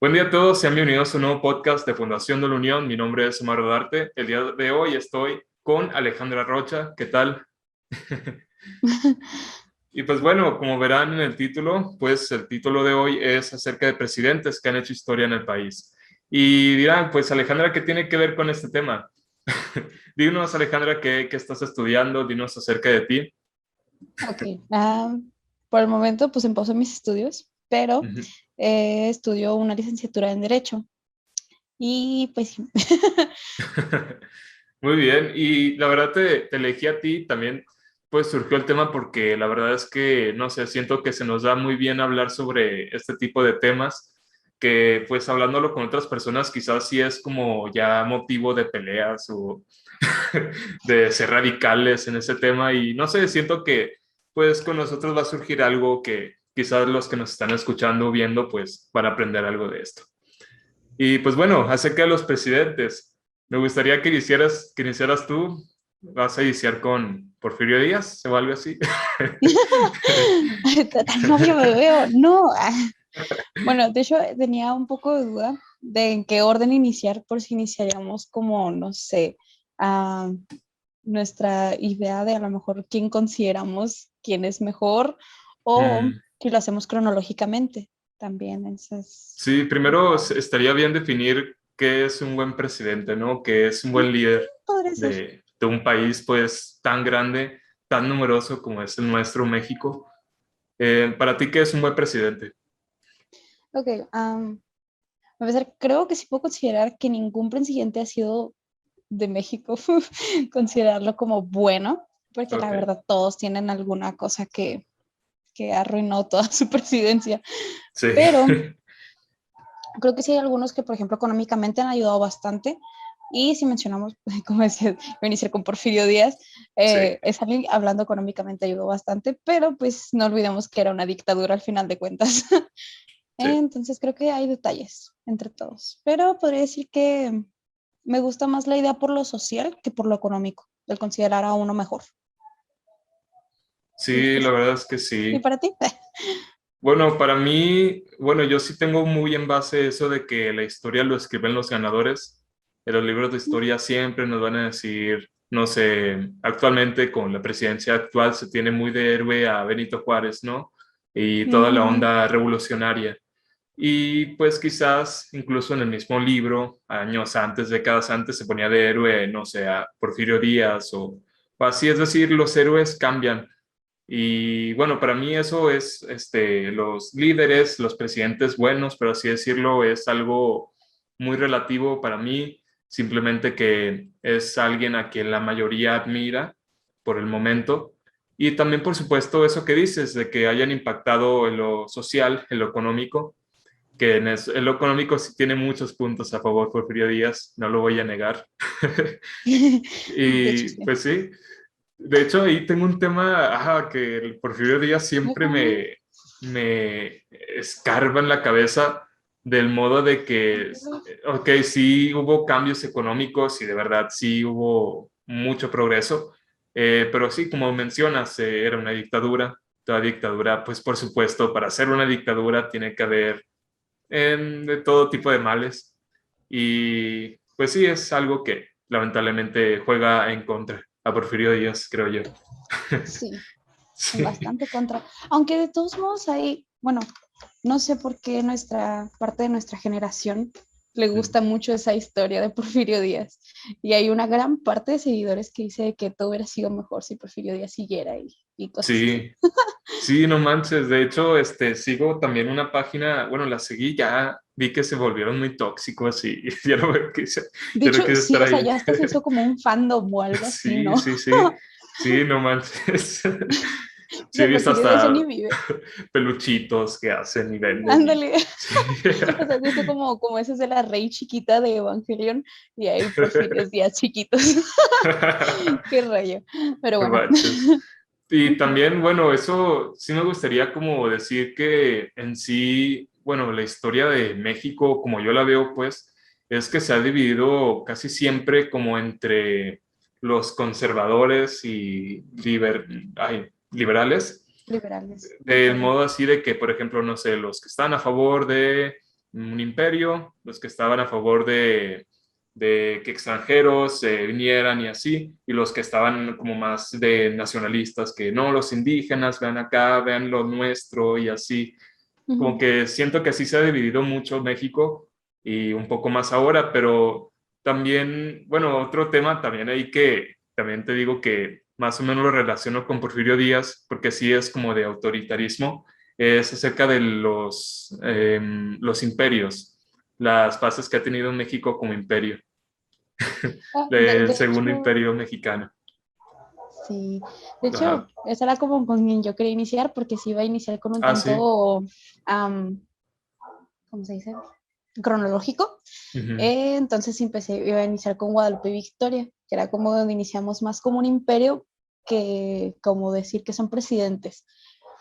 Buen día a todos, sean bienvenidos a un nuevo podcast de Fundación de la Unión. Mi nombre es Omar Rodarte. El día de hoy estoy con Alejandra Rocha. ¿Qué tal? Y pues bueno, como verán en el título, pues el título de hoy es acerca de presidentes que han hecho historia en el país. Y dirán, pues Alejandra, ¿qué tiene que ver con este tema? Dinos, Alejandra, ¿qué estás estudiando? Dinos acerca de ti. Ok, por el momento pues en pausa mis estudios, pero Ujú. estudio una licenciatura en Derecho y pues sí. Muy bien, y la verdad te elegí a ti también, pues surgió el tema porque la verdad es que, no sé, siento que se nos da muy bien hablar sobre este tipo de temas, que pues hablándolo con otras personas quizás sí es como ya motivo de peleas o de ser radicales en ese tema y no sé, siento que pues con nosotros va a surgir algo que quizás los que nos están escuchando o viendo pues van a aprender algo de esto. Y pues bueno, acerca de los presidentes, me gustaría que iniciaras tú. ¿Vas a iniciar con Porfirio Díaz o algo así? Tan obvio me veo, no. Bueno, de hecho tenía un poco de duda de en qué orden iniciar, por si iniciaríamos como, no sé, ah, nuestra idea de a lo mejor quién consideramos quién es mejor o Mm, si lo hacemos cronológicamente también. Entonces, sí, primero estaría bien definir qué es un buen presidente, ¿no? Qué es un buen líder podría ser. de un país pues tan grande, tan numeroso como es el nuestro, México. Para ti, ¿qué es un buen presidente? Ok, a pesar, creo que sí puedo considerar que ningún presidente ha sido de México, considerarlo como bueno, porque la Ok, verdad todos tienen alguna cosa que arruinó toda su presidencia, sí, pero creo que sí hay algunos que, por ejemplo, económicamente han ayudado bastante. Y si mencionamos, como decía, iniciar con Porfirio Díaz, sí, es alguien hablando económicamente ayudó bastante, pero pues no olvidemos que era una dictadura al final de cuentas. sí. Entonces creo que hay detalles entre todos, pero podría decir que me gusta más la idea por lo social que por lo económico, el considerar a uno mejor. Y Sí, la pues, verdad es que ¿y sí. para ti? Bueno, para mí, bueno, yo sí tengo muy en base eso de que la historia lo escriben los ganadores. En los libros de historia siempre nos van a decir, no sé, actualmente con la presidencia actual se tiene muy de héroe a Benito Juárez, ¿no? Y toda la Ujú. onda revolucionaria. Y pues quizás incluso en el mismo libro, años antes, décadas antes, se ponía de héroe, no sé, a Porfirio Díaz o así, es decir, los héroes cambian. Y bueno, para mí eso es, los líderes, los presidentes buenos, pero así decirlo, es algo muy relativo para mí, simplemente que es alguien a quien la mayoría admira por el momento. Y también, por supuesto, eso que dices, de que hayan impactado en lo social, en lo económico, que en lo económico sí tiene muchos puntos a favor Porfirio Díaz, no lo voy a negar. De hecho, Y sí. pues sí, de hecho, ahí tengo un tema, que el Porfirio Díaz siempre Ajá. me escarba en la cabeza del modo de que, ok, sí hubo cambios económicos y de verdad sí hubo mucho progreso, pero sí, como mencionas, era una dictadura. Toda dictadura, pues por supuesto, para ser una dictadura tiene que haber de todo tipo de males y pues sí, es algo que lamentablemente juega en contra a Porfirio Díaz, creo yo. Sí, en Sí. bastante contra. Aunque de todos modos hay, bueno, no sé por qué nuestra parte de nuestra generación le Mm. gusta mucho esa historia de Porfirio Díaz. Y hay una gran parte de seguidores que dice que todo hubiera sido mejor si Porfirio Díaz siguiera y cosas así. Sí, sí, no manches. De hecho, sigo también una página, bueno, la seguí, ya vi que se volvieron muy tóxicos y De ya no hecho, quise sí, estar o sea, ahí. ya hasta se hizo como un fandom o algo así, Sí, ¿no? sí, sí, sí, no manches. Sí, he De visto Porfirio Díaz ya ni hasta vive. peluchitos que hacen y venden y Ándale. sí. O sea, justo como ese es de la rey chiquita de Evangelion y hay Porfirios Díaz chiquitos. Qué rayo. Pero No bueno. manches. Y Ujú. también, bueno, eso sí me gustaría como decir que en sí, bueno, la historia de México, como yo la veo, pues, es que se ha dividido casi siempre como entre los conservadores y liberales, Liberales, del ok. modo así de que, por ejemplo, no sé, los que están a favor de un imperio, los que estaban a favor de que extranjeros vinieran y así, y los que estaban como más de nacionalistas, que no, los indígenas, vean acá, vean lo nuestro y así. Como Ujú. que siento que así se ha dividido mucho México y un poco más ahora, pero también, bueno, otro tema también ahí que también te digo que más o menos lo relaciono con Porfirio Díaz, porque sí es como de autoritarismo, es acerca de los imperios, las fases que ha tenido México como imperio, De del segundo hecho, imperio mexicano. sí, de hecho, Ajá. esa era como con quien yo quería iniciar, porque sí iba a iniciar con un Ah, sí. tanto, ¿cómo se dice? Cronológico. Ujú. Entonces iba a iniciar con Guadalupe Victoria, que era como donde iniciamos más como un imperio que como decir que son presidentes.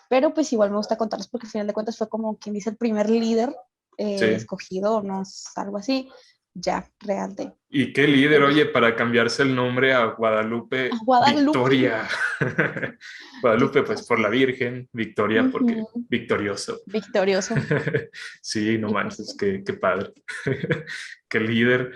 Pero pues igual me gusta contarlos porque al final de cuentas fue como quien dice el primer líder Sí. escogido, no es algo así, ya, real Y qué líder, de oye, México. para cambiarse el nombre a A Guadalupe Guadalupe. Victoria. Qué Guadalupe, pues por cosa. la Virgen, Victoria, porque Ujú. victorioso. Victorioso. Sí, no Y pues manches, sí. qué padre. Qué líder.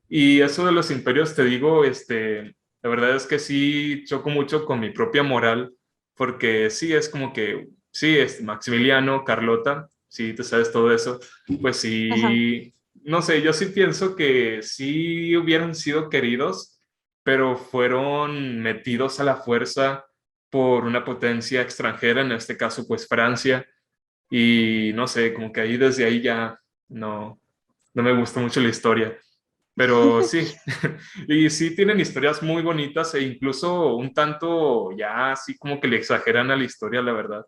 Y eso de los imperios, te digo, la verdad es que sí choco mucho con mi propia moral, porque sí es como que, sí, Maximiliano, Carlota, sí, te sabes todo eso, pues Ajá. sí, no sé, yo sí pienso que sí hubieran sido queridos, pero fueron metidos a la fuerza por una potencia extranjera, en este caso, pues Francia, y no sé, como que ahí desde ahí ya no me gusta mucho la historia. Pero sí, y sí tienen historias muy bonitas e incluso un tanto ya así como que le exageran a la historia, la verdad.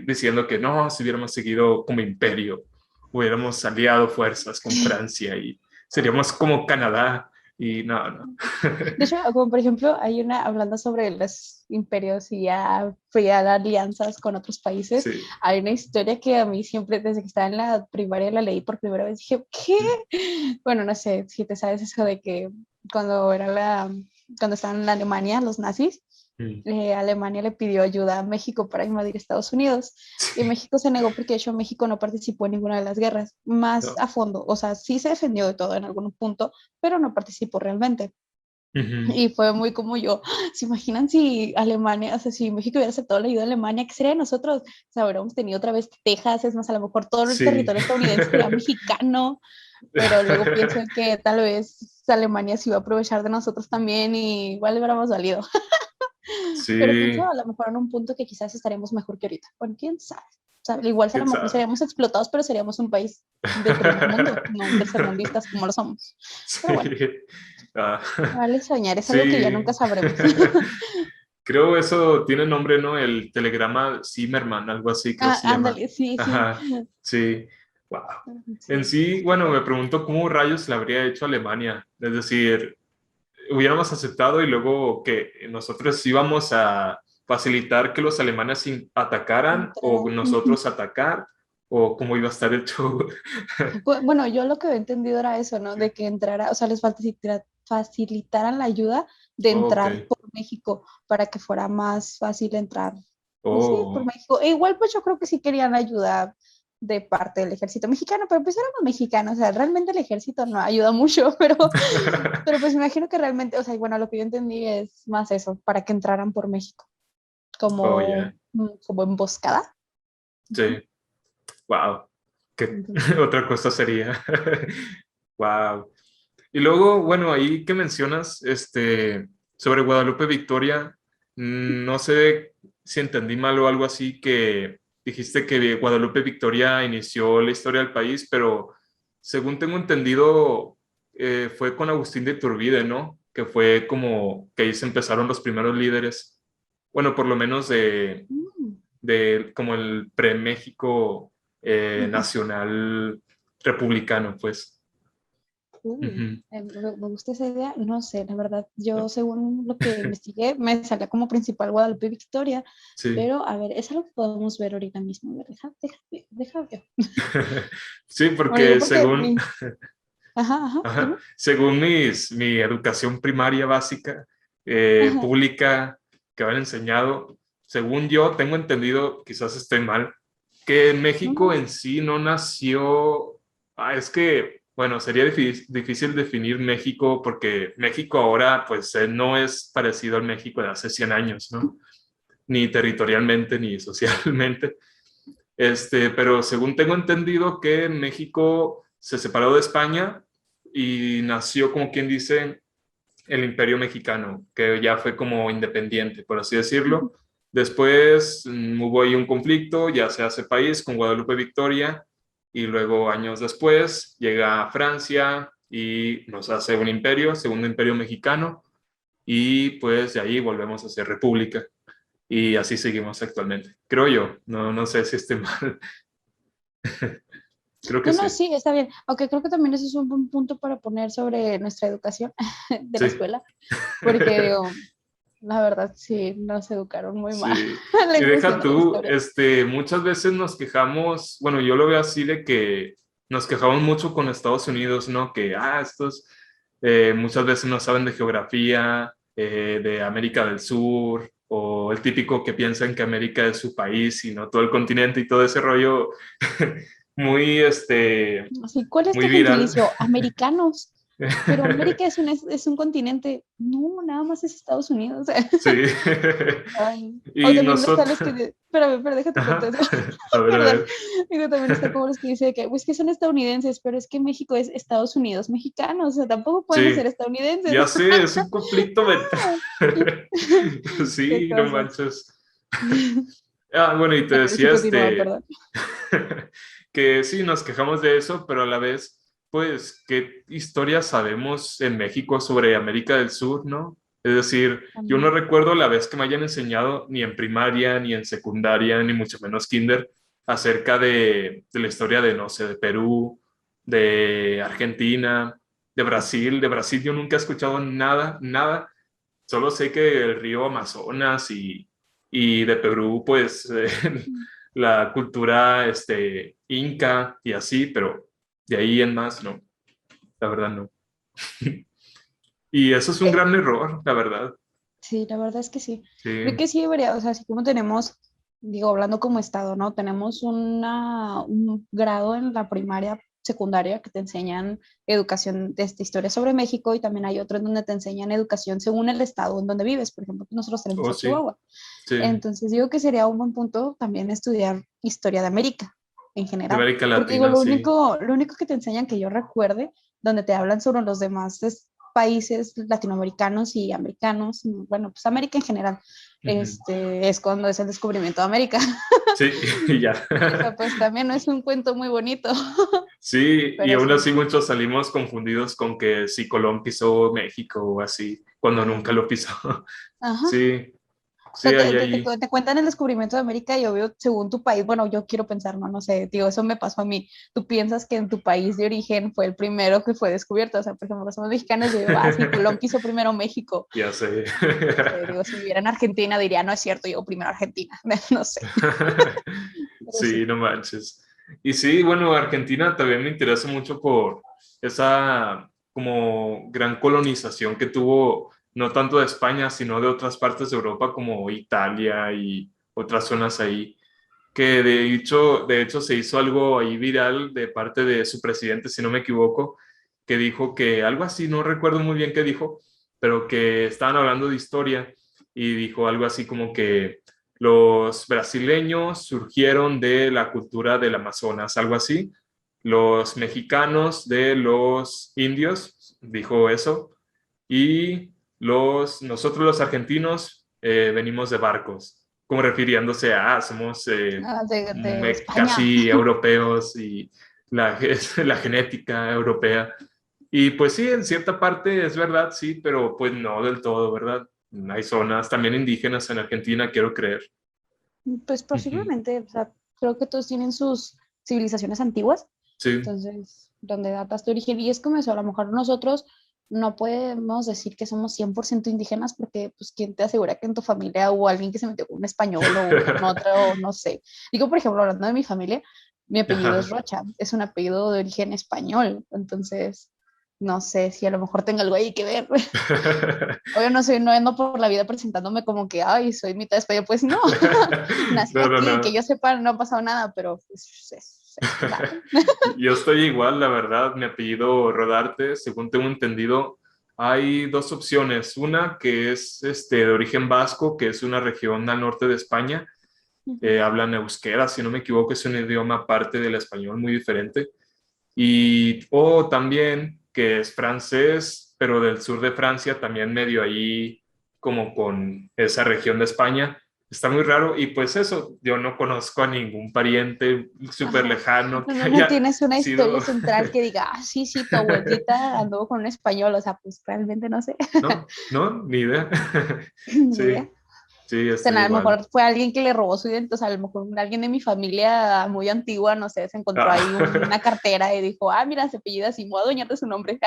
Diciendo que no, si hubiéramos seguido como imperio, hubiéramos aliado fuerzas con Francia y seríamos como Canadá y no, no. De hecho, como por ejemplo, hay una, hablando sobre los imperios y ya fui a las alianzas con otros países, Sí. hay una historia que a mí siempre, desde que estaba en la primaria, la leí por primera vez, dije, ¿qué? Bueno, no sé si te sabes eso de que cuando era cuando estaban en Alemania, los nazis, Mm. Alemania le pidió ayuda a México para invadir Estados Unidos y Sí. México se negó porque de hecho México no participó en ninguna de las guerras, más No. a fondo, o sea, sí se defendió de todo en algún punto, pero no participó realmente. Ujú. Y fue muy como yo, ¿se imaginan si Alemania, o sea, si México hubiera aceptado la ayuda de Alemania, qué sería de nosotros? O sea, hubiéramos tenido otra vez Texas, es más, a lo mejor todo el Sí. territorio estadounidense sería mexicano, pero luego pienso que tal vez Alemania se iba a aprovechar de nosotros también y igual hubiéramos salido. Pero pienso Sí. a lo mejor en un punto que quizás estaríamos mejor que ahorita. Bueno, quién sabe. O sea, igual a lo ¿Quién mejor sabe? seríamos explotados, pero seríamos un país de primer mundo, no un tercermundistas como lo somos. Pero bueno, Sí. Ah, vale soñar, es algo que ya sí. nunca sabremos. Creo eso tiene nombre, ¿no? El telegrama Zimmerman, algo así creo Ah, se llama. ándale, sí, sí. Ajá, sí. Wow. En Sí. sí, bueno, me pregunto cómo rayos le habría hecho Alemania. Es decir, hubiéramos aceptado y luego que nosotros íbamos a facilitar que los alemanes atacaran o nosotros atacar o cómo iba a estar el show. Bueno, yo lo que había entendido era eso, ¿no? De que entrara, o sea, les facilitaran la ayuda de Oh, ok. entrar por México para que fuera más fácil entrar, pues sí, por Oh, México. E igual, pues yo creo que sí querían ayuda de parte del ejército mexicano, pero pues éramos mexicanos, o sea, realmente el ejército no ayuda mucho, pero pues me imagino que realmente, o sea, bueno, lo que yo entendí es más eso, para que entraran por México, oh, yeah. como emboscada. Sí. Wow. ¿Qué Entonces, otra cosa sería? Wow. Y luego, bueno, ahí que mencionas sobre Guadalupe Victoria, no sé si entendí mal o algo así, que dijiste que Guadalupe Victoria inició la historia del país, pero según tengo entendido, fue con Agustín de Iturbide, ¿no? Que fue como que ahí se empezaron los primeros líderes, bueno, por lo menos mm, de como el pre-México ujú. nacional republicano, pues. Ujú. Me gusta esa idea, no sé, la verdad, yo según lo que investigué, me salía como principal Guadalupe Victoria, Sí. pero a ver, es algo que podemos ver ahorita mismo. A ver, deja yo. Sí, Bueno, yo porque porque ajá, ajá, dime. según mi educación primaria básica, Ajá. pública, que habían enseñado, según yo tengo entendido, quizás esté mal, que México ¿no? en sí no nació, es que, bueno, sería difícil definir México porque México ahora pues no es parecido al México de hace 100 años, ¿no? Ni territorialmente ni socialmente. Pero según tengo entendido que México se separó de España y nació, como quien dice, el Imperio Mexicano, que ya fue como independiente, por así decirlo. Después hubo ahí un conflicto, ya se hace país con Guadalupe Victoria, y luego años después llega Francia y nos hace un imperio, segundo imperio mexicano, y pues de ahí volvemos a ser república. Y así seguimos actualmente. Creo yo, no sé si esté mal. Creo que No, no, sí. sí, está bien. Aunque creo que también ese es un buen punto para poner sobre nuestra educación de la Sí. escuela, porque digo, la verdad sí, nos educaron muy mal Sí, y en deja cuestión de la tú, historia. muchas veces nos quejamos, bueno, yo lo veo así de que nos quejamos mucho con Estados Unidos, ¿no? Que, estos muchas veces no saben de geografía, de América del Sur, o el típico que piensan que América es su país y no todo el continente y todo ese rollo muy, Así, ¿cuál es muy tu viral. gentilicio? Americanos. Pero América es un continente. No, nada más es Estados Unidos. Sí, Ay. O y también están nosotros, los que, espérame, pero déjate ajá. contar. A ver, a Perdón. ver. Digo, también está como los que dicen que, pues que son estadounidenses, pero es que México es Estados Unidos mexicanos, o sea, tampoco podemos ser Sí, estadounidenses. ya sé, es un conflicto mental. Qué Sí, no cosas. manches. Bueno, y te Bueno, sí decía continúa, perdón. que sí, nos quejamos de eso, pero a la vez, pues, ¿qué historias sabemos en México sobre América del Sur, no? Es decir, yo no También. recuerdo la vez que me hayan enseñado ni en primaria, ni en secundaria, ni mucho menos kinder, acerca de la historia de, no sé, de Perú, de Argentina, de Brasil. De Brasil yo nunca he escuchado nada, nada. Solo sé que el río Amazonas y de Perú, pues la cultura inca y así, pero de ahí en más no, la verdad no. Y eso es un Eh, gran error, la verdad. Sí, la verdad es que sí. Creo Sí, que sí debería, o sea, así como tenemos, digo, hablando como estado, ¿no? Tenemos un grado en la primaria, secundaria, que te enseñan educación de esta historia sobre México y también hay otro en donde te enseñan educación según el estado en donde vives. Por ejemplo, nosotros tenemos oh a sí, Chihuahua. sí, Entonces digo que sería un buen punto también estudiar historia de América en de general. América Porque digo, Latina, lo sí. único, lo único que te enseñan que yo recuerde, donde te hablan sobre los demás países latinoamericanos y americanos, bueno, pues América en general, Ujú. es cuando es el descubrimiento de América. Sí, y ya. Eso pues también no es un cuento muy bonito, Sí, y pero aún sí. así muchos salimos confundidos con que si Colón pisó México o así, cuando nunca Ajá. lo pisó. Ajá. Sí, O sí, sea, ahí, ahí. te cuentan el descubrimiento de América y obvio, según tu país, bueno, yo quiero pensar, no, no sé, digo, eso me pasó a mí. Tú piensas que en tu país de origen fue el primero que fue descubierto, o sea, por ejemplo, somos mexicanos, yo digo, sí, Colón pisó primero México. Ya sé. No sé, digo, si viviera en Argentina diría, no es cierto, yo primero Argentina, no sé, pero Sí, sí. no manches. Y sí, bueno, Argentina también me interesa mucho por esa como gran colonización que tuvo, no tanto de España, sino de otras partes de Europa como Italia y otras zonas ahí, que de hecho se hizo algo ahí viral de parte de su presidente, si no me equivoco, que dijo que algo así, no recuerdo muy bien qué dijo, pero que estaban hablando de historia y dijo algo así como que los brasileños surgieron de la cultura del Amazonas, algo así, los mexicanos de los indios, dijo eso, y nosotros los argentinos venimos de barcos, como refiriéndose a, somos De España. casi europeos y la, la genética europea. Y pues sí, en cierta parte es verdad, sí, pero pues no del todo, ¿verdad? Hay zonas también indígenas en Argentina, quiero creer. Pues Ujú. posiblemente, o sea, creo que todos tienen sus civilizaciones antiguas, Sí, entonces, donde datas de origen, y es como eso, a lo mejor nosotros no podemos decir que somos 100% indígenas porque, pues, ¿quién te asegura que en tu familia hubo alguien que se metió con un español o con otro, no sé? Digo, por ejemplo, hablando de mi familia, mi apellido es ajá, Rocha, es un apellido de origen español, entonces, no sé si a lo mejor tenga algo ahí que ver. Obvio no ando por la vida presentándome como que, ay, soy mitad español, pues no, nací No, no, aquí, que no. yo sepa, no ha pasado nada, pero pues, es raro. Yo estoy igual, la verdad. Mi apellido Rodarte, según tengo entendido, hay dos opciones. Una que es de origen vasco, que es una región al norte de España. Ujú. Hablan euskera, si no me equivoco, es un idioma aparte del español, muy diferente. Y o también que es francés, pero del sur de Francia, también medio ahí como con esa región de España. Está muy raro y pues eso, yo no conozco a ningún pariente súper Ajá. lejano que No haya tienes una sido, historia central que diga, ah, sí, sí, tu abuelita anduvo con un español, o sea, pues realmente no sé, no, no, ni idea. ni idea. Sí, sí, O sea, estoy a lo igual. mejor fue alguien que le robó su identidad, o sea, a lo mejor alguien de mi familia muy antigua, no sé, se encontró ahí Ah. una cartera y dijo, ah, mira, se apellida así, me voy a adueñar de su nombre.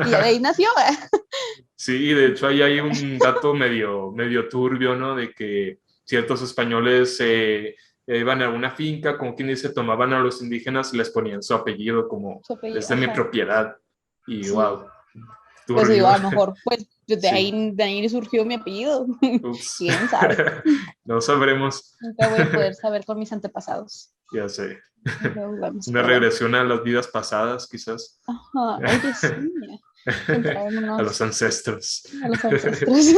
Y ya de ahí nació. Sí, de hecho ahí hay un dato medio turbio, ¿no? De que ciertos españoles iban a una finca, como quien dice, tomaban a los indígenas y les ponían su apellido como, Su apellido, es de mi ajá. propiedad. Y Sí, wow, pues digo, turbio. a lo mejor, pues Sí, de ahí surgió mi apellido. ups. ¿Quién sabe? No sabremos, Nunca voy a poder saber con mis antepasados. ya sé. Luego vemos, Una pero bueno. regresión a las vidas pasadas, quizás, Ajá, oye, sí, a los centrémonos ancestros. a los ancestros.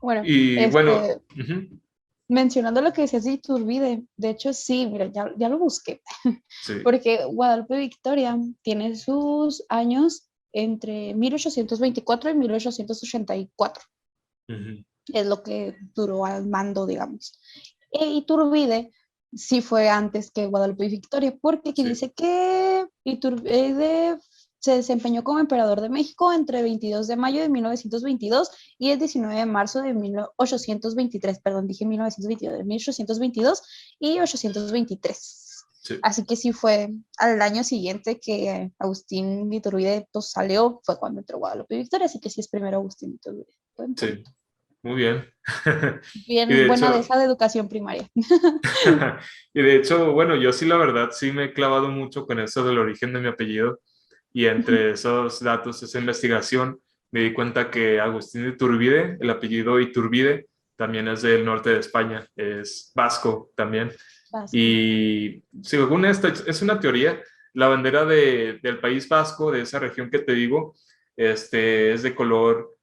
Bueno, Y bueno, ujú, mencionando lo que decías de Iturbide, de hecho sí, mira, ya lo busqué, sí. porque Guadalupe Victoria tiene sus años entre 1824 y 1884, Ujú, es lo que duró al mando, digamos. E Iturbide sí fue antes que Guadalupe Victoria, porque aquí sí. dice que Iturbide se desempeñó como emperador de México entre 22 de mayo de 1922 y el 19 de marzo de 1823, perdón, dije 1922, de 1822 y 823. Sí. Así que sí fue al año siguiente que Agustín Iturbide pues, salió, fue cuando entró Guadalupe Victoria, así que sí es primero Agustín Iturbide. Buen Sí, punto. muy bien. Y Bien de buena de hecho, esa de educación primaria. y de hecho, bueno, yo sí la verdad sí me he clavado mucho con eso del origen de mi apellido y entre esos datos, esa investigación, me di cuenta que Agustín de Iturbide, el apellido Iturbide, también es del norte de España, es vasco también. Vasco. Y según esta, es una teoría, la bandera del País Vasco, de esa región que te digo, es de color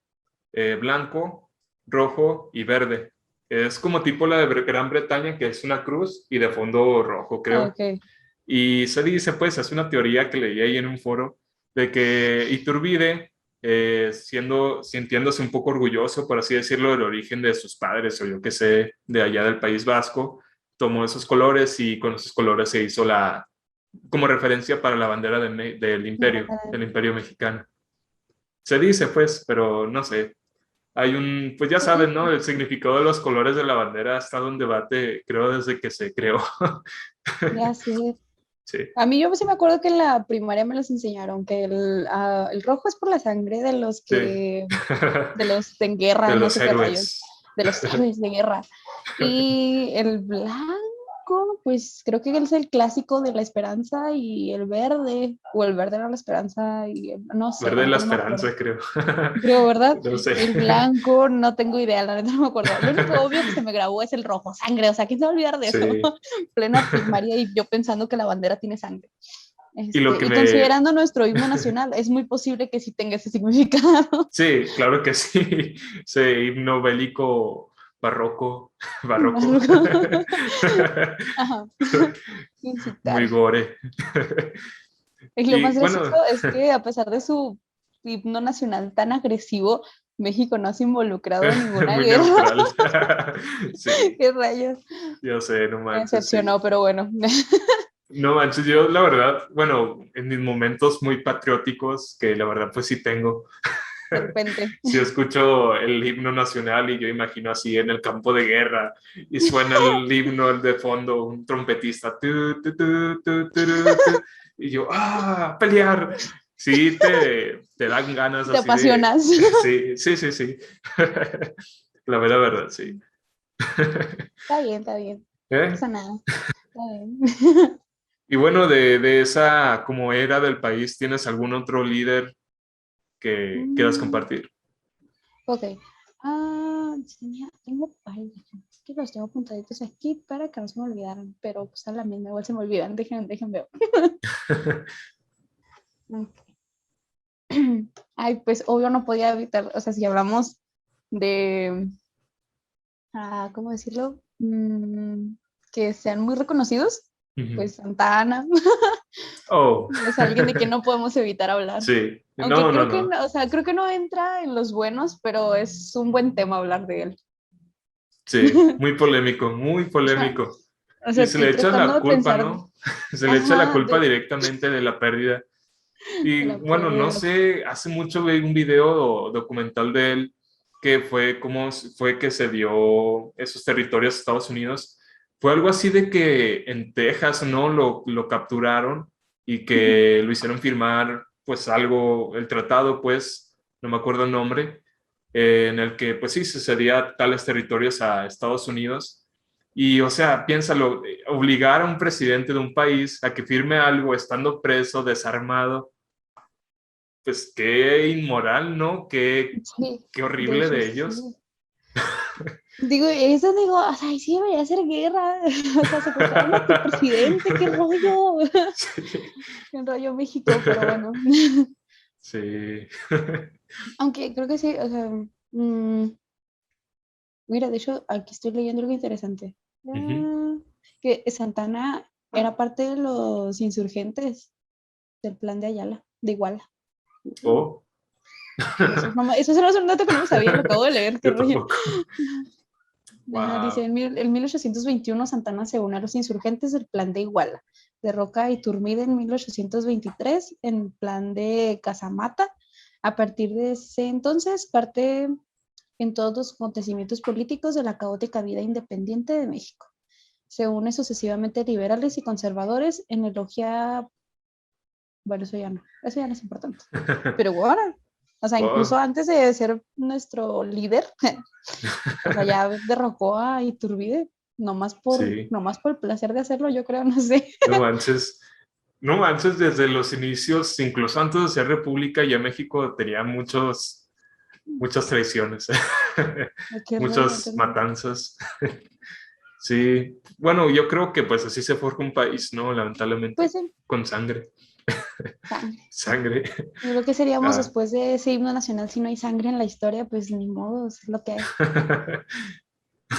blanco, rojo y verde. Es como tipo la de Gran Bretaña, que es una cruz y de fondo rojo, creo. Ok. Y se dice, pues, es una teoría que leí ahí en un foro, de que Iturbide, sintiéndose un poco orgulloso, por así decirlo, del origen de sus padres, o yo qué sé, de allá del País Vasco, tomó esos colores y con esos colores se hizo como referencia para la bandera del imperio mexicano. Se dice, pues, pero no sé, pues ya saben, ¿no? El significado de los colores de la bandera ha estado en debate, creo, desde que se creó. Ya sé. Sí. A mí yo sí me acuerdo que en la primaria me los enseñaron, que el rojo es por la sangre Sí. de los en De guerra, no los sé qué rayos, héroes. de los héroes de guerra. Y el blanco, pues creo que es el clásico de la esperanza y el verde, o el verde era la esperanza y no sé, la Verde la neta no me acuerdo. esperanza, creo. Creo, ¿verdad? No sé. El blanco, no tengo idea, la neta no me acuerdo. Lo único obvio que se me grabó es el rojo, sangre, o sea, ¿quién se va a olvidar de eso? Sí. Plena primaria y yo pensando que la bandera tiene sangre. Y lo que Y me... considerando nuestro himno nacional, es muy posible que sí tenga ese significado. Sí, claro que sí. Sí, himno bélico barroco. Barroco. Ajá. Incitar. Muy gore. Y lo más Y gracioso bueno, es que a pesar de su himno nacional tan agresivo, México no se ha involucrado en ninguna muy guerra. neutral. Sí, ¿Qué rayos? yo sé, no Me manches, sí. decepcionó, pero bueno. No manches, yo la verdad, bueno, en mis momentos muy patrióticos, que la verdad pues sí tengo, De repente. sí escucho el himno nacional y yo imagino así en el campo de guerra y suena el himno el de fondo, un trompetista, y yo, ¡ah, pelear! Sí, te dan ganas Te así de, apasionas. sí, sí, sí, sí, la verdad, sí. Está bien, está bien. No ¿Eh? pasa nada. Está bien. Y bueno, de esa como era del país, ¿tienes algún otro líder que quieras Mm, compartir? ok. Tengo varios, que los tengo apuntaditos aquí para que no se me olvidaran, pero pues a la misma igual se me olvidan. Dejen ver. Ok. Ay, pues obvio no podía evitar, o sea, si hablamos de, ¿cómo decirlo? Que sean muy reconocidos, Ujú. pues Santa Ana Oh, es alguien de quien no podemos evitar hablar. sí. Aunque No, no, creo que, no. no, o sea, creo que no entra en los buenos, pero es un buen tema hablar de él. Sí, muy polémico, muy polémico. O sea, Y se estoy le echa tratando la de culpa, pensar, ¿no? Se le echa la ajá, culpa directamente de la pérdida. de Y la bueno, no pérdida. sé, hace mucho vi un video documental de él que fue cómo fue que se dio esos territorios a Estados Unidos. Fue algo así de que en Texas, ¿no? Lo capturaron y que lo hicieron firmar, pues algo, el tratado, pues, no me acuerdo el nombre, en el que, pues sí, se cedía tales territorios a Estados Unidos. Y, o sea, piénsalo, obligar a un presidente de un país a que firme algo estando preso, desarmado, pues qué inmoral, ¿no? Sí, Qué de horrible hecho de sí. ellos. Digo, eso digo, o sea, sí debería hacer guerra, o sea, secuestraron a tu presidente, qué rollo, Sí. qué rollo México, pero bueno. Sí. Aunque creo que sí, o sea, mira, de hecho, aquí estoy leyendo algo interesante. Ujú. Ah, que Santana era parte de los insurgentes del plan de Ayala, de Iguala. Oh. Eso es un dato que no me sabía, lo acabo de leer, qué Yo rollo. tampoco. Ajá, dice, Wow. en 1821 Santana se une a los insurgentes del plan de Iguala, derroca a Iturbide en 1823 en plan de Casamata. A partir de ese entonces parte en todos los acontecimientos políticos de la caótica vida independiente de México. Se une sucesivamente liberales y conservadores en elogia, bueno, eso ya no es importante. Pero bueno, o sea, incluso Wow. antes de ser nuestro líder, o sea, ya derrocó a Iturbide, Sí. nomás por el placer de hacerlo, yo creo, no sé. No manches. No manches, desde los inicios, incluso antes de ser república, ya México tenía muchas traiciones, Qué rollo, qué muchas rollo. matanzas. Sí, bueno, yo creo que pues así se forja un país, ¿no? Lamentablemente, Pues sí, con sangre, sangre. sangre. Y lo que seríamos Ah. después de ese himno nacional si no hay sangre en la historia, pues ni modo, es lo que hay.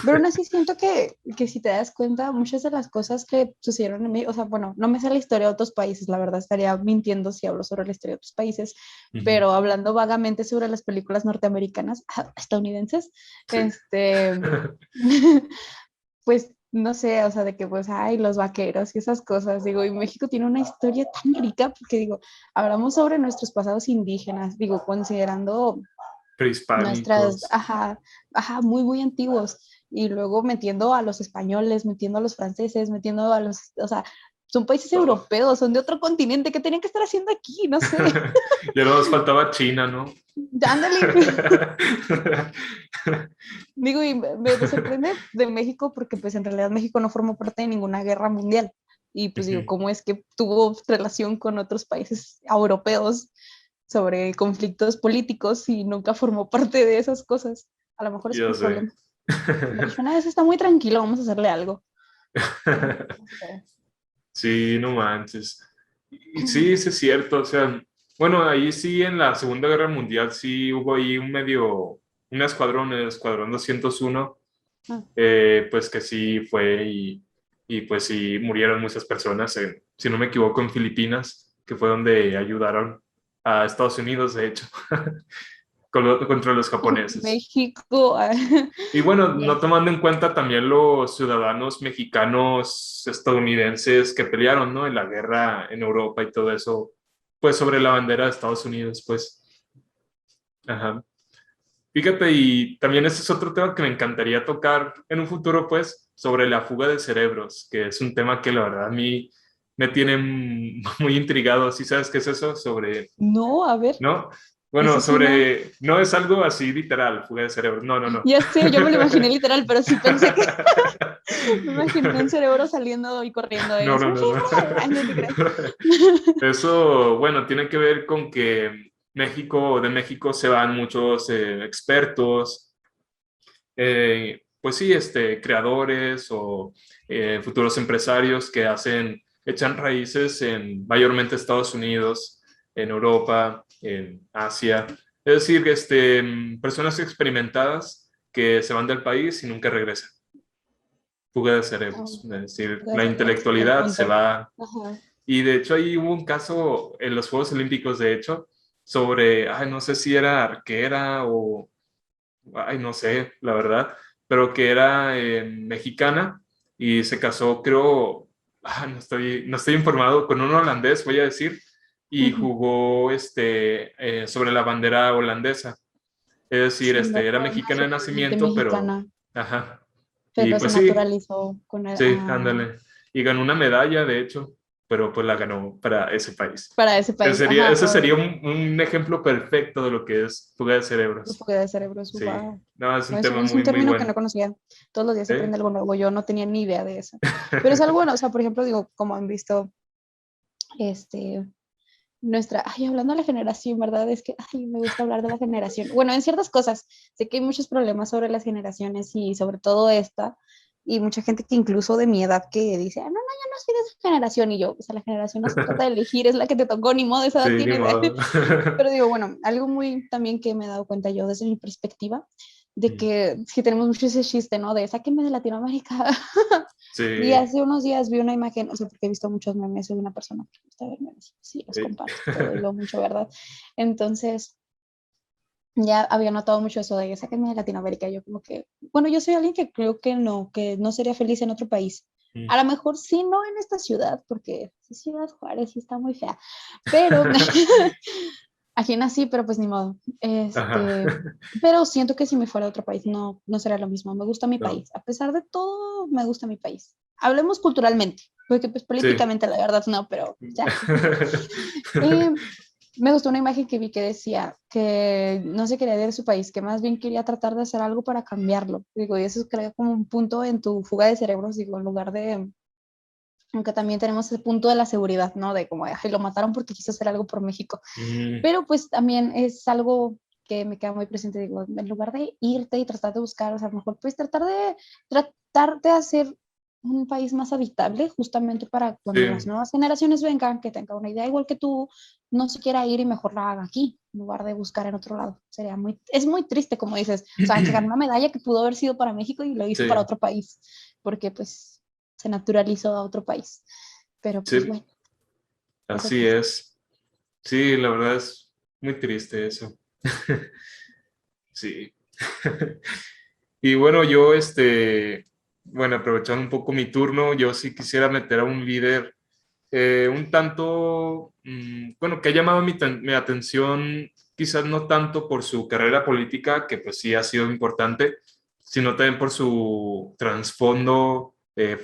Pero aún así siento que si te das cuenta, muchas de las cosas que sucedieron en mí, o sea, bueno, no me sé la historia de otros países, la verdad estaría mintiendo si hablo sobre la historia de otros países, Ujú. pero hablando vagamente sobre las películas norteamericanas, estadounidenses, Sí. pues no sé, o sea, de que pues, ay, los vaqueros y esas cosas, digo, y México tiene una historia tan rica, porque digo, hablamos sobre nuestros pasados indígenas, digo, considerando nuestras, Prehispánicos. muy, muy antiguos. Y luego metiendo a los españoles, metiendo a los franceses, metiendo a los, o sea, son países Oh. europeos, son de otro continente, ¿qué tenían que estar haciendo aquí? No sé. Ya no nos faltaba China, ¿no? Ándale. Digo, y me sorprende de México porque pues en realidad México no formó parte de ninguna guerra mundial. Y pues digo, Ujú. ¿cómo es que tuvo relación con otros países europeos sobre conflictos políticos y nunca formó parte de esas cosas? A lo mejor es Ya un sé. problema. Dijo, nada, eso está muy tranquilo, vamos a hacerle algo. No sé. Sí, no manches. Y sí, sí es cierto. O sea, bueno, ahí sí en la Segunda Guerra Mundial sí hubo ahí un escuadrón, el Escuadrón 201, Ah, pues que sí fue y pues sí murieron muchas personas, si no me equivoco, en Filipinas, que fue donde ayudaron a Estados Unidos, de hecho, contra los japoneses. México, Y bueno, ya no sé. tomando en cuenta también los ciudadanos mexicanos, estadounidenses que pelearon, ¿no? En la guerra en Europa y todo eso, pues sobre la bandera de Estados Unidos, pues. Ajá. Fíjate, y también ese es otro tema que me encantaría tocar en un futuro, pues, sobre la fuga de cerebros, que es un tema que la verdad a mí me tiene muy intrigado. ¿Sí sabes qué es eso? Sobre, No, a ver. ¿no? Bueno, Eso sí, no. no es algo así literal, fuga de cerebro. No, no, no. Ya sé, yo me lo imaginé literal, pero sí pensé que me imaginé un cerebro saliendo y corriendo y No, así. no, no, no. Ay, no te creas. Eso, bueno, tiene que ver con que de México se van muchos expertos, pues sí, creadores o futuros empresarios que echan raíces en mayormente Estados Unidos, en Europa, en Asia. Es decir, personas experimentadas que se van del país y nunca regresan. Fuga de cerebros. Es decir, Puede la ser, buen intelectualidad se punto. va. Ajá. Y de hecho ahí hubo un caso en los Juegos Olímpicos, de hecho, sobre, ay, no sé si era arquera o ay, no sé, la verdad, pero que era mexicana y se casó, creo, no estoy informado, con un holandés, voy a decir, y Ujú. jugó sobre la bandera holandesa. Es decir, Sí, me era acuerdo, mexicana de nacionalmente nacimiento, pero, mexicana, ajá, y pero se pues sí, naturalizó con sí, ándale. Y ganó una medalla, de hecho, pero pues la ganó para ese país. para ese país. Ese Ajá, sería un ejemplo perfecto de lo que es fuga de cerebros. fuga de cerebros. Sí, Wow. no, es un Eso tema es un muy, muy término que no bueno. conocía. Todos los días se ¿Eh? aprende algo nuevo. Yo no tenía ni idea de eso. Pero es algo bueno. O sea, por ejemplo, digo, como han visto, este, ay, hablando de la generación, ¿verdad? Es que, ay, me gusta hablar de la generación. Bueno, en ciertas cosas, sé que hay muchos problemas sobre las generaciones y sobre todo esta, y mucha gente que incluso de mi edad que dice, no, no, yo no soy de esa generación, y yo, o sea, la generación no se trata de elegir, es la que te tocó, ni modo, esa edad Sí, ni tienes. modo. Pero digo, bueno, algo muy también que me he dado cuenta yo desde mi perspectiva, de Mm, que sí tenemos mucho ese chiste, ¿no? De sáquenme de Latinoamérica. Y sí, hace unos días vi una imagen, o sea, porque he visto muchos memes, soy una persona que gusta ver memes, sí, los eh, comparto y todo, y lo mucho, ¿verdad? Entonces, ya había notado mucho eso de sáquenme de Latinoamérica. Yo como que, bueno, yo soy alguien que no sería feliz en otro país. mm. A lo mejor sí, no en esta ciudad, porque Ciudad Juárez sí está muy fea, pero aquí nací, pero pues ni modo. Ajá. Pero siento que si me fuera a otro país no, no sería lo mismo. Me gusta mi No, país. A pesar de todo, me gusta mi país. Hablemos culturalmente, porque pues sí. políticamente la verdad no, pero ya. Me gustó una imagen que vi que decía que no se quería ir de su país, que más bien quería tratar de hacer algo para cambiarlo. Digo, y eso crea como un punto en tu fuga de cerebros, digo, en lugar de, aunque también tenemos ese punto de la seguridad, ¿no? De como, ay, lo mataron porque quiso hacer algo por México. Mm, Pero pues también es algo que me queda muy presente, digo, en lugar de irte y tratar de buscar, o sea, a lo mejor pues tratar de hacer un país más habitable, justamente para cuando las sí, nuevas generaciones vengan, que tenga una idea igual que tú, no se quiera ir y mejor la haga aquí, en lugar de buscar en otro lado. Es muy triste, como dices, o sea, que ganó una medalla que pudo haber sido para México y lo hizo para sí, otro país, porque pues se naturalizó a otro país. Pero pues sí, bueno, cosas así pasan. es. Sí, la verdad es muy triste eso. Sí. Y bueno, bueno, aprovechando un poco mi turno, yo sí quisiera meter a un líder un tanto, bueno, que ha llamado mi atención, quizás no tanto por su carrera política, que pues sí ha sido importante, sino también por su trasfondo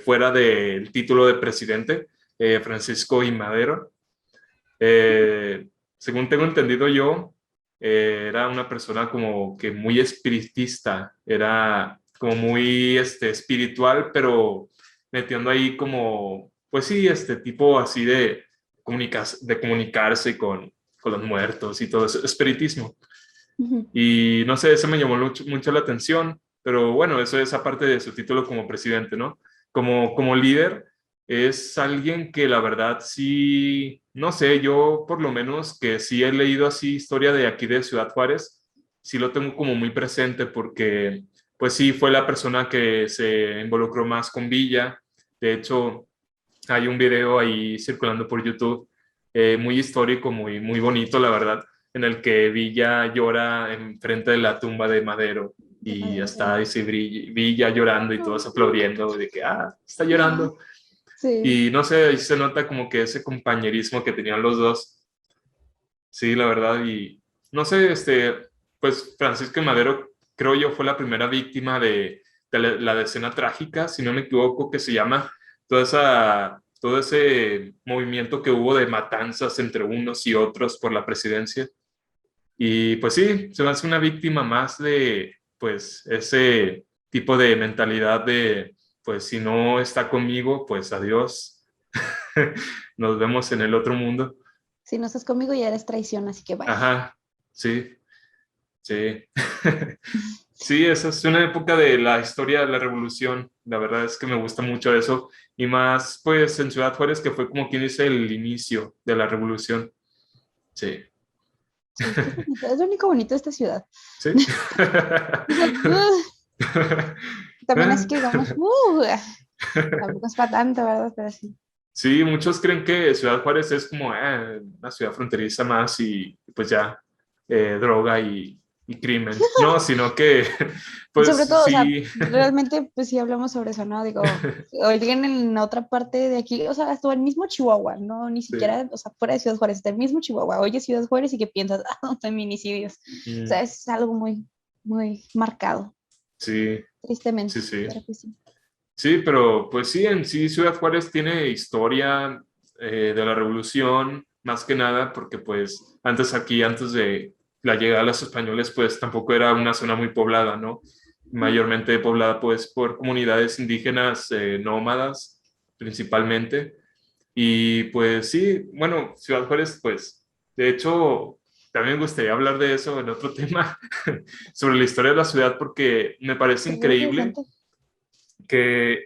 fuera del título de presidente, Francisco I. Madero. Según tengo entendido yo, era una persona como que muy espiritista, era como muy espiritual, pero metiendo ahí como, pues sí, este tipo así de comunicarse con los muertos y todo eso, espiritismo. Ujú. Y no sé, eso me llamó mucho, mucho la atención, pero bueno, eso es aparte de su título como presidente, ¿no? Como líder, es alguien que la verdad sí, no sé, yo por lo menos que sí he leído así historia de aquí de Ciudad Juárez, sí lo tengo como muy presente porque pues sí fue la persona que se involucró más con Villa. De hecho, hay un video ahí circulando por YouTube, muy histórico, muy, muy bonito, la verdad, en el que Villa llora enfrente de la tumba de Madero De y madera, está wow. ese Villa llorando y todos aplaudiendo de que, está llorando. Sí. Y no sé, ahí se nota como que ese compañerismo que tenían los dos, sí, la verdad, y no sé, pues Francisco de Madero creo yo fue la primera víctima de la decena trágica, si no me equivoco, que se llama todo ese movimiento que hubo de matanzas entre unos y otros por la presidencia. Y pues sí, se me hace una víctima más de pues ese tipo de mentalidad de pues si no está conmigo, pues adiós. Nos vemos en el otro mundo. Si no estás conmigo ya eres traición, así que bye. Ajá, sí, sí. Sí, esa es una época de la historia de la revolución. La verdad es que me gusta mucho eso. Y más, pues, en Ciudad Juárez, que fue como quien dice el inicio de la revolución. Sí, Sí, es que es bonito, es lo único bonito de esta ciudad. sí. Digo, también así que digamos, tampoco es para tanto, ¿verdad? Pero sí. Sí, muchos creen que Ciudad Juárez es como una ciudad fronteriza más y pues ya, droga y crimen. No, sino que, Sobre pues todo, o sea, sí. realmente, pues sí hablamos sobre eso, ¿no? Digo, alguien en otra parte de aquí, o sea, hasta el mismo Chihuahua, ¿no? Ni Sí. siquiera, o sea, fuera de Ciudad Juárez, hasta el mismo Chihuahua. Oye, Ciudad Juárez y que piensas, feminicidios. O Mm, sea, es algo muy, muy marcado, sí, sí, tristemente, sí. pero pues sí. Sí, pero pues sí, en sí Ciudad Juárez tiene historia de la revolución, más que nada, porque pues antes aquí, antes de la llegada de los españoles, pues tampoco era una zona muy poblada, ¿no? Mayormente poblada pues por comunidades indígenas nómadas, principalmente. Y pues sí, bueno, Ciudad Juárez, pues de hecho, también me gustaría hablar de eso en otro tema, sobre la historia de la ciudad, porque me parece Sería increíble interesante. que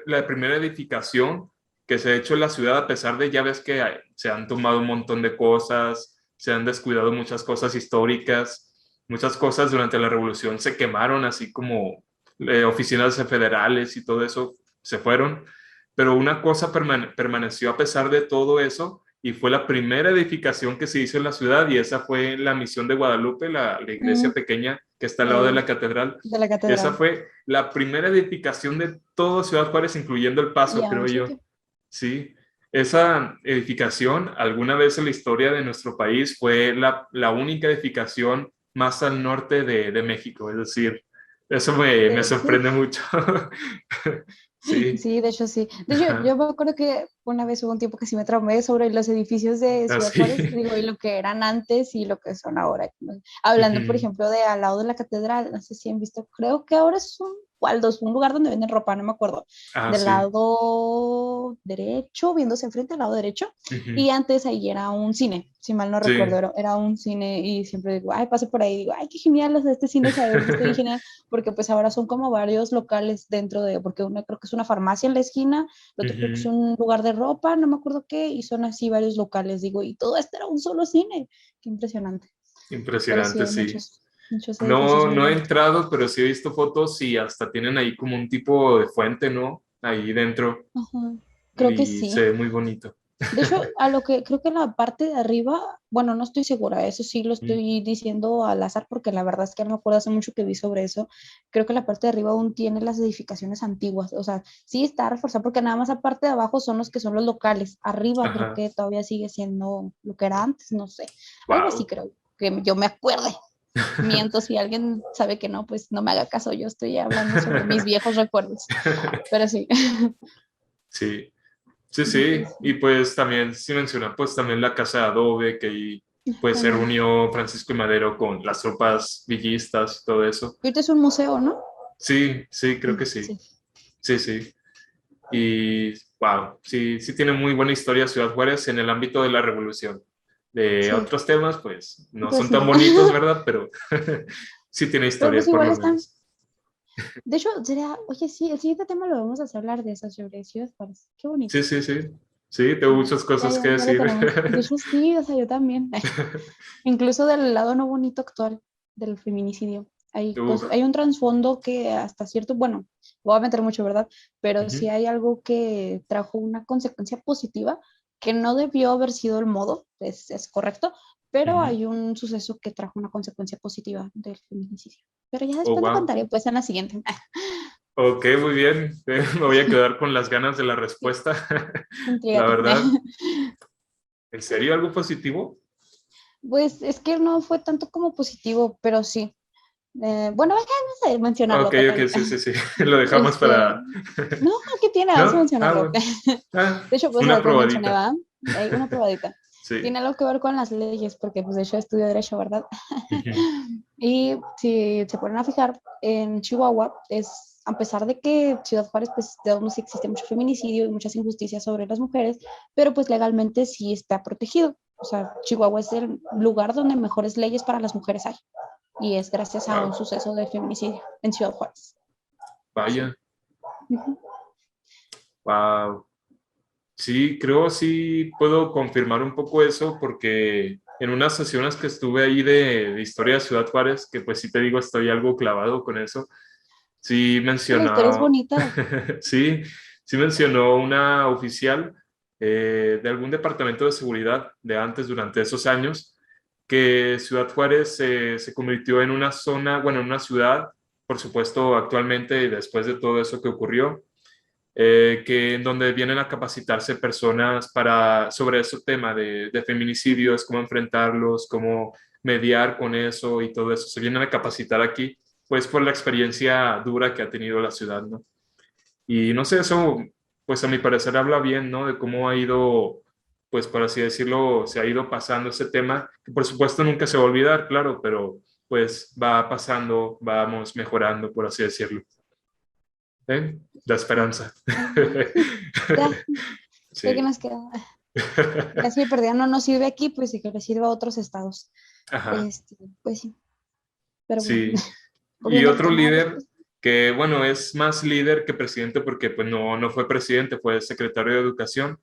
la primera edificación que se ha hecho en la ciudad, a pesar de ya ves que se han tomado un montón de cosas, se han descuidado muchas cosas históricas, muchas cosas durante la revolución se quemaron, así como oficinas federales y todo eso se fueron, pero una cosa permaneció a pesar de todo eso y fue la primera edificación que se hizo en la ciudad y esa fue la Misión de Guadalupe, la iglesia Mm, pequeña que está al lado de de, la catedral. de la Esa catedral. fue la primera edificación de todo Ciudad Juárez, incluyendo El Y Paso, creo aún yo. sigue. Sí, esa edificación, alguna vez en la historia de nuestro país, fue la única edificación más al norte de México. Es decir, eso me Sí, sorprende mucho. Sí, sí, de hecho sí. De hecho, yo ajá, me acuerdo que una vez hubo un tiempo que sí me traumé sobre los edificios de Ciudad Juárez, así. digo, y lo que eran antes y lo que son ahora. ¿No? Hablando, por Ujú. ejemplo, de al lado de la catedral, no sé si han visto, creo que ahora es un Waldos, un lugar donde venden ropa, no me acuerdo. Ah, Del sí. lado derecho, viéndose enfrente al lado derecho, Ujú. y antes ahí era un cine, si mal no recuerdo, Sí. era un cine y siempre digo, ay, paso por ahí, digo, ay, qué genial, los de este cine se ha visto bien genial porque pues ahora son como varios locales dentro de, porque uno creo que es una farmacia en la esquina, el otro creo que es Ujú. un lugar de ropa, no me acuerdo qué, y son así varios locales, digo, y todo esto era un solo cine, qué impresionante. Pero sí Impresionante, hay sí. muchos, muchos edificios No, muy no he bonitos. entrado, pero sí he visto fotos y hasta tienen ahí como un tipo de fuente, ¿no? Ahí dentro Ajá. Creo que y se sí. ve muy bonito. De hecho, a lo que creo que la parte de arriba, bueno, no estoy segura, eso sí lo Mm. estoy diciendo al azar porque la verdad es que no me acuerdo hace mucho que vi sobre eso. Creo que la parte de arriba aún tiene las edificaciones antiguas, o sea, sí está reforzada porque nada más la parte de abajo son los que son los locales. Arriba creo Ajá. que todavía sigue siendo lo que era antes, no sé. Algo así Wow. creo que yo me acuerde. Miento, si alguien sabe que no, pues no me haga caso, yo estoy hablando sobre mis viejos recuerdos, pero sí. Sí, sí, sí. Entonces, Y pues también, sí menciona, pues también la casa de adobe que ahí pues se también. reunió Francisco y Madero con las tropas villistas, todo eso. Ahorita es un museo, ¿no? Sí, sí, creo que sí. Sí. Sí, sí. Y wow, sí, sí tiene muy buena historia Ciudad Juárez en el ámbito de la revolución. De Sí, otros temas, pues no pues son tan no. bonitos, ¿verdad? Pero sí tiene Pero historia, pues por igual lo están. menos. De hecho, sería, oye, sí, el siguiente tema lo vamos a hablar de esas sobre Ciudad Juárez. Qué bonito. Sí, sí, sí. Sí, tengo Sí, muchas ya, cosas ya, que ya lo decir. tenemos. De hecho, sí, o sea, yo también. Incluso del lado no bonito actual del feminicidio. Hay cosas, Uf. hay un trasfondo que hasta cierto, bueno, voy a meter mucho, ¿verdad? Pero sí Ujú, hay algo que trajo una consecuencia positiva que no debió haber sido el modo, es correcto, pero ujú. hay un suceso que trajo una consecuencia positiva del feminicidio. Pero ya Oh, después lo wow. contaré, pues en la siguiente. Ok, muy bien. Me voy a quedar con las ganas de la respuesta. La Intrigate. verdad. ¿En serio algo positivo? Pues es que no fue tanto como positivo, pero sí. Bueno, vamos a mencionarlo, Ok, total. ok, sí, sí, sí. Lo dejamos Este, para... no, ¿qué tiene? Vamos a ¿No? Ah, mencionarlo. bueno. Ah, De hecho, pues una te mencioné, probadita. ¿va? Hay una probadita. Sí. Tiene algo que ver con las leyes, porque pues de hecho estudio Derecho, ¿verdad? Ujú. Y si se ponen a fijar, en Chihuahua a pesar de que Ciudad Juárez, pues de donde sí existe mucho feminicidio y muchas injusticias sobre las mujeres, pero pues legalmente sí está protegido. O sea, Chihuahua es el lugar donde mejores leyes para las mujeres hay. Y es gracias a un Wow, suceso de feminicidio en Ciudad Juárez. Sí. vaya, Ujú. wow. Sí, creo sí puedo confirmar un poco eso porque en unas sesiones que estuve ahí de historia de Ciudad Juárez, que pues sí te digo, estoy algo clavado con eso, sí Que la historia es mencionó, bonita. sí, sí mencionó una oficial de algún departamento de seguridad de antes, durante esos años, que Ciudad Juárez se convirtió en una zona, bueno, en una ciudad, por supuesto, actualmente y después de todo eso que ocurrió, que en donde vienen a capacitarse personas para, sobre ese tema de feminicidios, cómo enfrentarlos, cómo mediar con eso y todo eso. Se vienen a capacitar aquí, pues por la experiencia dura que ha tenido la ciudad, ¿no? Y no sé, eso, pues a mi parecer habla bien, ¿no? De cómo ha ido, pues por así decirlo, se ha ido pasando ese tema, que por supuesto nunca se va a olvidar, claro, pero pues va pasando, vamos mejorando, por así decirlo. ¿Eh? La Sí. esperanza. Ya, ya que Sí. nos queda. Ya si el perdida no nos sirve aquí, pues sí que le sirva a otros estados. Ajá, Pues sí, pero bueno, sí. Y volviendo al otro tema, líder después. que, bueno, es más líder que presidente porque pues no fue presidente, fue secretario de Educación.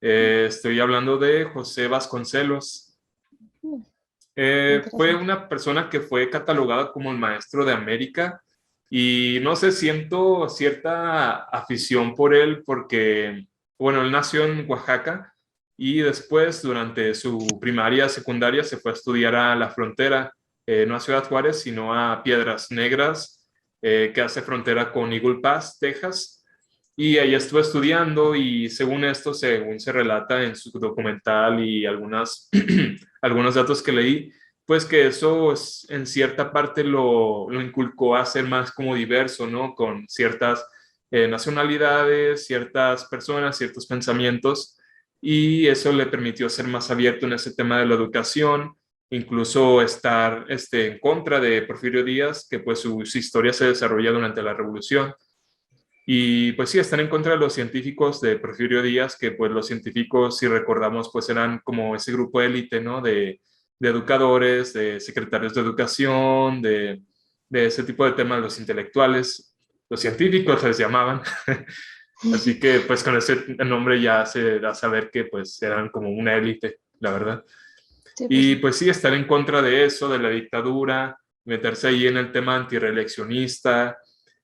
Estoy hablando de José Vasconcelos. Fue Interesante. una persona que fue catalogada como el maestro de América y no sé, siento cierta afición por él porque, bueno, él nació en Oaxaca y después durante su primaria, secundaria, se fue a estudiar a la frontera, no a Ciudad Juárez, sino a Piedras Negras, que hace frontera con Eagle Pass, Texas. Y ahí estuve estudiando y según esto, según se relata en su documental y algunos datos que leí, pues que eso en cierta parte lo inculcó a ser más como diverso, ¿no? Con ciertas nacionalidades, ciertas personas, ciertos pensamientos, y eso le permitió ser más abierto en ese tema de la educación, incluso estar en contra de Porfirio Díaz, que pues su historia se desarrolla durante la Revolución. Y pues sí, están en contra de los científicos de Porfirio Díaz, que pues los científicos, si recordamos, pues eran como ese grupo élite, ¿no? De educadores, de secretarios de educación, de ese tipo de temas, los intelectuales, los científicos les llamaban. Así que pues con ese nombre ya se da a saber que pues eran como una élite, la verdad. Sí, pues Y sí. pues sí, estar en contra de eso, de la dictadura, meterse ahí en el tema antireeleccionista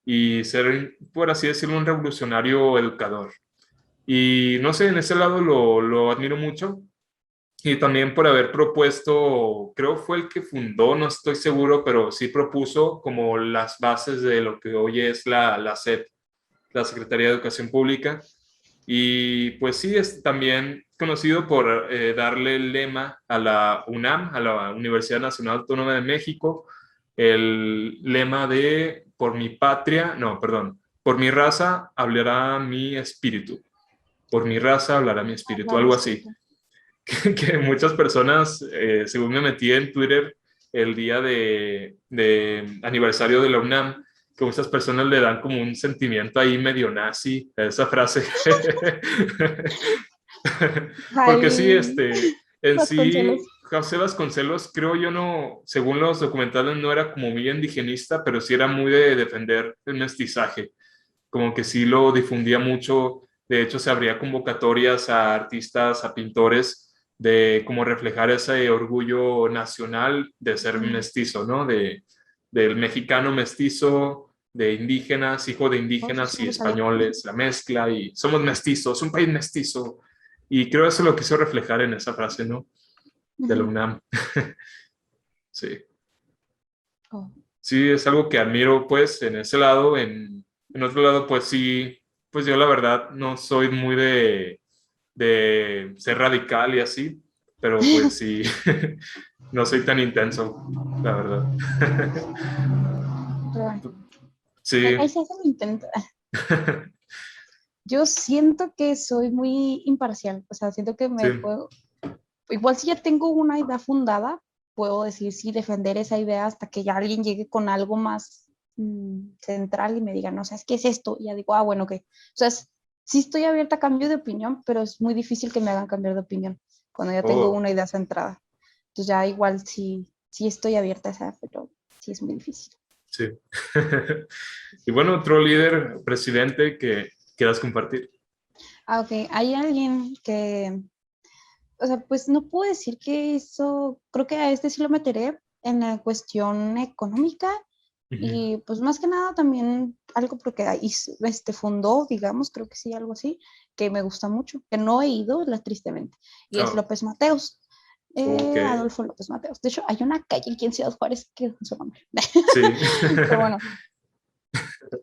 y ser, por así decirlo, un revolucionario educador. Y no sé, en ese lado lo admiro mucho. Y también por haber propuesto, creo fue el que fundó, no estoy seguro, pero sí propuso como las bases de lo que hoy es la SEP, la Secretaría de Educación Pública, y pues sí, es también conocido por darle el lema a la UNAM, a la Universidad Nacional Autónoma de México, el lema de por mi patria, no, perdón, por mi raza hablará mi espíritu, por mi raza hablará mi espíritu, Hablar mi algo así. espíritu. Que muchas personas, según me metí en Twitter el día de aniversario de la UNAM, que muchas personas le dan como un sentimiento ahí medio nazi a esa frase. Porque sí, Al en sí, Vasconcelos. José Vasconcelos, creo yo no, según los documentales, no era como muy indigenista, pero sí era muy de defender el mestizaje, como que sí lo difundía mucho. De hecho, se abría convocatorias a artistas, a pintores, de cómo reflejar ese orgullo nacional de ser Mm. mestizo, ¿no? Del mexicano mestizo, de indígenas, hijo de Oh, sí, indígenas eso no y lo sabía. españoles, la mezcla, y somos mestizos, un país mestizo. Y creo eso lo quiso reflejar en esa frase, ¿no? De la Ujú. UNAM. Sí. Oh. Sí, es algo que admiro, pues, en ese lado. En otro lado, pues sí, pues yo la verdad no soy muy de ser radical y así, pero pues sí, no soy tan intenso, la verdad. Pero bueno, ahí Sí, se hace lo intento. Yo siento que soy muy imparcial, o sea, siento que me sí, puedo, igual si ya tengo una idea fundada, puedo decir sí, defender esa idea hasta que ya alguien llegue con algo más central y me diga, no, ¿sabes qué es esto? Y ya digo, ah, bueno, ok. O sea, sí estoy abierta a cambio de opinión, pero es muy difícil que me hagan cambiar de opinión cuando ya tengo Oh, una idea centrada. Entonces ya igual sí estoy abierta a esa, pero sí es muy difícil. sí. Y bueno, otro líder, presidente que quieras compartir. Ah, ok. Hay alguien que, o sea, pues no puedo decir que eso, creo que a este sí lo meteré en la cuestión económica Ujú. y pues más que nada también algo porque ahí fundó, digamos, creo que sí, algo así, que me gusta mucho, que no he ido, tristemente, y es Oh, López Mateos. ok, Adolfo López Mateos. De hecho, hay una calle aquí en Ciudad Juárez que es su nombre. sí. Pero bueno,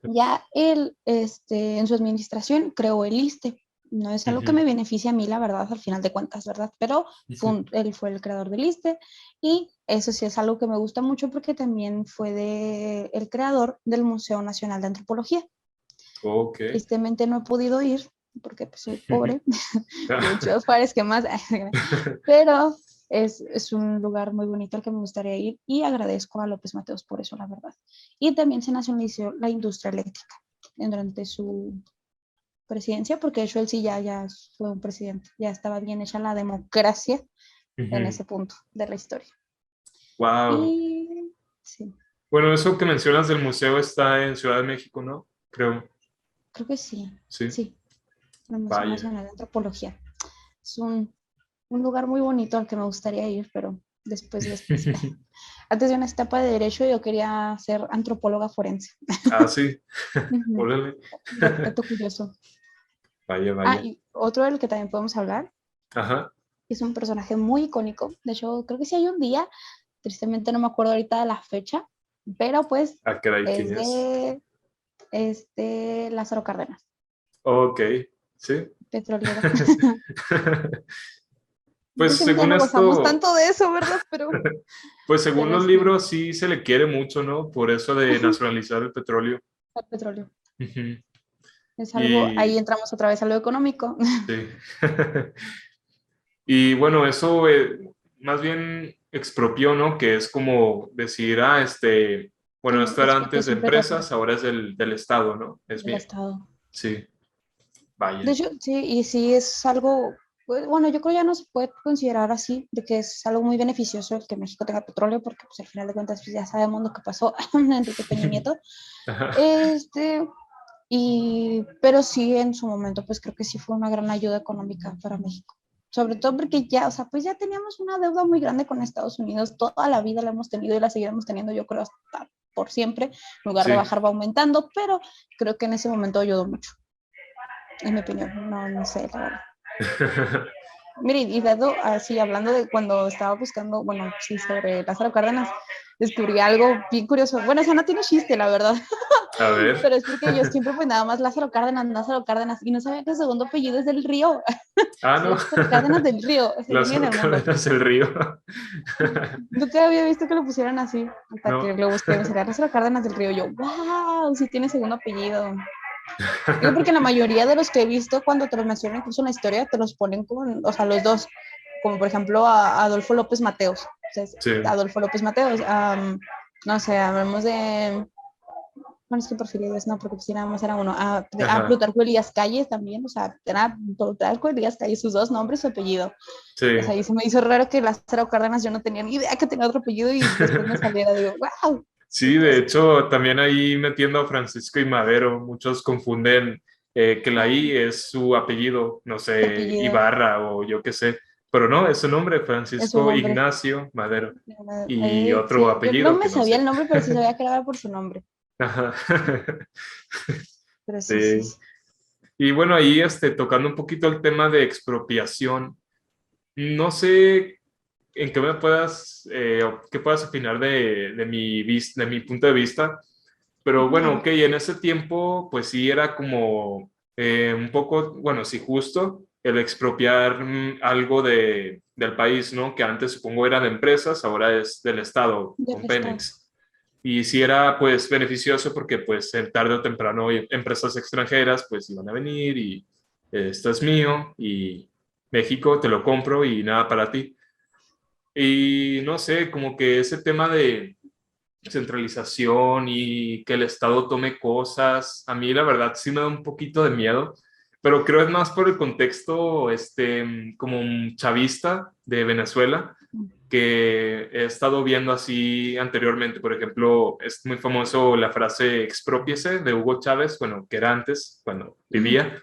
ya él, en su administración, creó el ISSSTE. No es algo que Ujú. me beneficie a mí, la verdad, al final de cuentas, ¿verdad? Pero él fue el creador del ISSSTE y eso sí es algo que me gusta mucho porque también fue el creador del Museo Nacional de Antropología. Ok. Tristemente no he podido ir porque pues, soy pobre, vivo en Ciudad Juárez, ¿qué más? Pero es un lugar muy bonito al que me gustaría ir y agradezco a López Mateos por eso, la verdad. Y también se nacionalizó la industria eléctrica durante su presidencia, porque de hecho él sí ya fue un presidente, ya estaba bien hecha la democracia en Ujú. ese punto de la historia. Wow. Y sí, Bueno, eso que mencionas del museo está en Ciudad de México, ¿no? Creo, creo que sí, sí. sí, el Museo Vaya. Nacional de Antropología. Es un lugar muy bonito al que me gustaría ir, pero después. Antes de una etapa de derecho yo quería ser antropóloga forense. Ah, sí. Ujú. Órale. Dato curioso. Vaya, Ah, vaya. y otro del que también podemos hablar Ajá. es un personaje muy icónico. De hecho, creo que sí hay un día, tristemente no me acuerdo ahorita de la fecha, pero pues Ah, caray, es ¿quién es? de Lázaro Cárdenas, Ok, sí. petrolero. Pues Tristemente ya según no gozamos esto, tanto de eso, ¿verdad? pues según Pero los sí, libros sí se le quiere mucho, ¿no? Por eso de nacionalizar el petróleo. el petróleo. Ujú. Es algo, ahí Y entramos otra vez a lo económico. sí. Y bueno, eso más bien expropió, ¿no? Que es como decir, ah, bueno, Sí, esto era antes de expropiación petrolera empresas, ahora es del Estado, ¿no? Es del mío. Estado. Sí, De vaya. hecho, sí, y sí es algo, pues, bueno, yo creo ya no se puede considerar así, de que es algo muy beneficioso el que México tenga petróleo, porque pues al final de cuentas pues, ya sabemos lo que pasó en Enrique Peña Nieto. Ajá. Este, pero sí en su momento pues creo que sí fue una gran ayuda económica para México. Sobre todo porque ya, o sea, pues ya teníamos una deuda muy grande con Estados Unidos, toda la vida la hemos tenido y la seguiremos teniendo, yo creo, hasta por siempre. En lugar de Sí. bajar, va aumentando, pero creo que en ese momento ayudó mucho, en mi opinión. No, no sé, la verdad. Mire, y dado así, hablando de cuando estaba buscando, bueno, sí, sobre Lázaro Cárdenas, descubrí algo bien curioso. Bueno, o sea, no tiene chiste, la verdad, A ver. pero es porque yo siempre pues nada más Lázaro Cárdenas, y no sabía que el segundo apellido es del Río, Ah, es no. Lázaro Cárdenas del Río, es el genio Lázaro del mundo. Cárdenas el Río. Nunca había visto que lo pusieran así, hasta que No. lo busqué, me salía Lázaro Cárdenas del Río, yo, wow, sí tiene segundo apellido. Digo, porque la mayoría de los que he visto, cuando te los mencionan incluso en la historia, te los ponen con, o sea, los dos, como por ejemplo a Adolfo López Mateos. Entonces, Sí. Adolfo López Mateos, no sé, hablamos de, bueno, es que Porfirio Díaz no, porque pues sí, nada más era uno, Ajá. Plutarco Elías Calles también, o sea, era Plutarco Elías Calles, sus dos nombres, su apellido. O Sí. sea, y se me hizo raro que Lázaro Cárdenas yo no tenía ni idea que tenía otro apellido y después me saliera, digo, wow, qué Sí, de curioso. hecho, también ahí metiendo a Francisco y Madero, muchos confunden que la Ah, I es su apellido, no su sé, apellido Ibarra o yo qué sé, pero no, es su nombre, es su Francisco nombre. Ignacio Madero, y otro Sí, yo no apellido me que no sabía sé. el nombre, pero sí sabía que era por su nombre. Ajá. Pero sí, sí, Sí. sí. Y bueno, ahí tocando un poquito el tema de expropiación, no sé en qué me puedas, o qué puedas opinar de mi punto de vista. Pero A bueno, ver, ok, en ese tiempo, pues sí era como un poco, bueno, sí justo el expropiar algo del país, ¿no? Que antes supongo era de empresas, ahora es del Estado, del con estado. Pemex. Y sí era pues beneficioso porque pues tarde o temprano empresas extranjeras pues iban a venir y esto es mío México, te lo compro y nada para ti. Y no sé, como que ese tema de centralización y que el Estado tome cosas, a mí la verdad sí me da un poquito de miedo, pero creo es más por el contexto como un chavista de Venezuela que he estado viendo así anteriormente. Por ejemplo, es muy famoso la frase exprópiese de Hugo Chávez, bueno, que era antes, cuando Ujú. vivía.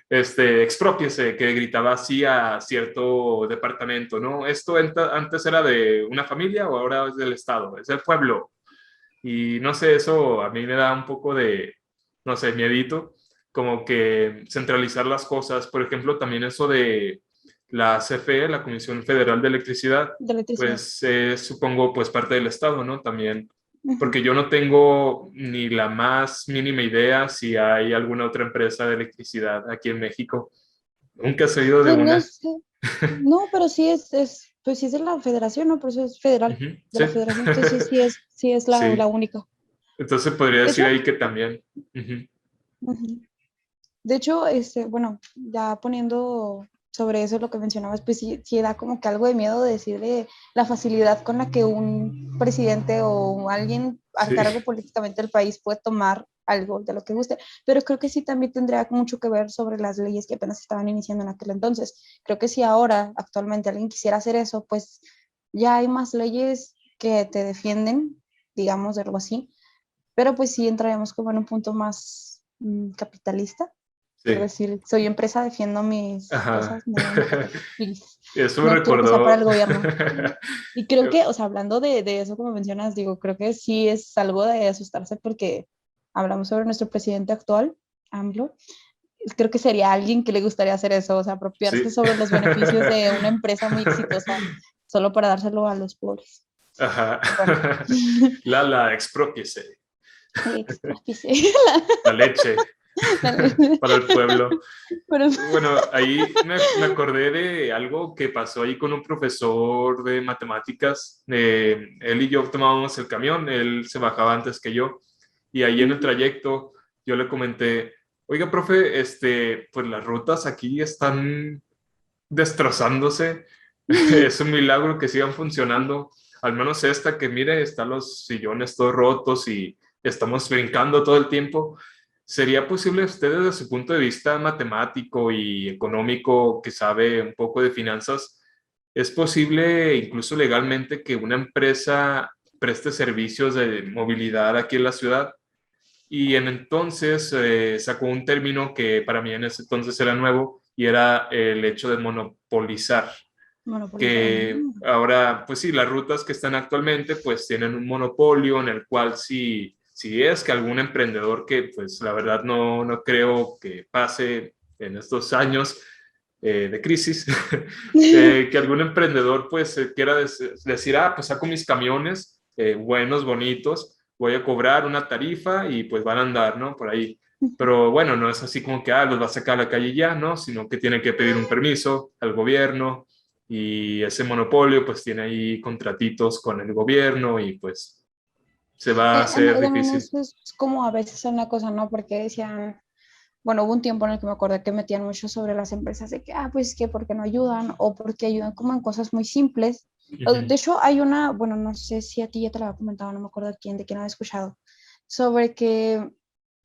Exprópiese, que gritaba así a cierto departamento, ¿no? Esto antes era de una familia o ahora es del Estado, es del pueblo. Y no sé, eso a mí me da un poco de, no sé, miedito, como que centralizar las cosas. Por ejemplo, también eso de la CFE, la Comisión Federal de Electricidad, De electricidad. pues supongo pues parte del Estado, ¿no? También, Ujú. porque yo no tengo ni la más mínima idea si hay alguna otra empresa de electricidad aquí en México. Nunca he oído de Pues no una. sé, no, pero sí pues sí es de la federación, ¿no? Por eso es federal, Ujú, de sí. la federación, entonces sí es la Sí. única. Entonces podría De decir hecho, ahí que también. Ujú. ujú. De hecho, bueno, ya poniendo sobre eso lo que mencionabas, pues sí, sí da como que algo de miedo de decir de la facilidad con la que un presidente o alguien a Sí. cargo políticamente del país puede tomar algo de lo que guste, pero creo que sí también tendría mucho que ver sobre las leyes que apenas estaban iniciando en aquel entonces. Creo que si ahora, actualmente, alguien quisiera hacer eso, pues ya hay más leyes que te defienden, digamos, de algo así, pero pues sí entraríamos como en un punto más capitalista por Sí. decir, soy empresa, defiendo mis Ajá. cosas, me importa, please. Eso me No quiero que sea para recordó. el gobierno. Y creo que, o sea, hablando de eso como mencionas, digo, creo que sí es algo de asustarse porque hablamos sobre nuestro presidente actual, AMLO. Creo que sería alguien que le gustaría hacer eso, o sea, apropiarse Sí. sobre los beneficios de una empresa muy exitosa solo para dárselo a los pobres. Ajá. Pero bueno, Lala, expropiese. extrapié. La leche para el pueblo. Pero, Bueno, ahí me acordé de algo que pasó ahí con un profesor de matemáticas. Él y yo tomábamos el camión, él se bajaba antes que yo. Y ahí en el trayecto yo le comenté, oiga, profe, pues las rutas aquí están destrozándose. Es un milagro que sigan funcionando. Al menos esta que mire, están los sillones todos rotos y estamos brincando todo el tiempo. ¿Sería posible usted desde su punto de vista matemático y económico que sabe un poco de finanzas? ¿Es posible incluso legalmente que una empresa preste servicios de movilidad aquí en la ciudad? Y en entonces sacó un término que para mí en ese entonces era nuevo y era el hecho de monopolizar, monopolizar. que ahora, pues sí, las rutas que están actualmente pues tienen un monopolio en el cual si es que algún emprendedor que pues la verdad no creo que pase en estos años de crisis, que algún emprendedor pues quiera decir, ah, pues saco mis camiones buenos, bonitos, voy a cobrar una tarifa y pues van a andar, ¿no? Por ahí. Pero bueno, no es así como que, ah, los va a sacar a la calle ya, ¿no? Sino que tiene que pedir un permiso al gobierno y ese monopolio pues tiene ahí contratitos con el gobierno y pues se va a hacer También difícil. eso es como a veces una cosa, ¿no? Porque decían, bueno, hubo un tiempo en el que me acordé que metían mucho sobre las empresas de que, pues que porque no ayudan o porque ayudan como en cosas muy simples. De Ujú, hecho, hay una, bueno, no sé si a ti ya te lo había comentado, no me acuerdo de quién había escuchado, sobre que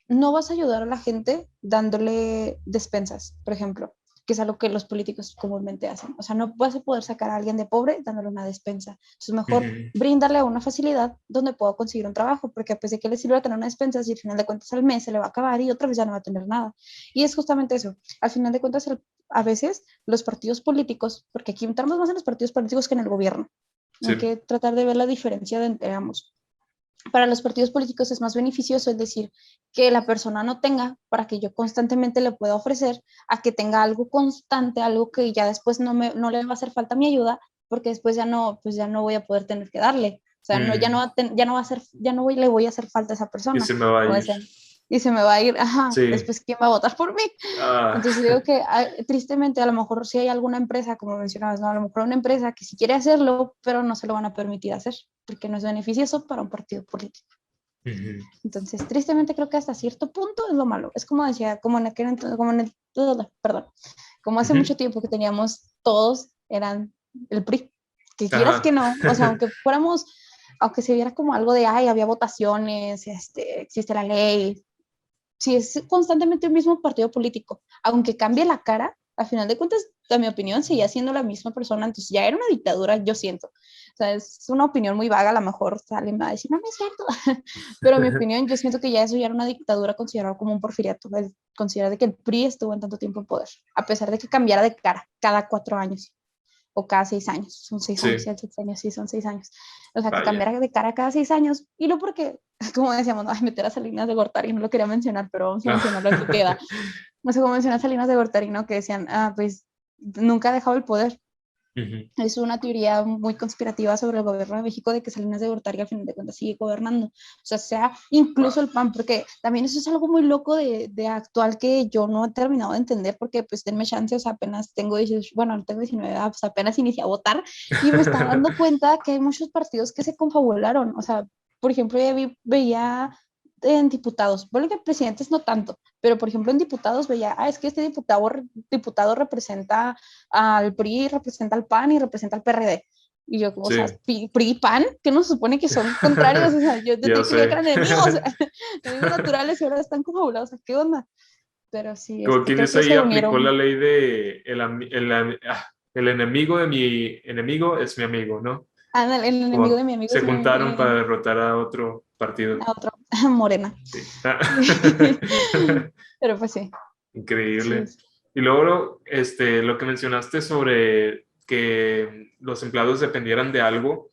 no vas a ayudar a la gente dándole despensas, por ejemplo, que es algo que los políticos comúnmente hacen. O sea, no vas a poder sacar a alguien de pobre dándole una despensa. Entonces, mejor ujú, brindarle una facilidad donde pueda conseguir un trabajo, porque pues de qué le sirve tener una despensa si al final de cuentas al mes se le va a acabar y otra vez ya no va a tener nada. Y es justamente eso. Al final de cuentas, a veces los partidos políticos, porque aquí entramos más en los partidos políticos que en el gobierno, sí. hay que tratar de ver la diferencia de entre ambos. Para los partidos políticos es más beneficioso, es decir, que la persona no tenga para que yo constantemente le pueda ofrecer, a que tenga algo constante, algo que ya después no le va a hacer falta mi ayuda, porque después ya no, pues ya no voy a poder tener que darle. O sea, no, Mm, ya no va a ser, ya no le voy a hacer falta a esa y persona. se me va a Como ir. decían, y se me va a ir, ajá, Sí. después ¿quién va a votar por mí? Ah, Entonces digo que tristemente a lo mejor si hay alguna empresa, como mencionabas, ¿no? A lo mejor una empresa que sí quiere hacerlo, pero no se lo van a permitir hacer, porque no es beneficioso para un partido político. ujú, Entonces, tristemente creo que hasta cierto punto es lo malo. Es como decía, como en aquel, como en el, perdón, como hace Ujú. mucho tiempo que teníamos, todos eran el PRI, que quieras que Ajá. no, o sea, aunque fuéramos, aunque se viera como algo de, ay, había votaciones, existe la ley, si es constantemente el mismo partido político, aunque cambie la cara, al final de cuentas, a mi opinión, seguía siendo la misma persona, entonces ya era una dictadura, yo siento. O sea, es una opinión muy vaga, a lo mejor alguien va a decir, no, no es cierto, pero en mi opinión, yo siento que ya eso ya era una dictadura considerada como un porfiriato, considerar de que el PRI estuvo en tanto tiempo en poder, a pesar de que cambiara de cara cada 4 años o cada 6 años, son 6 años, Sí, 6 años, sí, son 6 años. O sea, que vaya. cambiara de cara cada 6 años, y no porque, como decíamos, no, ay, meter a Salinas de Gortari, no lo quería mencionar, pero vamos a No. mencionarlo aquí queda. No sé cómo menciona Salinas de Gortari, ¿no? Que decían, pues nunca ha dejado el poder. Ujú. Es una teoría muy conspirativa sobre el gobierno de México de que Salinas de Gortari al final de cuentas sigue gobernando. O sea incluso Wow. el PAN, porque también eso es algo muy loco de actual que yo no he terminado de entender porque pues denme chance, o sea, apenas tengo 18, bueno, no tengo 19, pues apenas inicié a votar y me estaba dando cuenta que hay muchos partidos que se confabularon. O sea, por ejemplo, ya veía en diputados, bueno, que presidentes no tanto, pero por ejemplo en diputados veía, es que este diputado representa al PRI, representa al PAN y representa al PRD. Y yo, o sea, Sí. PRI y PAN, que no se supone que son contrarios, o sea, Ya yo creía que sé. eran enemigos, enemigos naturales y ahora están confabulados, o sea, ¿qué onda? Pero sí, Como quien creo dice que ahí, se aplicó la unieron, ley de el enemigo de mi enemigo es mi amigo, ¿no? el enemigo de Como mi amigo se es juntaron para derrotar a otro partido. a otro, Morena. Sí. Pero pues sí, sí, Increíble. sí. Y luego, lo que mencionaste sobre que los empleados dependieran de algo,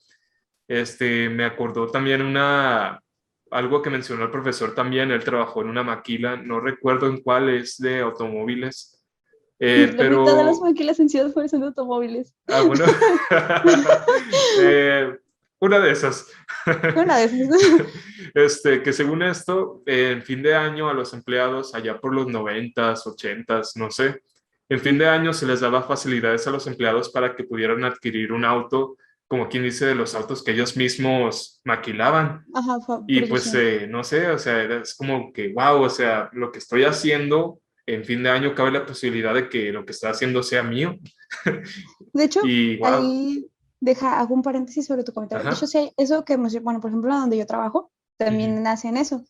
me acordó también algo que mencionó el profesor también. Él trabajó en una maquila, no recuerdo en cuál, es de automóviles, La mitad de las pero, maquilas en Ciudad Juárez son de automóviles. bueno, eh, una de esas. Una de esas. Que según esto, en fin de año a los empleados, allá por los noventas, ochentas, no sé, en fin de año se les daba facilidades a los empleados para que pudieran adquirir un auto, como quien dice, de los autos que ellos mismos maquilaban. Ajá, Y pues, producción. no sé, o sea, es como que, wow, o sea, lo que estoy haciendo en fin de año cabe la posibilidad de que lo que está haciendo sea mío. De hecho, Y wow, ahí hago un paréntesis sobre tu comentario. De hecho, ajá, sí, eso que, bueno, por ejemplo, donde yo trabajo, ujú, también hacen eso.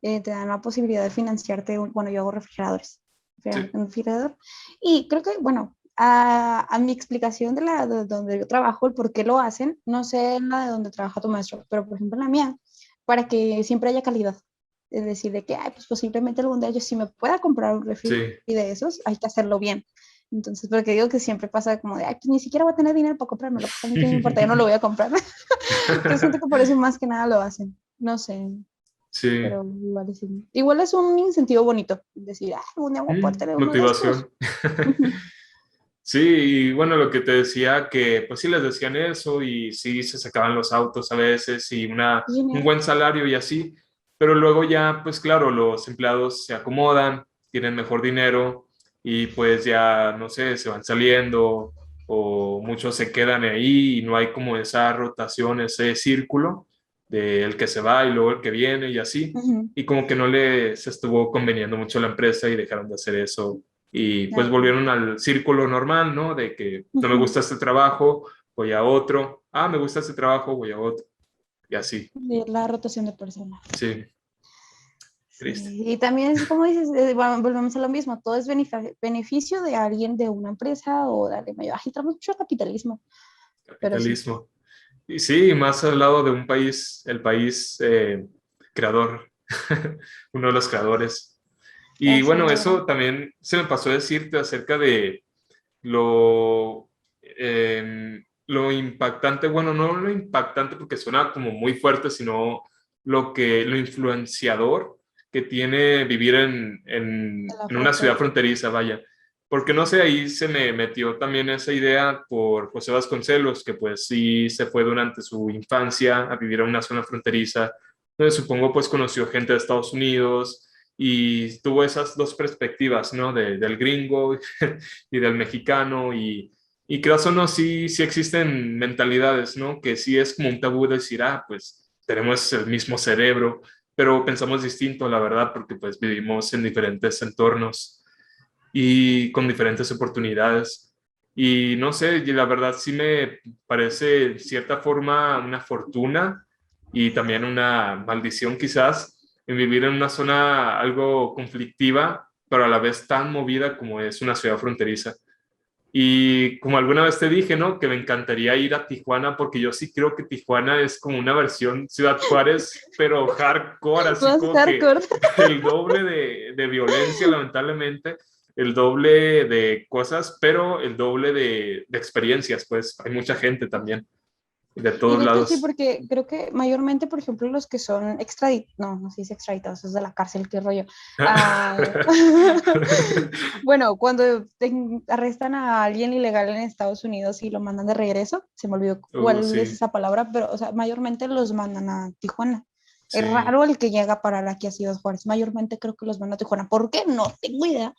Te dan la posibilidad de financiarte, bueno, yo hago refrigeradores, sí, un refrigerador. Y creo que, bueno, a mi explicación de donde yo trabajo, el por qué lo hacen, no sé en la de donde trabaja tu maestro, pero por ejemplo en la mía, para que siempre haya calidad. Es decir, de que, pues posiblemente algún día yo sí me pueda comprar un refri sí. de esos, hay que hacerlo bien. Entonces, porque digo que siempre pasa como de, pues ni siquiera voy a tener dinero para comprármelo, pues a mí qué me importa, yo no lo voy a comprar. Entonces siento que por eso más que nada lo hacen. No sé, Sí. pero igual es un incentivo bonito, decir, un día voy a poder tener uno de estos. Motivación. Sí, y bueno, lo que te decía, que pues sí les decían eso y sí se sacaban los autos a veces y un Genial. buen salario y así, pero luego ya, pues claro, los empleados se acomodan, tienen mejor dinero y pues ya, no sé, se van saliendo o muchos se quedan ahí y no hay como esa rotación, ese círculo del que se va y luego el que viene y así, Ujú. y como que no les estuvo conveniendo mucho la empresa y dejaron de hacer eso y pues Ah, volvieron al círculo normal, ¿no? De que no me ujú. gusta este trabajo, voy a otro, me gusta este trabajo, voy a otro, y así, Y la rotación de personas. sí, triste. Sí. Y también es como dices, bueno, volvemos a lo mismo, todo es beneficio de alguien, de una empresa o de alguien mayor. Ay, entramos mucho capitalismo, pero sí. Capitalismo. Y sí, más al lado de un país, el país creador, uno de los creadores. Y Sí, bueno, la verdad. eso también se me pasó a decirte acerca de lo impactante, bueno, no lo impactante porque suena como muy fuerte, sino lo influenciador que tiene vivir De la en una ciudad frontera. fronteriza, vaya. Porque no sé, ahí se me metió también esa idea por José Vasconcelos, que pues sí se fue durante su infancia a vivir en una zona fronteriza, donde supongo pues conoció gente de Estados Unidos y tuvo esas dos perspectivas, ¿no? Del gringo y del mexicano y creo o no, sí, sí existen mentalidades, ¿no? Que sí es como un tabú decir, pues tenemos el mismo cerebro, pero pensamos distinto, la verdad, porque pues vivimos en diferentes entornos. y con diferentes oportunidades. Y no sé, y la verdad sí me parece de cierta forma una fortuna y también una maldición quizás en vivir en una zona algo conflictiva, pero a la vez tan movida como es una ciudad fronteriza. Y como alguna vez te dije, ¿no? Que me encantaría ir a Tijuana porque yo sí creo que Tijuana es como una versión Ciudad Juárez, pero hardcore, así Más como que hardcore. el doble de violencia, lamentablemente, el doble de cosas, pero el doble de experiencias, pues hay mucha gente también, de Y todos de hecho sí, lados. porque creo que mayormente, por ejemplo, los que son extraditados, no se dice extraditados, es de la cárcel, qué rollo. Ah, bueno, cuando arrestan a alguien ilegal en Estados Unidos y lo mandan de regreso, se me olvidó cuál es Sí, esa palabra, pero o sea, mayormente los mandan a Tijuana. Es sí. raro el que llega a parar aquí a Ciudad Juárez. Mayormente creo que los mandan a Tijuana. ¿Por qué? No tengo idea,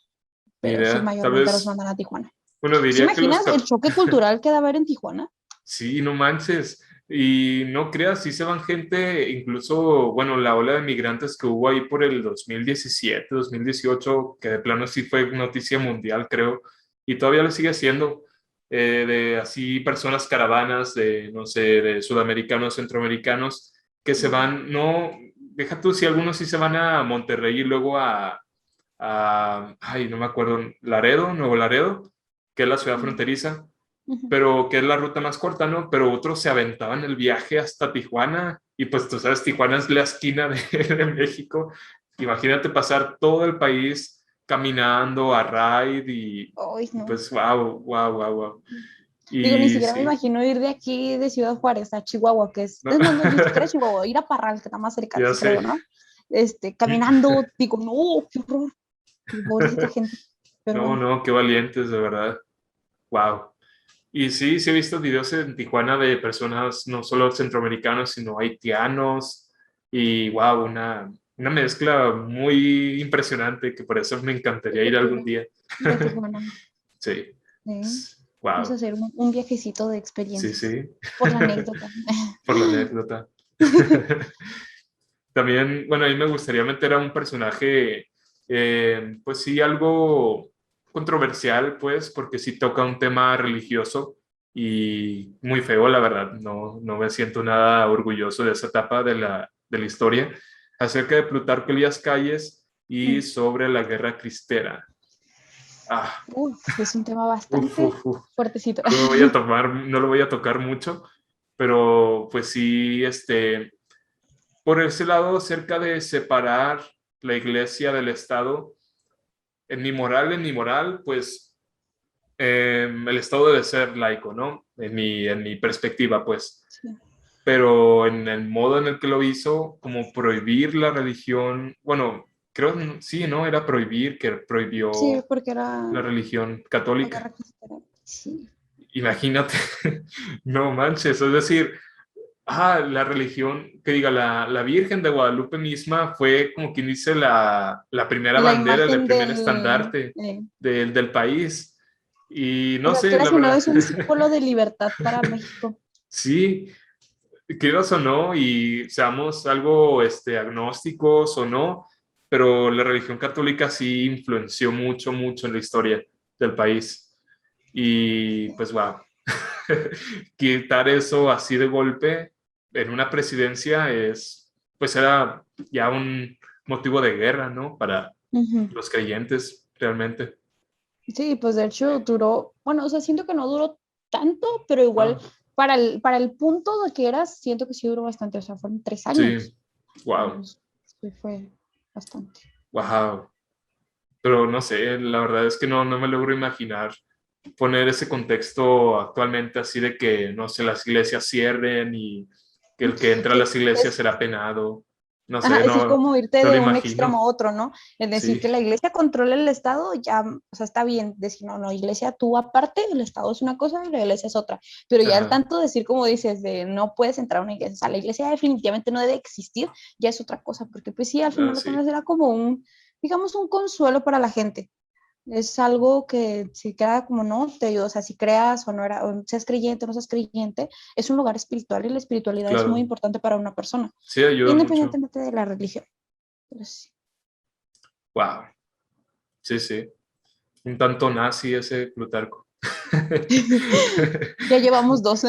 Ni pero sí, idea. Tal mayormente los vez, mandan a Tijuana. bueno, ¿Sí diría que los imaginas el choque cultural que debe haber en Tijuana? Sí, no manches. Y no creas, sí se van gente, incluso, bueno, la ola de migrantes que hubo ahí por el 2017, 2018, que de plano sí fue noticia mundial, creo, y todavía lo sigue siendo, de así personas caravanas de, no sé, de sudamericanos, centroamericanos, que se van, no, deja tú si algunos sí se van a Monterrey y luego ay, no me acuerdo, Laredo, Nuevo Laredo, que es la ciudad fronteriza, Ujú. pero que es la ruta más corta, ¿no? Pero otros se aventaban el viaje hasta Tijuana y pues tú sabes, Tijuana es la esquina de, de México. Imagínate pasar todo el país caminando a ride Ay, y no. pues wow, wow, wow, wow. Digo, ni Y siquiera me sí, imagino ir de aquí, de Ciudad Juárez a Chihuahua, que no, es más, no, ni siquiera Chihuahua, ir a Parral, que está más cerca, ya creo, sé. ¿no? Caminando, digo, no, qué horror, qué pobrecita gente, pero No, bueno. no, qué valientes, de verdad. Wow. Y sí, sí he visto videos en Tijuana de personas no solo centroamericanos, sino haitianos. Y wow, una mezcla muy impresionante que por eso me De encantaría ir algún cultura día. de Tijuana. Sí, ¿Eh? Vamos a wow. hacer un viajecito de Sí, experiencias, sí, por la anécdota. por la anécdota. También, bueno, a mí me gustaría meter a un personaje, pues sí, algo controversial, pues, porque sí toca un tema religioso y muy feo, la verdad. No, no me siento nada orgulloso de esa etapa de la historia, acerca de Plutarco Elías Calles y Mm. sobre la guerra cristera. Ah, Uf, es un tema uf, bastante uf, uf. fuertecito. No lo voy a tomar, no lo voy a tocar mucho, pero pues sí, por ese lado, cerca de separar la iglesia del Estado, en mi moral, pues el Estado debe ser laico, ¿no? En mi perspectiva, pues. Sí, Pero en el modo en el que lo hizo, como prohibir la religión, bueno, creo, sí, ¿no? Era prohibir, que sí, prohibió porque era la religión la guerra católica. cristera. Sí. Imagínate, no manches, es decir, la religión, que diga, la Virgen de Guadalupe misma fue como quien dice la primera La bandera, el imagen primer del, estandarte del país. Y o no sea, sé, quieras la o no, verdad, es un símbolo de libertad para México. sí, quieras o no, y seamos algo agnósticos o no, pero la religión católica sí influenció mucho, mucho en la historia del país. Y pues, wow, quitar eso así de golpe en una presidencia pues era ya un motivo de guerra, ¿no? Para Ujú. los creyentes, realmente. Sí, pues de hecho duró, bueno, o sea, siento que no duró tanto, pero igual No, para el punto de que eras, siento que sí duró bastante, o sea, fueron 3 años. sí, wow, Pues, sí, fue bastante. wow. Pero no sé, la verdad es que no, no me logro imaginar poner ese contexto actualmente así de que, no sé, las iglesias cierren y que el que entra a Sí, las iglesias será penado. No ajá, sé, es no, como irte no lo de un extremo imagino. a otro, ¿no? Es decir, Sí, que la iglesia controla el Estado, ya, o sea, está bien decir, no, no, iglesia tú aparte, el Estado es una cosa y la iglesia es otra. Pero ya el ajá, tanto decir, como dices, de no puedes entrar a una iglesia, o sea, la iglesia definitivamente no debe existir, ya es otra cosa, porque pues sí, al final de sí, cuentas era como un, digamos, un consuelo para la gente. Es algo que si queda como no, te ayuda, o sea, si creas o no era, o seas creyente o no seas creyente, es un lugar espiritual y la espiritualidad es muy claro. importante para una persona, Sí, ayuda mucho. independientemente de la religión. Pero sí. Wow. Sí, sí. un tanto nazi ese Plutarco. Ya llevamos dos.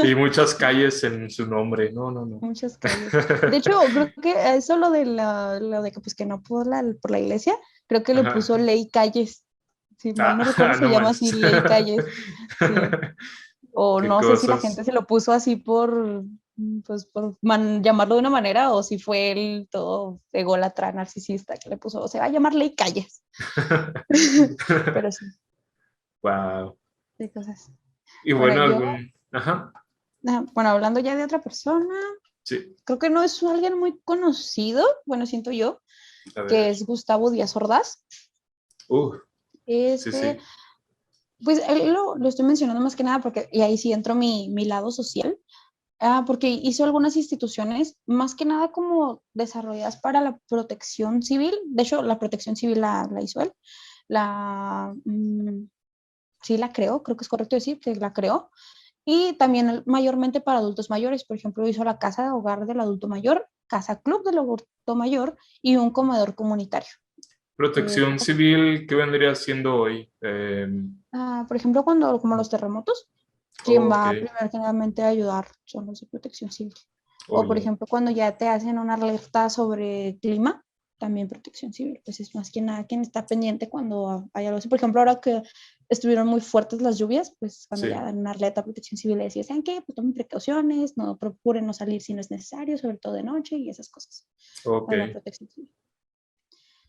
Y muchas calles en su nombre. No, no, no. Muchas calles. De hecho, creo que eso lo de que pues que no por la iglesia, creo que le puso Ajá. Ley Calles. Si mal no recuerdo, se No llama así manches. Ley Calles. Sí. O Qué no sé si la cosas. gente se lo puso así pues por llamarlo de una manera, o si fue él todo ególatra, narcisista, que le puso, o se va a llamar Ley Calles. Pero sí, Wow. de cosas. Y Ahora bueno, yo, algún. Ajá. bueno, hablando ya de otra persona, Sí. creo que no es alguien muy conocido, bueno, siento yo, A que ver. es Gustavo Díaz Ordaz. Sí, Este, sí. pues él lo estoy mencionando más que nada porque, y ahí sí entro mi lado social, porque hizo algunas instituciones, más que nada como desarrolladas para la protección civil. De hecho, la protección civil la hizo él. La, mm, sí la creó, creo que es correcto decir que la creó. Y también mayormente para adultos mayores. Por ejemplo, hizo la casa de hogar del adulto mayor, casa club del adulto mayor y un comedor comunitario. Protección civil, ¿qué vendría siendo hoy? Por ejemplo, cuando como los terremotos, quien Ok. va primeramente a ayudar son los de protección civil. O por Oye. ejemplo, cuando ya te hacen una alerta sobre clima, también protección civil, pues es más que nada quien está pendiente cuando hay algo así. Por ejemplo, ahora que estuvieron muy fuertes las lluvias, pues cuando ya Sí. dan una alerta a protección civil, le decían, ¿saben qué? Pues tomen precauciones, no procuren no salir si no es necesario, sobre todo de noche y esas cosas. Ok. Para la protección civil.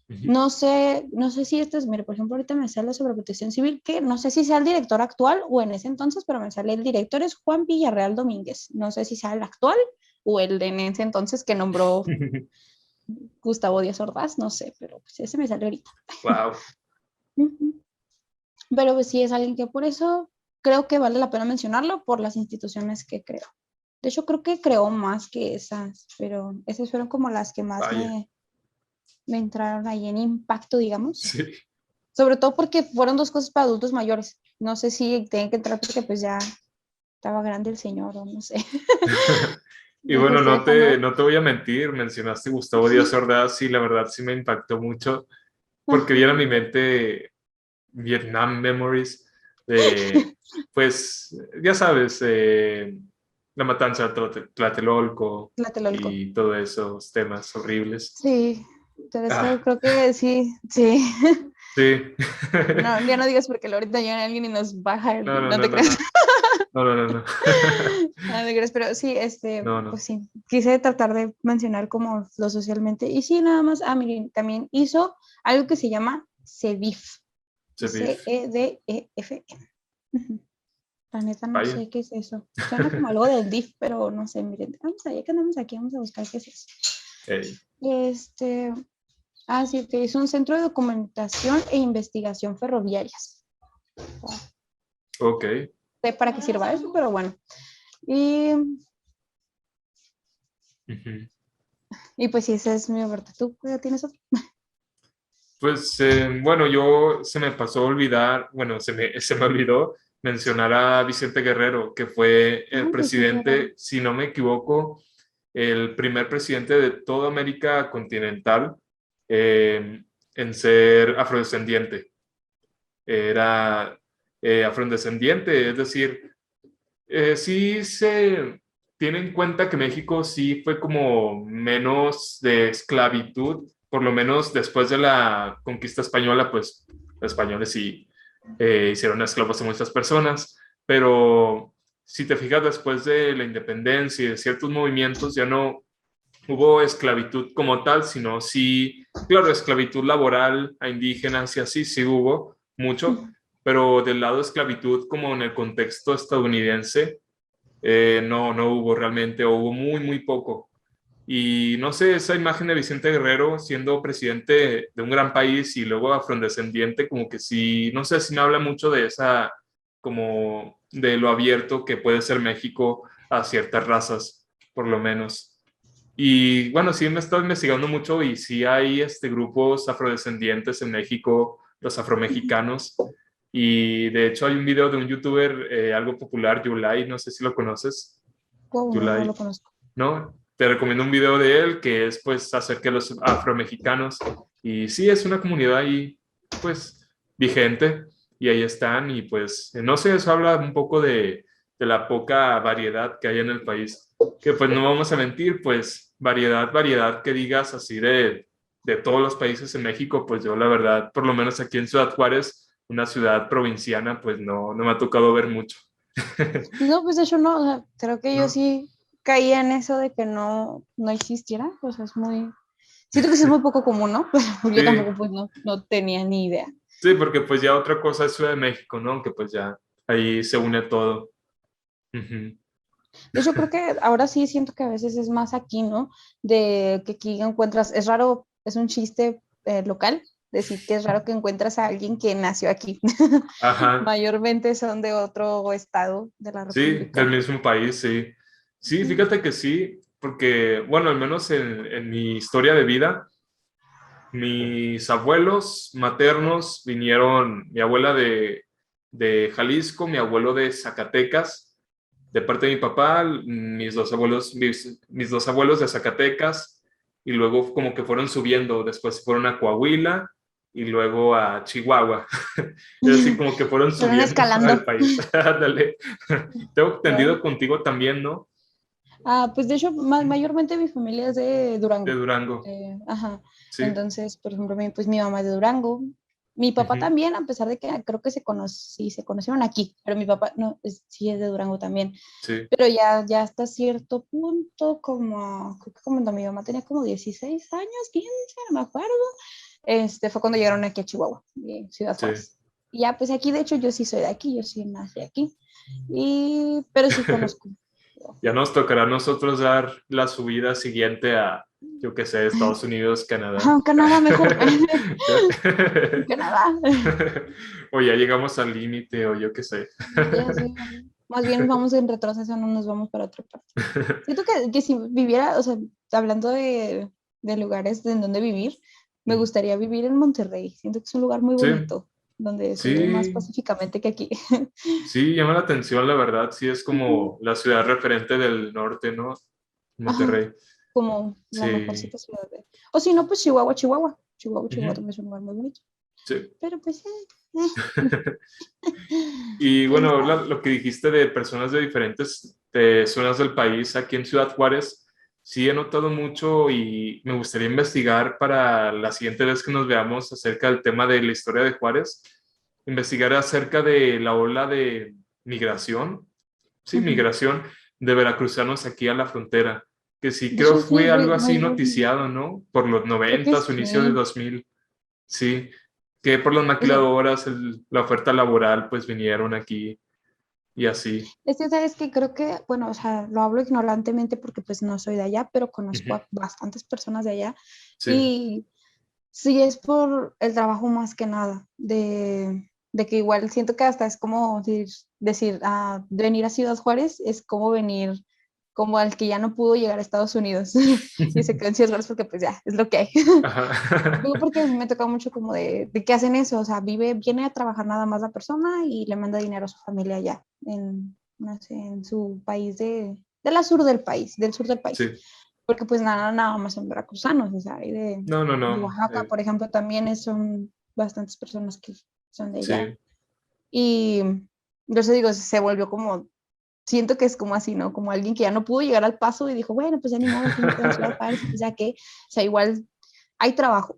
Ujú. No sé si esto es, mire, por ejemplo, ahorita me sale sobre protección civil, que no sé si sea el director actual o en ese entonces, pero me sale el director es Juan Villarreal Domínguez. No sé si sea el actual o el de en ese entonces que nombró Gustavo Díaz Ordaz, no sé, pero pues ese me sale ahorita. Wow. Pero pues sí es alguien que por eso creo que vale la pena mencionarlo por las instituciones que creó. De hecho, creo que creó más que esas, pero esas fueron como las que más Vaya. me entraron ahí en impacto, digamos. Sí. Sobre todo porque fueron dos cosas para adultos mayores. No sé si tienen que entrar porque pues ya estaba grande el señor o no sé. Y Dijo, bueno, estoy dejando. no te voy a mentir, mencionaste Gustavo Díaz Ordaz y la verdad sí me impactó mucho porque viene a mi mente Vietnam Memories de, pues, ya sabes, la matanza de Tlatelolco Tlatelolco. y todos esos temas horribles. Sí, pero eso Ah, creo que sí, sí. sí. No, ya no digas porque ahorita llega alguien y nos baja No, el. no, No no, te no, creas. no. No, no, no, no. No te creas, pero sí, No, no. pues sí. Quise tratar de mencionar como lo socialmente. Y sí, nada más. Miren, también hizo algo que se llama CEDIF. Sevif. CEDEF. La neta no Vaya. sé qué es eso. Suena como algo del DIF, pero no sé, miren. Vamos allá que andamos aquí, vamos a buscar qué es eso. Ey. Este, sí, que es un centro de documentación e investigación ferroviarias. No Ok. sé para qué sirva eso, pero bueno. Y, Ujú. y pues sí, esa es mi oferta. ¿Tú ya tienes otro? Pues bueno, se me pasó a olvidar, bueno, se me olvidó mencionar a Vicente Guerrero, que fue el Vicente Guerrero. presidente, si no me equivoco, el primer presidente de toda América continental en ser afrodescendiente. Era afrodescendiente, es decir, sí se tiene en cuenta que México sí fue como menos de esclavitud, por lo menos después de la conquista española, pues los españoles sí hicieron esclavos a muchas personas, pero si te fijas después de la independencia y de ciertos movimientos ya no hubo esclavitud como tal, sino sí, claro, esclavitud laboral a indígenas y así sí hubo mucho, pero del lado de esclavitud como en el contexto estadounidense no, no hubo realmente, o hubo muy, muy poco. Y no sé, esa imagen de Vicente Guerrero siendo presidente de un gran país y luego afrodescendiente, como que sí, no sé si me habla mucho de esa, como de lo abierto que puede ser México a ciertas razas, por lo menos. Y bueno, sí me he estado investigando mucho y sí hay grupos afrodescendientes en México, los afromexicanos. Y de hecho hay un video de un youtuber algo popular, Yulai, no sé si lo conoces. Wow, no, no lo Yulai, conozco. ¿no? Te recomiendo un video de él que es pues acerca de los afromexicanos. Y sí, es una comunidad ahí, pues vigente y ahí están y pues no sé, eso habla un poco de la poca variedad que hay en el país, que pues no vamos a mentir, pues variedad que digas así de todos los países en México, pues yo la verdad, por lo menos aquí en Ciudad Juárez, una ciudad provinciana, pues no me ha tocado ver mucho. No, pues de hecho no, o sea, creo que yo ¿No? sí caía en eso de que no existiera, pues es muy, siento que sí es muy poco común, ¿no? Pero yo Sí, tampoco pues no tenía ni idea. sí, porque pues ya otra cosa es Ciudad de México, ¿no? Que pues ya ahí se une todo. Ujú. De hecho, creo que ahora sí siento que a veces es más aquí, ¿no? De que aquí encuentras, es raro, es un chiste local, decir que es raro que encuentras a alguien que nació aquí. Ajá, Mayormente son de otro estado de la sí, del República. mismo país, sí. Sí, Ujú. fíjate que sí, porque, bueno, al menos en mi historia de vida, mis abuelos maternos vinieron, mi abuela de Jalisco, mi abuelo de Zacatecas, de parte de mi papá, mis dos abuelos de Zacatecas, y luego como que fueron subiendo, después fueron a Coahuila y luego a Chihuahua. Es así como que fueron Fueron subiendo al escalando. país. Ándale. Tengo entendido Wow. contigo también, ¿no? Ah, pues de hecho, mayormente mi familia es de De Durango. Durango. Ajá. Sí. Entonces, por ejemplo, pues mi mamá es de Durango. Mi papá Ujú. también, a pesar de que creo que sí, se conocieron aquí, pero mi papá no, sí es de Durango también. Sí, Pero ya hasta cierto punto, como, creo que cuando mi mamá tenía como 16 años, 15, no me acuerdo, fue cuando llegaron aquí a Chihuahua, Ciudad sí. Juárez. Y ya, pues aquí, de hecho, yo sí soy de aquí, yo sí nací aquí. Pero sí conozco. Ya nos tocará a nosotros dar la subida siguiente a, yo qué sé, Estados Unidos, Canadá. Ajá, Canadá mejor. Ya. Canadá. O ya llegamos al límite, o yo qué sé. Ya sé. Más bien vamos en retroceso, no nos vamos para otra parte. Siento que si viviera, o sea, hablando de lugares en donde vivir, me gustaría vivir en Monterrey. Siento que es un lugar muy Sí, bonito, donde se vive más sí, pacíficamente que aquí. sí, llama la atención, la verdad. Sí, es Ujú. como la ciudad referente del norte, ¿no? Ajá, Monterrey. como la Sí, mejorcita ciudad de... O si no, pues Chihuahua, Chihuahua. Chihuahua ujú, también es un lugar muy bonito. sí. Pero pues, Y quién bueno, sabe. lo que dijiste de personas de diferentes de zonas del país, aquí en Ciudad Juárez, sí he notado mucho y me gustaría investigar para la siguiente vez que nos veamos acerca del tema de la historia de Juárez, investigar acerca de la ola de migración, sí, Ujú. migración de veracruzanos aquí a la frontera, que sí De creo hecho, sí, fue algo así noticiado, ¿no? Por los creo que noventas o inicio de sí. 2000. Sí, que por las O sea, maquiladoras, la oferta laboral, pues vinieron aquí y así. sabes que creo que, bueno, o sea, lo hablo ignorantemente porque pues no soy de allá, pero conozco Ujú. a bastantes personas de allá Sí, y sí es por el trabajo más que nada, de que igual siento que hasta es como decir venir a Ciudad Juárez es como venir como al que ya no pudo llegar a Estados Unidos y se quedó en Ciudad Juárez porque pues ya, es lo que hay. ajá. Digo porque me toca mucho como de que hacen eso, o sea, viene a trabajar nada más la persona y le manda dinero a su familia allá, no sé, en su país de la sur del país, del sur del país. Sí, Porque pues nada más son veracruzanos, o sea, hay de no, Oaxaca, por ejemplo, también son bastantes personas que son de allá. sí, Y yo se digo, se volvió como, siento que es como así, ¿no? Como alguien que ya no pudo llegar al paso y dijo, bueno, pues ya ni modo, aquí me quedo en Ciudad Juárez, pues ya que, o sea, igual hay trabajo,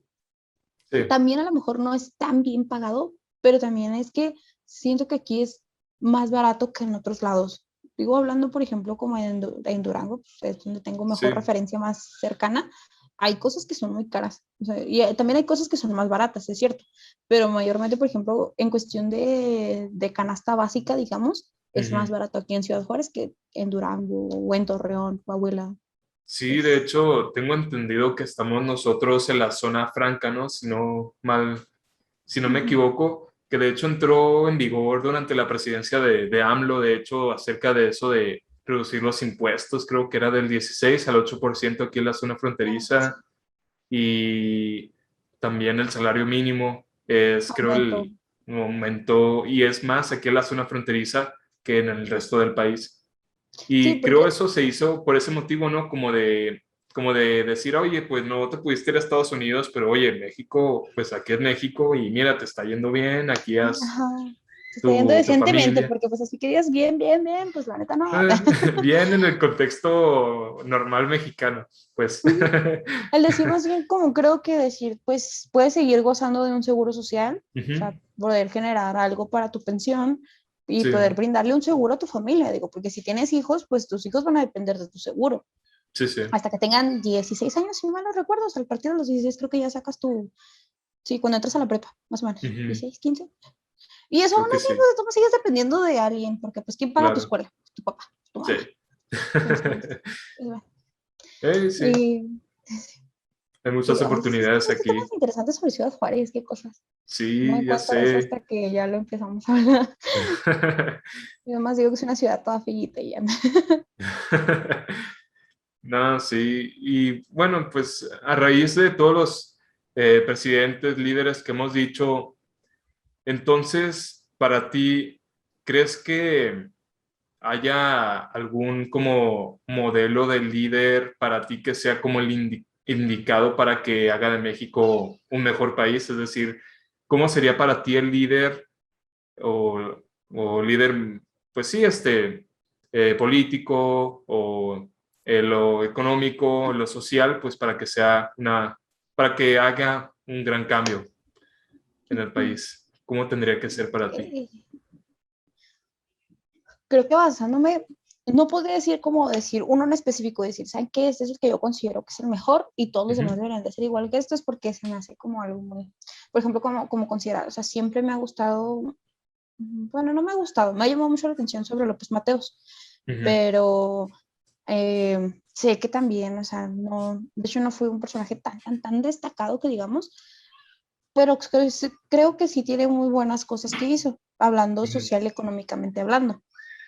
sí, también a lo mejor no es tan bien pagado, pero también es que siento que aquí es más barato que en otros lados. Digo, hablando, por ejemplo, como en Durango, pues, es donde tengo mejor sí. referencia más cercana, hay cosas que son muy caras. O sea, y también hay cosas que son más baratas, es cierto, pero mayormente, por ejemplo, en cuestión de canasta básica, digamos, es más Ujú. barato aquí en Ciudad Juárez que en Durango o en Torreón, Coahuila. Sí, de Es, hecho, tengo entendido que estamos nosotros en la zona franca, ¿no? Si no me ujú, equivoco, que de hecho entró en vigor durante la presidencia de AMLO, de hecho, acerca de eso de reducir los impuestos, creo que era del 16 al 8% aquí en la zona fronteriza, sí, y también el salario mínimo es, creo, aumento. el momento, y es más aquí en la zona fronteriza que en el resto del país. Sí, Y creo porque eso se hizo por ese motivo, ¿no? como de decir, oye, pues no te pudiste ir a Estados Unidos, pero oye, México, pues aquí es México y mira, te está yendo bien, aquí has Ajá. Te está yendo tu decentemente, familia. porque pues así que digas bien, bien, bien, pues la neta no. Bien en el contexto normal mexicano, pues. Ujú. El decir más bien como creo que decir, pues puedes seguir gozando de un seguro social, o Ujú. sea, poder generar algo para tu pensión y Sí, poder brindarle un seguro a tu familia, digo, porque si tienes hijos, pues tus hijos van a depender de tu seguro. sí, sí, Hasta que tengan 16 años, si no mal no recuerdo, o sea, al partir de los 16 creo que ya sacas tu, sí, cuando entras a la prepa, más o menos, ujú. 16 15. Y eso aún Creo que así, sí, pues tú sigues dependiendo de alguien, porque pues ¿quién paga tu claro, escuela? Tu papá, tu sí. mamá. Entonces, pues, bueno. Sí, Y hay sí, muchas ay, sí, sí, oportunidades tenemos temas aquí. interesantes sobre Ciudad Juárez, qué cosas. No me Sí, doy ya cuenta de eso sé. hasta que ya lo empezamos a hablar. Yo además digo que es una ciudad toda fillita y ya. No, sí. Y bueno, pues a raíz de todos los presidentes, líderes que hemos dicho, entonces, para ti, ¿crees que haya algún como modelo de líder para ti que sea como el indicado para que haga de México un mejor país? Es decir, ¿cómo sería para ti el líder o líder, pues sí, político o lo económico, lo social, pues para que sea para que haga un gran cambio en el país? ¿Cómo tendría que ser para ti? Creo que basándome, no podría decir como decir uno en específico, decir, ¿saben qué? Este es el que yo considero que es el mejor y todos los demás Ujú, deberían de ser igual que esto, es porque se me hace como algo muy, por ejemplo, como considerar, o sea, siempre me ha gustado, bueno, no me ha gustado, me ha llamado mucho la atención sobre López Mateos, ujú. pero sé que también, o sea, no, de hecho no fue un personaje tan destacado que digamos, pero creo que sí tiene muy buenas cosas que hizo, hablando Ujú. social y económicamente hablando.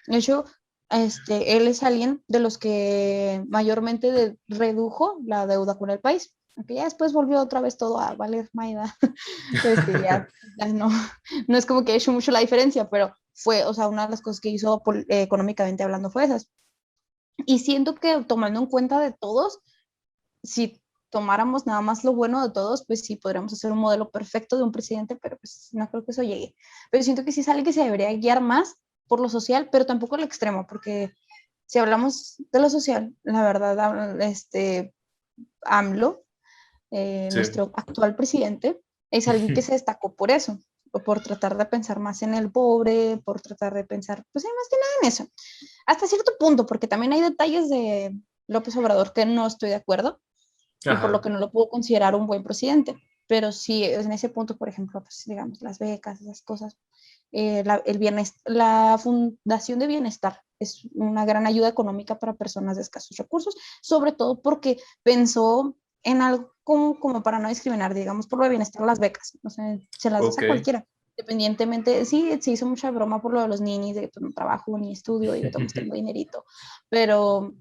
De hecho, él es alguien de los que mayormente redujo la deuda con el país, aunque ya después volvió otra vez todo a valer Maida. Ya no, no es como que ha hecho mucho la diferencia, pero fue, o sea, una de las cosas que hizo económicamente hablando fue esas. Y siento que tomando en cuenta de todos, si tomáramos nada más lo bueno de todos, pues sí, podríamos hacer un modelo perfecto de un presidente, pero pues no creo que eso llegue. Pero siento que sí es alguien que se debería guiar más por lo social, pero tampoco al extremo, porque si hablamos de lo social, la verdad, AMLO, Sí. nuestro actual presidente, es alguien que se destacó por eso, por tratar de pensar más en el pobre, por tratar de pensar, pues más que nada en eso. Hasta cierto punto, porque también hay detalles de López Obrador que no estoy de acuerdo, y por lo Ajá. que no lo puedo considerar un buen presidente. Pero sí, en ese punto, por ejemplo, pues, digamos, las becas, esas cosas, la Fundación de Bienestar es una gran ayuda económica para personas de escasos recursos, sobre todo porque pensó en algo como para no discriminar, digamos, por lo de bienestar, las becas, o sea, se las das Ok. a cualquiera. Independientemente, sí, se hizo mucha broma por lo de los ninis, de que pues, no trabajo ni estudio y de todos tengo dinerito, pero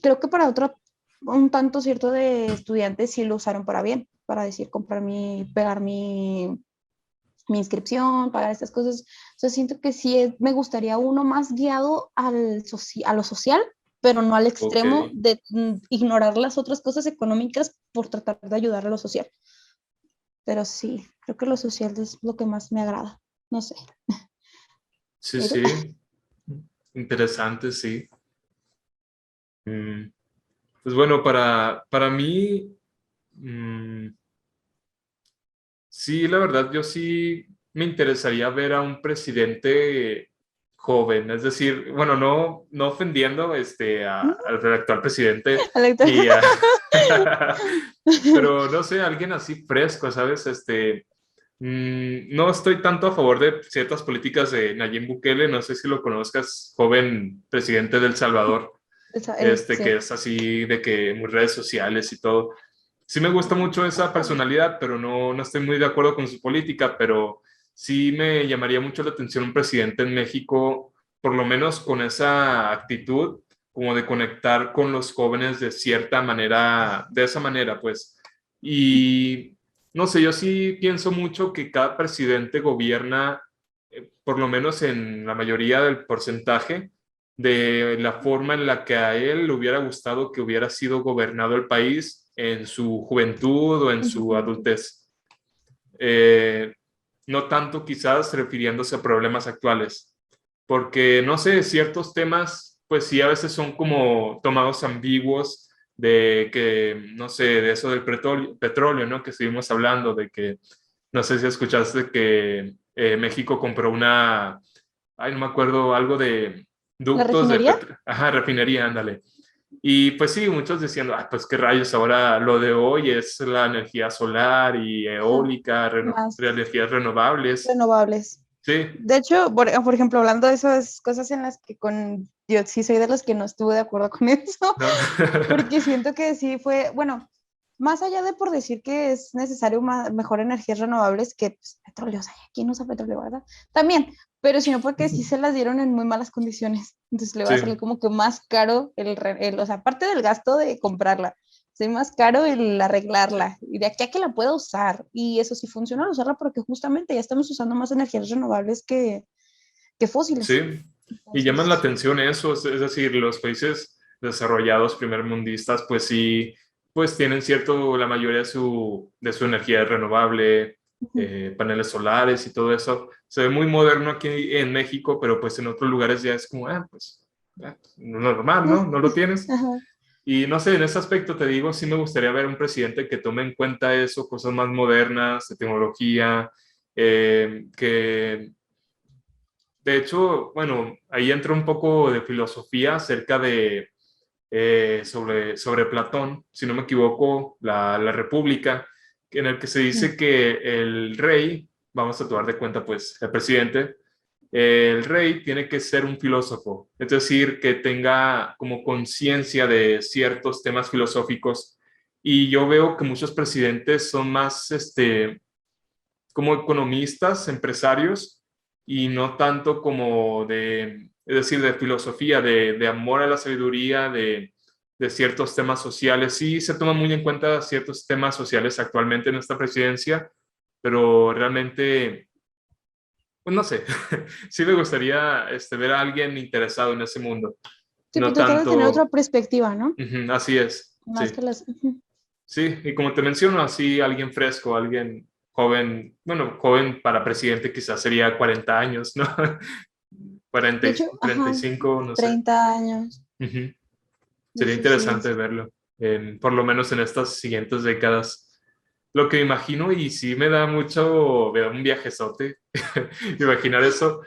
creo que para otro, un tanto cierto de estudiantes sí lo usaron para bien, para decir, pegar mi inscripción, pagar estas cosas. O sea, siento que sí me gustaría uno más guiado a lo social, pero no al Ok. extremo de ignorar las otras cosas económicas por tratar de ayudar a lo social. Pero sí, creo que lo social es lo que más me agrada. No sé. Sí, ¿Y tú? sí. Interesante, sí. Mm, Pues bueno, para mí, mm, sí, la verdad, yo sí me interesaría ver a un presidente joven, es decir, bueno, no ofendiendo al actual presidente, ni a, pero no sé, alguien así fresco, ¿sabes? No estoy tanto a favor de ciertas políticas de Nayib Bukele, no sé si lo conozcas, joven presidente de El Salvador, que Sí. es así de que muy redes sociales y todo. Sí me gusta mucho esa personalidad, pero no estoy muy de acuerdo con su política, pero sí me llamaría mucho la atención un presidente en México, por lo menos con esa actitud, como de conectar con los jóvenes de cierta manera, de esa manera, pues. Y no sé, yo sí pienso mucho que cada presidente gobierna, por lo menos en la mayoría del porcentaje, de la forma en la que a él le hubiera gustado que hubiera sido gobernado el país en su juventud o en En su su juventud. adultez. Eh, no tanto quizás refiriéndose a problemas actuales, porque no sé, ciertos temas, pues sí, a veces son como tomados ambiguos de que, no sé, de eso del petróleo, ¿no? Que estuvimos hablando, de que, no sé si escuchaste que México compró una, ay, no me acuerdo, algo de ¿La ductos de refinería? petróleo, ajá, refinería, ándale. Y pues sí, muchos diciendo, ah, pues qué rayos, ahora lo de hoy es la energía solar y Ajá, eólica, más energías renovables. renovables. Sí, De hecho, por ejemplo, hablando de esas cosas en las que yo sí soy de los que no estuve de acuerdo con eso, ¿no? porque siento que sí fue, bueno, más allá de por decir que es necesario mejor energías renovables que pues, petróleo, o sea, ¿quién usa petróleo, verdad? También, pero sino porque sí se las dieron en muy malas condiciones, entonces le va a salir Sí, como que más caro o sea, aparte del gasto de comprarla, es más caro el arreglarla y de aquí a que la pueda usar, y eso sí funciona, usarla porque justamente ya estamos usando más energías renovables que fósiles. sí. Y llaman la Entonces, atención eso, es decir, los países desarrollados, primermundistas, pues sí, pues tienen cierto, la mayoría de su energía es renovable, ujú, paneles solares y todo eso. Se ve muy moderno aquí en México, pero pues en otros lugares ya es como, ah, pues, normal, ¿no? No lo tienes. ajá, Y no sé, en ese aspecto te digo, sí me gustaría ver un presidente que tome en cuenta eso, cosas más modernas, de tecnología, que de hecho, bueno, ahí entra un poco de filosofía acerca de, sobre Platón, si no me equivoco, la República, en el que se ujú, dice que el rey, vamos a tomar de cuenta pues el presidente, el rey tiene que ser un filósofo, es decir, que tenga como conciencia de ciertos temas filosóficos. Y yo veo que muchos presidentes son más, como economistas, empresarios, y no tanto como de, es decir, de filosofía, de amor a la sabiduría, de ciertos temas sociales. Sí se toman muy en cuenta ciertos temas sociales actualmente en esta presidencia, pero realmente, pues no sé, sí me gustaría ver a alguien interesado en ese mundo, sí, pues no tratar de tener otra tanto, perspectiva, ¿no? ujú, así es, Más sí. que las... ujú. Sí, y como te menciono, así alguien fresco, alguien joven, bueno, joven para presidente quizás sería 40 años, ¿no? De hecho, Treinta y ajá, cinco, no sé. 30 años. Ujú. Sí, Sería sí, sí. interesante verlo, por lo menos en estas siguientes décadas. Lo que imagino, y sí me da un viajezote, imaginar eso.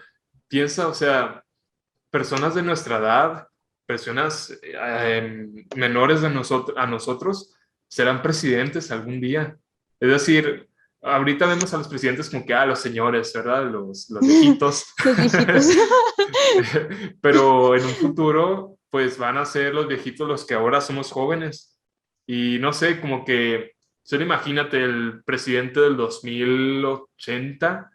Piensa, o sea, personas de nuestra edad, personas menores de a nosotros, serán presidentes algún día. Es decir, ahorita vemos a los presidentes como que, ah, los señores, ¿verdad? Los viejitos. Los viejitos. Pero en un futuro, pues van a ser los viejitos los que ahora somos jóvenes. Y no sé, como que, solo imagínate el presidente del 2080,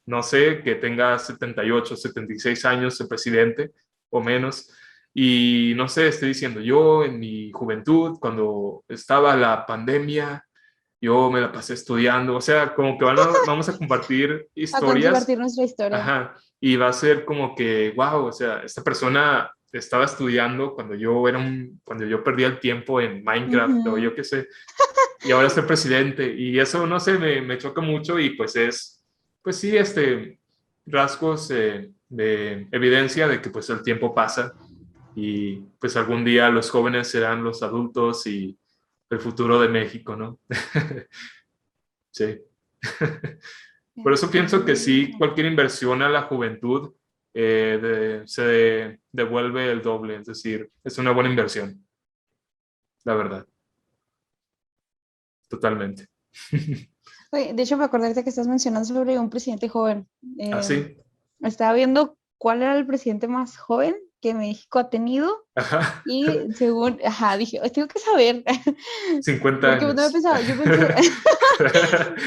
no sé, que tenga 78, 76 años de presidente o menos, y no sé, estoy diciendo, yo en mi juventud, cuando estaba la pandemia, yo me la pasé estudiando, o sea, como que vamos a compartir A historias, compartir nuestra historia. ajá, y va a ser como que, wow, o sea, esta persona estaba estudiando cuando yo perdía el tiempo en Minecraft o Ujú. yo qué sé, y ahora es el presidente. Y eso, no sé, me choca mucho y pues pues sí, rasgos de evidencia de que pues el tiempo pasa y pues algún día los jóvenes serán los adultos y el futuro de México, ¿no? Sí. Por eso pienso que sí, Bueno. cualquier inversión a la juventud devuelve el doble, es decir, es una buena inversión, la verdad, totalmente. Oye, de hecho, me acordé ahorita que estás mencionando sobre un presidente joven. Así, Estaba viendo cuál era el presidente más joven que México ha tenido ajá, y según, ajá, dije, "Ay, tengo que saber", 50 porque no me años. pensaba, yo pensé,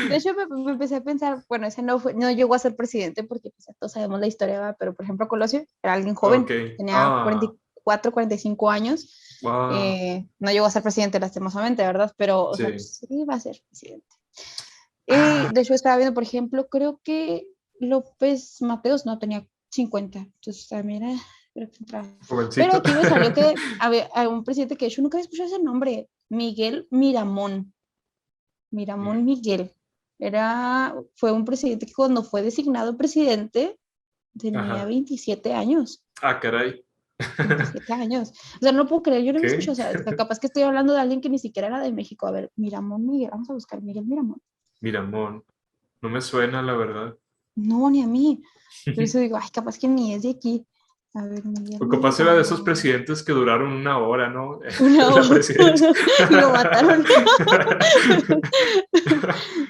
de hecho me empecé a pensar, bueno, ese no llegó a ser presidente porque pues, ya todos sabemos la historia, ¿verdad? Pero por ejemplo Colosio era alguien Ok. joven, tenía Ah, 44, 45 años, wow. no llegó a ser presidente lastimosamente, ¿verdad? Pero, o sea, Sí. pues, sí iba a ser presidente. Ah, De hecho, estaba viendo, por ejemplo, creo que López Mateos no tenía 50, entonces también era Pero Jovencito. aquí me salió que había un presidente que yo nunca había escuchado ese nombre, Miguel Miramón. Miramón Miguel. Fue un presidente que cuando fue designado presidente tenía Ajá. 27 años. Ah, caray. 27 años. O sea, no puedo creer, yo no me escucho, ¿Qué? o sea, capaz que estoy hablando de alguien que ni siquiera era de México. A ver, Miramón Miguel, vamos a buscar Miguel Miramón. Miramón. No me suena, la verdad. No, ni a mí. Por eso digo, ay, capaz que ni es de aquí. A ver, Miguel O capaz era de esos Miramón. presidentes que duraron una hora, ¿no? Una La hora. presidencia. Y lo mataron.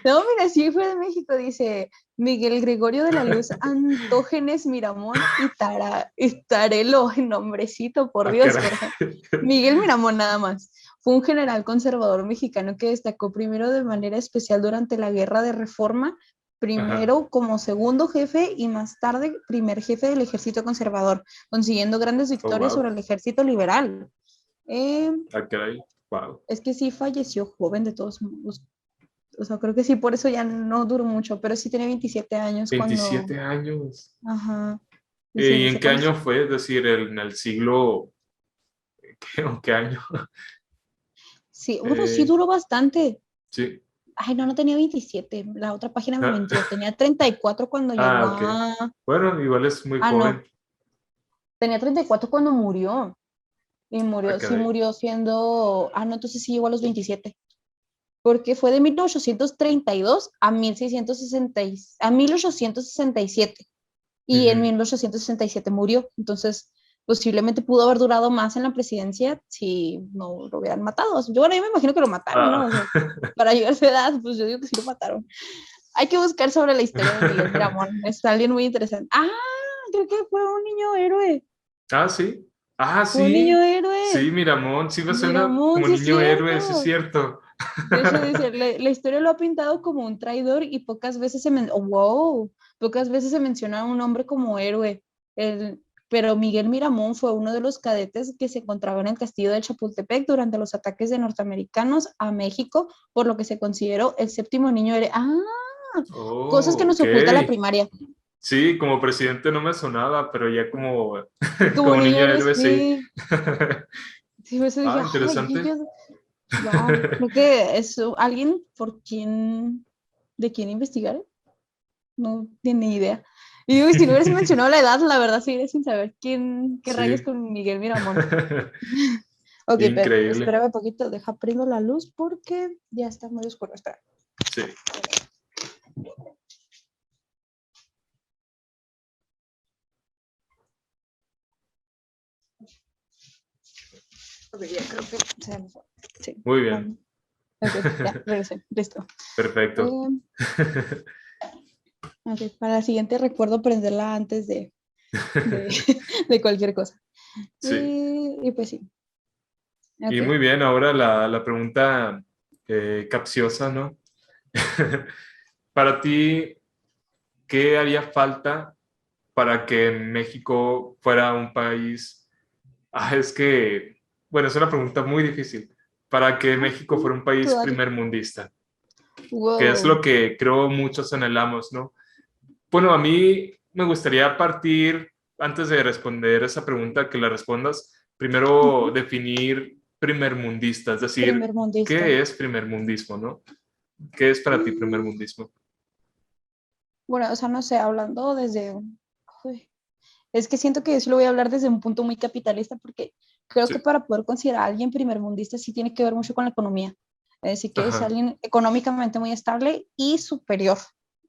No, mira, sí fue de México, dice Miguel Gregorio de la Luz Antógenes Miramón y Tarelo, nombrecito, por Ah, Dios, caray. Jorge. Miguel Miramón nada más. Fue un general conservador mexicano que destacó primero de manera especial durante la Guerra de Reforma, Ajá. primero como segundo jefe y más tarde primer jefe del ejército conservador, consiguiendo grandes Oh, victorias wow. sobre el ejército liberal. Eh, Ah, caray. Wow. es que sí falleció joven de todos modos. O sea, creo que sí, por eso ya no duró mucho, pero sí tenía 27 años cuando, 27 años. ajá, dice, ¿Y dice, en qué cuando, año fue? Es decir, en el siglo, ¿qué año? sí, bueno, sí Eh, duró bastante. sí. Ay, no, no tenía 27, la otra página me Ah, mintió, tenía 34 cuando llegó ok. a, Bueno, igual es muy no, joven. tenía 34 cuando murió, y Ah, murió, sí caray. murió siendo, no, entonces sí llegó a los 27, porque fue de 1832 a 1660, a 1867. Y en Ujú. 1867 murió. Entonces, posiblemente pudo haber durado más en la presidencia si no lo hubieran matado. Yo, bueno, yo me imagino que lo mataron, ¿no? Ah. O sea, para llegar a su edad, pues yo digo que sí lo mataron. Hay que buscar sobre la historia de Miguel Miramón. Es alguien muy interesante. Creo que fue un niño héroe. Ah, sí. Ah, Fue un niño sí. Sí, héroe. Miramón. Sí me suena Miramón, como sí es niño héroe, sí es cierto. cierto. De hecho, dice, la historia lo ha pintado como un traidor y pocas veces se menciona a un hombre como héroe. El- pero Miguel Miramón fue uno de los cadetes que se encontraba en el castillo de Chapultepec durante los ataques de norteamericanos a México, por lo que se consideró el séptimo niño héroe. Cosas que Oh, nos ok. oculta la primaria. Sí, como presidente no me sonaba, pero ya como, Como como niño niño héroe, héroe, sí. sí. Sí, por eso dije, Ah, interesante. wow, creo que es alguien de quién investigar. No tiene idea. Y digo, si no hubieras mencionado la edad, la verdad seguiré sin saber qué rayos Sí. con Miguel Miramón. Ok, pero Increíble. espérame un poquito, deja prendo la luz porque ya está muy oscuro. Espera. Sí. Ok, ya creo que se me fue. Sí. Muy bien. Ok, ya, regresé. Listo. Perfecto. Eh, ok, para la siguiente recuerdo prenderla antes de, de cualquier cosa. Sí. Y pues sí. Y Ok. muy bien, ahora la pregunta capciosa, ¿no? Para ti, ¿qué haría falta para que México fuera un país? Es que, bueno, es una pregunta muy difícil. Para que México fuera un Tú país dale. primermundista, que es Wow. lo que creo muchos anhelamos, ¿no? Bueno, a mí me gustaría partir, antes de responder esa pregunta, que la respondas, primero Ujú. definir primermundista, es decir, Primer mundista. ¿qué es primermundismo, no? ¿Qué es para ti Mm, primermundismo? Bueno, o sea, no sé, hablando desde... Uy, es que siento que eso lo voy a hablar desde un punto muy capitalista porque creo que Sí, para poder considerar a alguien primermundista sí tiene que ver mucho con la economía. Es decir, que es ajá, alguien económicamente muy estable y superior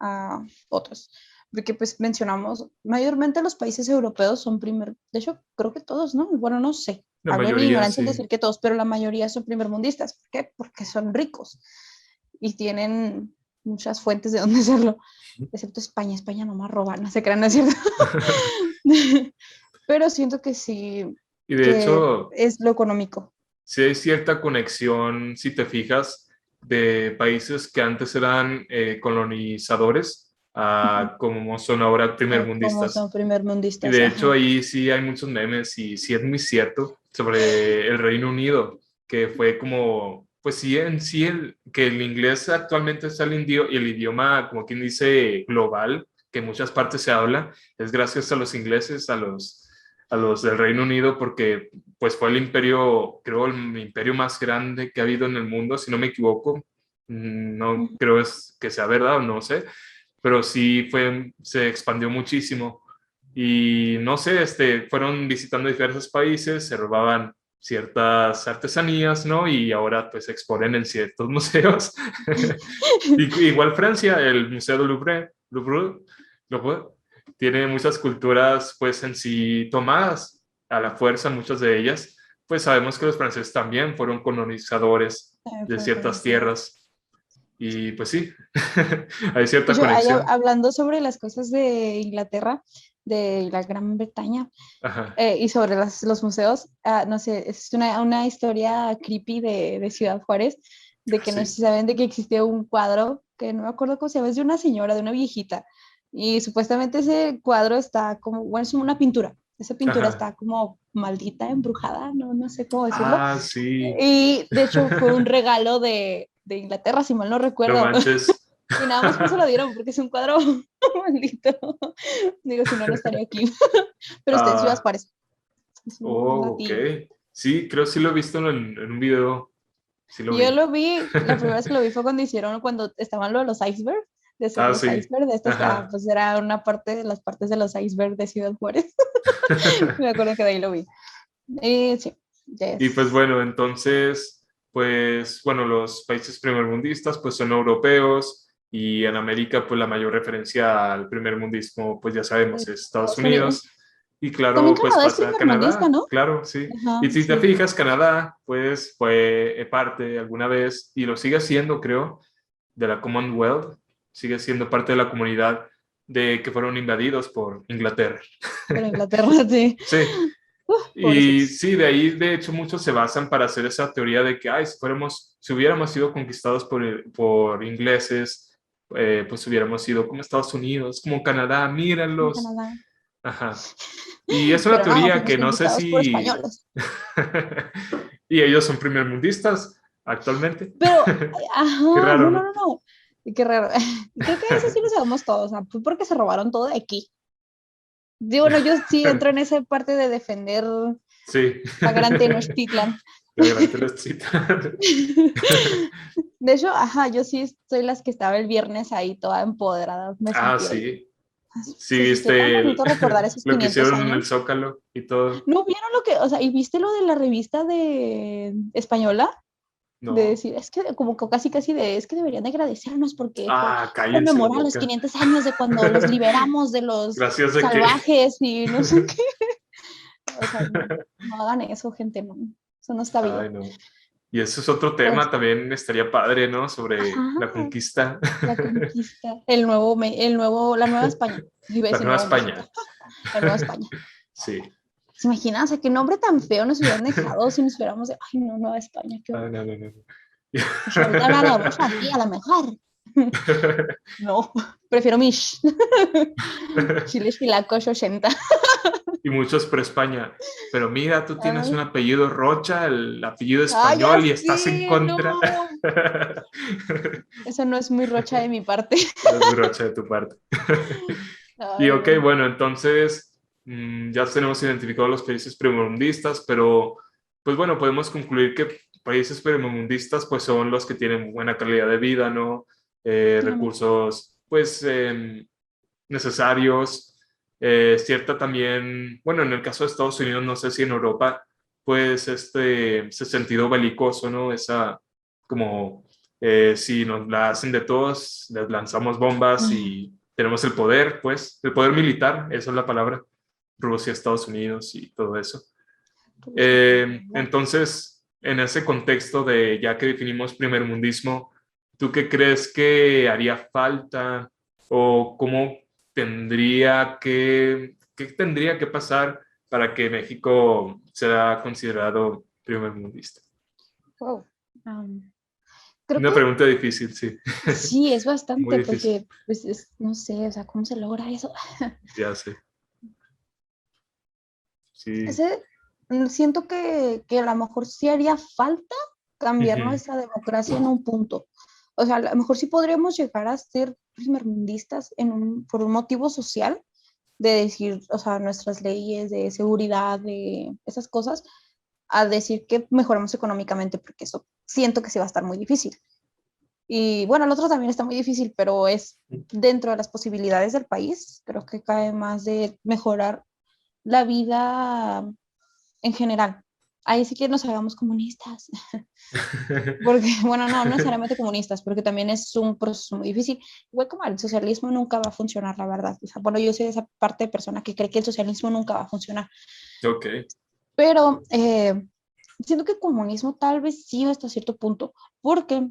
a otros. Porque pues mencionamos, mayormente los países europeos son de hecho, creo que todos, ¿no? Bueno, no sé, la hablo en mayoría ignorancia en sí. decir que todos, pero la mayoría son primermundistas. ¿Por qué? Porque son ricos y tienen muchas fuentes de dónde hacerlo, excepto España. España no más roba, no se crean, ¿no es cierto? Pero siento que sí, Y de que hecho, es lo económico. sí hay cierta conexión, si te fijas, de países que antes eran colonizadores Ujú. a como son ahora Como son primermundistas. Y primermundistas, de hecho ajá. ahí sí hay muchos memes y sí es muy cierto sobre el Reino Unido, que fue como, pues sí, en sí, que el inglés actualmente es el idioma, como quien dice, global, que en muchas partes se habla, es gracias a los ingleses, a los del Reino Unido porque pues fue el imperio, creo el imperio más grande que ha habido en el mundo, si no me equivoco. No creo que sea verdad, no sé, pero sí se expandió muchísimo. Y no sé, fueron visitando diversos países, se robaban ciertas artesanías, ¿no? Y ahora pues se exponen en ciertos museos. Igual Francia, el Museo del Louvre, tiene muchas culturas pues en sí tomadas a la fuerza, muchas de ellas. Pues sabemos que los franceses también fueron colonizadores También de fue ciertas conocido. tierras. Y pues sí, hay De cierta hecho, conexión. hablando sobre las cosas de Inglaterra, de la Gran Bretaña, Ajá, y sobre los museos, no sé, es una historia creepy de Ciudad Juárez, de que no sé sí. si saben de que existía un cuadro, que no me acuerdo cómo se llama, es de una señora, de una viejita, y supuestamente ese cuadro está como, bueno, es una pintura, esa pintura Ajá. está como maldita, embrujada, no sé cómo decirlo, Ah, sí. y de hecho fue un regalo de Inglaterra, si mal no No recuerdo. manches. Y nada más por eso lo dieron, porque es un cuadro maldito. Digo, si no, no estaría aquí. Pero está en Ciudad Ah, Juárez. Es un oh, ok. datillo. Sí, creo que sí lo he visto en un video. Sí lo Yo vi. lo vi, la primera vez que lo vi fue cuando hicieron, cuando estaban lo de los icebergs, de hacer Ah, los sí. icebergs, de estas, Ajá. pues era una parte de las partes de los icebergs de Ciudad Juárez. Me acuerdo que de ahí lo vi. Y sí, Y pues yes. bueno, entonces, pues bueno, los países primermundistas pues son europeos y en América pues la mayor referencia al primermundismo pues ya sabemos es Estados Estados Unidos. Unidos y También claro pues Canadá es pasa a primermundista, Canadá, ¿no? claro, sí. Ajá, Y si te sí. fijas, Canadá pues fue parte alguna vez y lo sigue siendo creo de la Commonwealth, sigue siendo parte de la comunidad de que fueron invadidos por Inglaterra. Por Inglaterra, sí. Sí, y Pobrecitos. sí, de ahí de hecho muchos se basan para hacer esa teoría de que, ay, si hubiéramos sido conquistados por ingleses, pues hubiéramos sido como Estados Unidos, como Canadá, En míralos. Canadá. Ajá. Y es una Pero no, teoría fuimos que no sé conquistados por si... españoles. y ellos son primermundistas actualmente. Pero, Qué ajá, raro, no, no, ¿no? no, no. Qué raro. Creo que eso sí lo sabemos todos, o sea, fue porque se robaron todo de aquí. Digo, bueno, yo sí entro en esa parte de defender Sí, la gran Tenochtitlan. la gran Tenochtitlan. De hecho, ajá, yo sí soy las que estaba el viernes ahí toda empoderada, me Ah, sentía ahí. sí. Sí, Se sintió tan viste bonito recordar esos lo que 500 hicieron en el años. Zócalo y todo. ¿No vieron lo que, o sea, y viste lo de la revista de española? De No. decir, es que como que casi casi de, es que deberían de agradecernos porque por Ah, cállense la conmemorar los boca. 500 años de cuando los liberamos de los Gracias de que. salvajes y no sé qué. O sea, no, no hagan eso, gente, no. Eso no está Ay, bien. no. Y eso es otro Pero, tema también, estaría padre, ¿no? Sobre la ajá, conquista. la conquista, la nueva España. Iba a La decir Nueva Nuevo México, España. la nueva España. Sí. ¿Se imaginan? O sea, qué nombre tan feo nos hubieran dejado si nos hubiéramos de, ay, no, Nueva España, qué Ah, horror. no, no, no. Pues ahorita hablaríamos así, a lo mejor. No, prefiero mis chiles chilacos 80. Y muchos pro España. Pero mira, tú tienes un Ay, apellido Rocha, el apellido ay, ya español y estás en sí, contra. no. Eso no es muy rocha de mi parte. No es Rocha de tu parte. Y Ay, ok, no. bueno, entonces ya tenemos identificados los países primermundistas, pero pues bueno, podemos concluir que países primermundistas pues son los que tienen buena calidad de vida, ¿no? Recursos pues necesarios, cierta también, bueno, en el caso de Estados Unidos, no sé si en Europa, pues ese sentido belicoso, ¿no? Esa como si nos la hacen de todos, les lanzamos bombas y tenemos el poder, pues, el poder militar, esa es la palabra, Rusia, Estados Unidos y todo eso. Entonces, en ese contexto de ya que definimos primermundismo, ¿tú qué crees que haría falta o cómo qué tendría que pasar para que México sea considerado primermundista? Wow. Um, creo Una que pregunta difícil, sí, sí, es muy bastante, difícil, porque, pues, no sé, o sea, ¿cómo se logra eso? ya sé, sí. Ese, siento que a lo mejor sí haría falta cambiar Ujú. nuestra democracia en un punto. O sea, a lo mejor sí podríamos llegar a ser primermundistas por un motivo social, de decir, o sea, nuestras leyes de seguridad, de esas cosas, a decir que mejoramos económicamente, porque eso siento que sí va a estar muy difícil. Y bueno, el otro también está muy difícil, pero es dentro de las posibilidades del país, creo que cae más de mejorar la vida en general. Ahí sí que nos hagamos comunistas, porque, bueno, no necesariamente comunistas, porque también es un proceso muy difícil. Igual como el socialismo nunca va a funcionar, la verdad. O sea, bueno, yo soy de esa parte de persona que cree que el socialismo nunca va a funcionar, Ok, pero siento que el comunismo tal vez sí hasta cierto punto, porque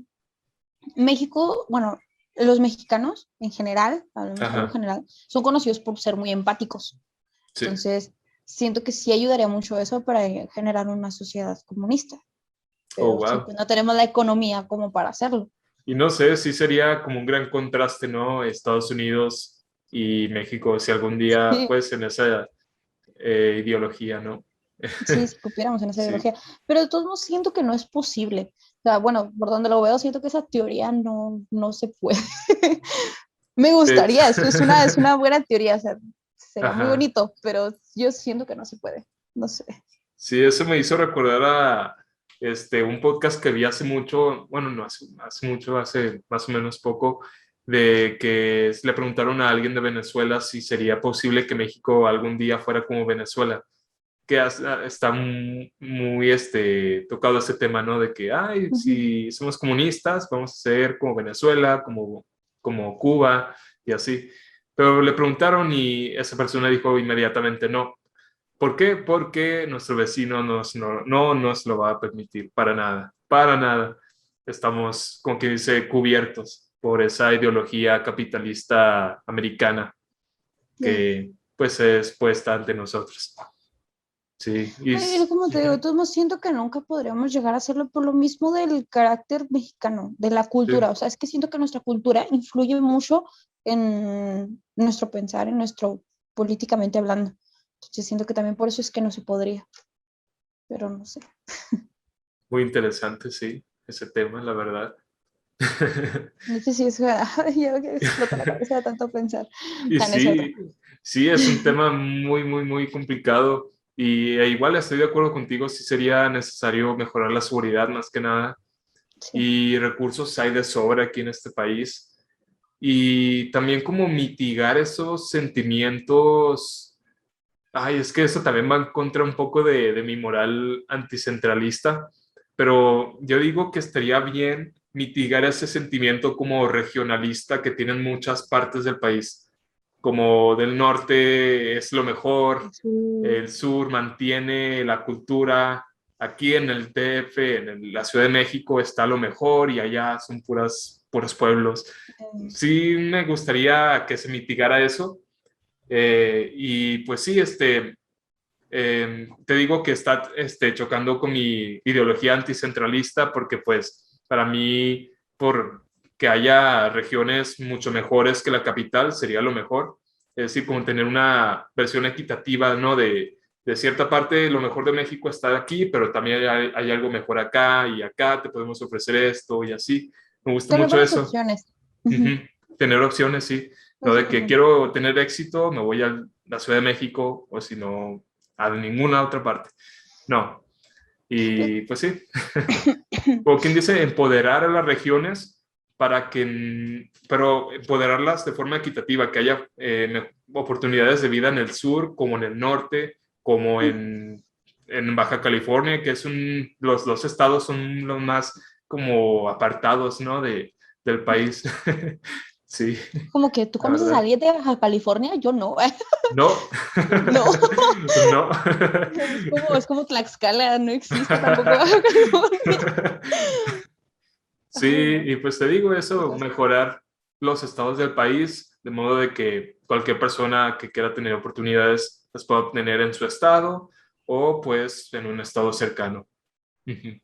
México, bueno, los mexicanos en general, hablemos algo ajá, general, son conocidos por ser muy empáticos. sí. Entonces, siento que sí ayudaría mucho eso para generar una sociedad comunista, Oh, pero sí, wow. pues no tenemos la economía como para hacerlo. Y no sé, sí sería como un gran contraste, ¿no? Estados Unidos y México, si algún día, Sí, pues, en esa ideología, ¿no? sí, si copiáramos en esa Sí. ideología, pero de todos modos siento que no es posible. O sea, bueno, por donde lo veo, siento que esa teoría no se puede. Me De- gustaría, es una buena teoría, o sea, sería muy Ajá. bonito, pero yo siento que no se puede. No sé. Sí, eso me hizo recordar a un podcast que vi hace mucho, bueno, no hace mucho, hace más o menos poco, de que le preguntaron a alguien de Venezuela si sería posible que México algún día fuera como Venezuela, que está muy, tocado ese tema, ¿no? De que, ay, Ujú. si somos comunistas, vamos a ser como Venezuela, como Cuba y así. Pero le preguntaron y esa persona dijo inmediatamente no. ¿Por qué? Porque nuestro vecino no nos lo va a permitir, para nada, para nada. Estamos, como que dice, cubiertos por esa ideología capitalista americana Ya. que pues es puesta ante nosotros. Sí, Pero como te digo, de ujú, todos modos siento que nunca podríamos llegar a hacerlo por lo mismo del carácter mexicano, de la cultura. sí, O sea, es que siento que nuestra cultura influye mucho en nuestro pensar, en nuestro políticamente hablando. Entonces siento que también por eso es que no se podría, pero no sé. muy interesante, sí, ese tema, la verdad. No sé si es, ay, ya que explota la cabeza de tanto pensar. Y No, no es cierto. sí, sí, es un tema muy, muy, muy complicado. Y igual estoy de acuerdo contigo, sí sería necesario mejorar la seguridad más que nada. Sí. Y recursos hay de sobra aquí en este país. Y también como mitigar esos sentimientos. Ay, es que eso también va en contra un poco de mi moral anticentralista, pero yo digo que estaría bien mitigar ese sentimiento como regionalista que tienen muchas partes del país, como del norte es lo mejor, Sí. el sur mantiene la cultura, aquí en el DF, la Ciudad de México está lo mejor y allá son puros pueblos. Sí me gustaría que se mitigara eso y pues sí, te digo que está chocando con mi ideología anticentralista porque pues para mí, por que haya regiones mucho mejores que la capital, sería lo mejor. Es decir, como tener una versión equitativa, ¿no? De cierta parte, lo mejor de México está aquí, pero también hay algo mejor acá y acá te podemos ofrecer esto y así. Me gusta Tener mucho varias eso. opciones. Ujú. Tener opciones, sí. No Eso de que también. quiero tener éxito, me voy a la Ciudad de México o si no, a ninguna otra parte. No. Y pues sí, como quien dice, empoderar a las regiones para que, pero empoderarlas de forma equitativa, que haya oportunidades de vida en el sur, como en el norte, como en Baja California, que los dos estados son los más como apartados, ¿no? Del país. Sí, Como que tú la conoces a verdad. alguien de Baja California, yo no. No, No. no. Es como Tlaxcala, no existe tampoco Baja California. Sí, Ay, no, y pues te digo eso, cosas. mejorar los estados del país, de modo de que cualquier persona que quiera tener oportunidades las pueda obtener en su estado o pues en un estado cercano. Ujú.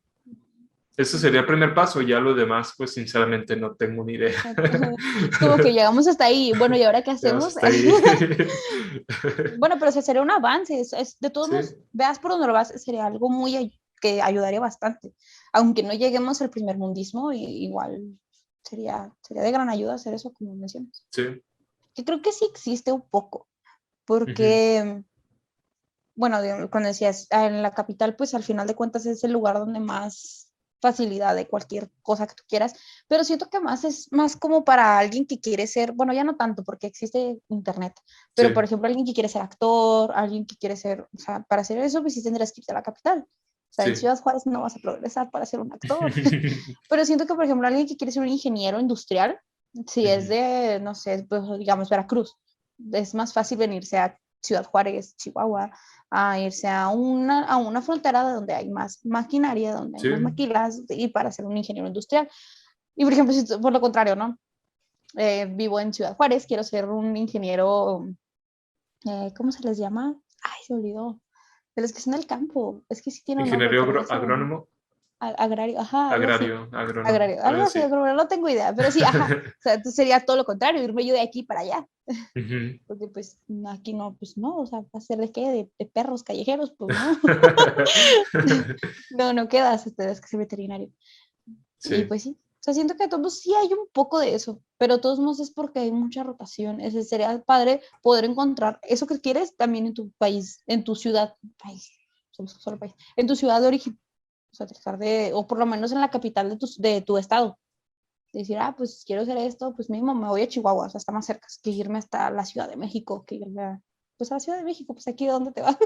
Ese sería el primer paso, ya lo demás pues sinceramente no tengo ni idea. Exacto. Es como que llegamos hasta ahí. Bueno, ¿y ahora qué Ya vas hacemos? hasta ahí. Bueno, pero ese sería un avance. De todos modos, Sí, veas por donde lo vas, sería algo que ayudaría bastante. Aunque no lleguemos al primer mundismo, igual sería de gran ayuda hacer eso, como mencionas. sí. Que creo que sí existe un poco, Ujú. porque, bueno, cuando decías, en la capital, pues al final de cuentas es el lugar donde más facilidad de cualquier cosa que tú quieras, pero siento que más es más como para alguien que quiere ser, bueno, ya no tanto porque existe internet, pero por Sí, ejemplo alguien que quiere ser actor, alguien que quiere ser, o sea, para hacer eso pues sí tendrás que irte a la capital. O sea, en sí. Ciudad Juárez no vas a progresar para ser un actor, pero siento que por ejemplo alguien que quiere ser un ingeniero industrial, si es Ujú. de, no sé, pues, digamos Veracruz, es más fácil venirse a Ciudad Juárez, Chihuahua, a irse a una frontera donde hay más maquinaria, donde hay Sí, más maquilas y para ser un ingeniero industrial. Y por ejemplo, si por lo contrario, ¿no? Vivo en Ciudad Juárez, quiero ser un ingeniero, ¿cómo se les llama? Ay, se olvidó. De los que están en el campo. Es que sí tiene un nombre, ingeniero pero ya se me olvidó. agrónomo, Agrario, ajá, algo así. agrónomo, Agrario, algo algo así, así. no tengo idea, pero sí, ajá. O sea, entonces sería todo lo contrario, irme yo de aquí para allá. Ujú. Porque pues aquí no, pues no, o sea, ¿va a ser de qué? De perros callejeros, pues no. No, no quedas, tendrás que ser veterinario. Y Sí, pues sí, o sea, siento que a todos sí hay un poco de eso, pero de todos modos es porque hay mucha rotación. Ese sería padre poder encontrar eso que quieres también en tu país, en tu ciudad, país, somos solo país, en tu ciudad de origen. O sea, tratar de, o por lo menos en la capital de tu estado. Decir, ah, pues quiero hacer esto, pues mismo me voy a Chihuahua, o sea, está más cerca que irme hasta la Ciudad de México, que irme pues a la Ciudad de México, pues aquí de dónde te vas.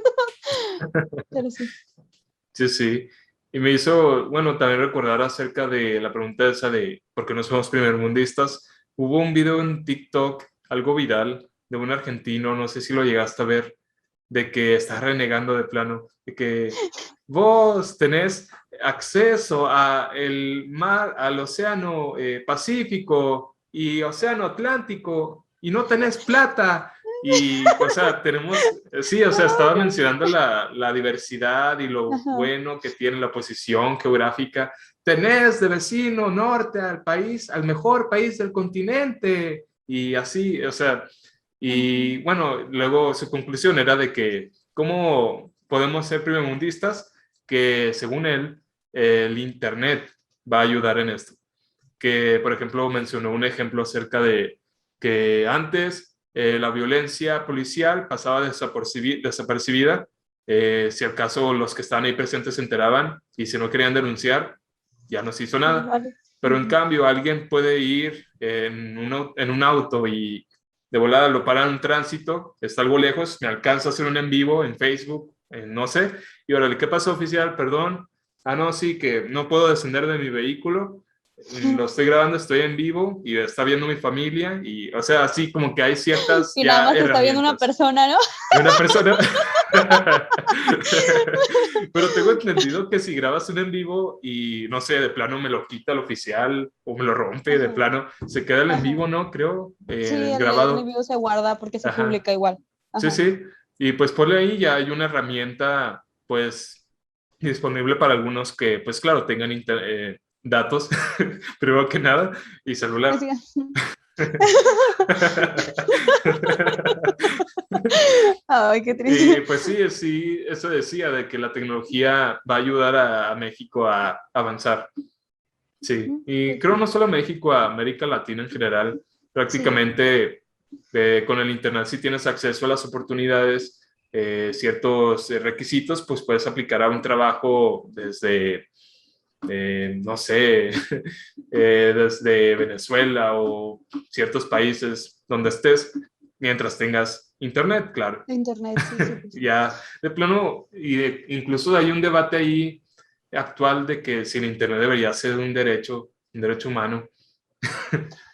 Pero sí. sí, sí. Y me hizo, bueno, también recordar acerca de la pregunta esa de por qué no somos primermundistas. Hubo un video en TikTok, algo viral, de un argentino, no sé si lo llegaste a ver, de que está renegando de plano, de que vos tenés acceso a el mar, al océano Pacífico y océano Atlántico y no tenés plata. Y, o sea, tenemos, sí, o sea, Ay, estaba no. mencionando la diversidad y lo Ajá. bueno que tiene la posición geográfica. Tenés de vecino norte al país, al mejor país del continente. Y así, o sea, y Ajá. bueno, luego su conclusión era de que cómo podemos ser primermundistas, que según él, el Internet va a ayudar en esto. Que, por ejemplo, mencionó un ejemplo acerca de que antes la violencia policial pasaba desapercibida. Si acaso los que estaban ahí presentes se enteraban y si no querían denunciar, ya no se hizo nada. Vale. Pero en cambio, alguien puede ir en un auto y de volada lo para en un tránsito, está algo lejos, me alcanza a hacer un en vivo en Facebook, no sé, y órale, ¿qué pasó, oficial? Perdón. Ah, no, sí, que no puedo descender de mi vehículo, lo estoy grabando, estoy en vivo y está viendo mi familia y, o sea, así como que hay ciertas Y nada ya más te está viendo una herramientas. persona, ¿no? Y una persona... Pero tengo entendido que si grabas un en vivo y, no sé, de plano me lo quita el oficial o me lo rompe, de Ajá, plano, se queda el en ajá. vivo, ¿no? Creo, Sí, el grabado. envío se guarda porque se Ajá. publica igual. Sí, Ajá. sí. Y pues por ahí ya hay una herramienta, pues, disponible para algunos que, pues claro, tengan datos, primero que nada, y celular. Así. Ay, qué Y triste. pues sí, sí, eso decía de que la tecnología va a ayudar a México a avanzar. Sí, y Pues creo sí. no solo a México, a América Latina en general, Sí. prácticamente con el Internet si tienes acceso a las oportunidades, ciertos requisitos, pues puedes aplicar a un trabajo desde, no sé, desde Venezuela o ciertos países donde estés, mientras tengas Internet, claro. Internet, sí, sí, pues sí. Ya, de plano, incluso hay un debate ahí actual de que si el Internet debería ser un derecho humano.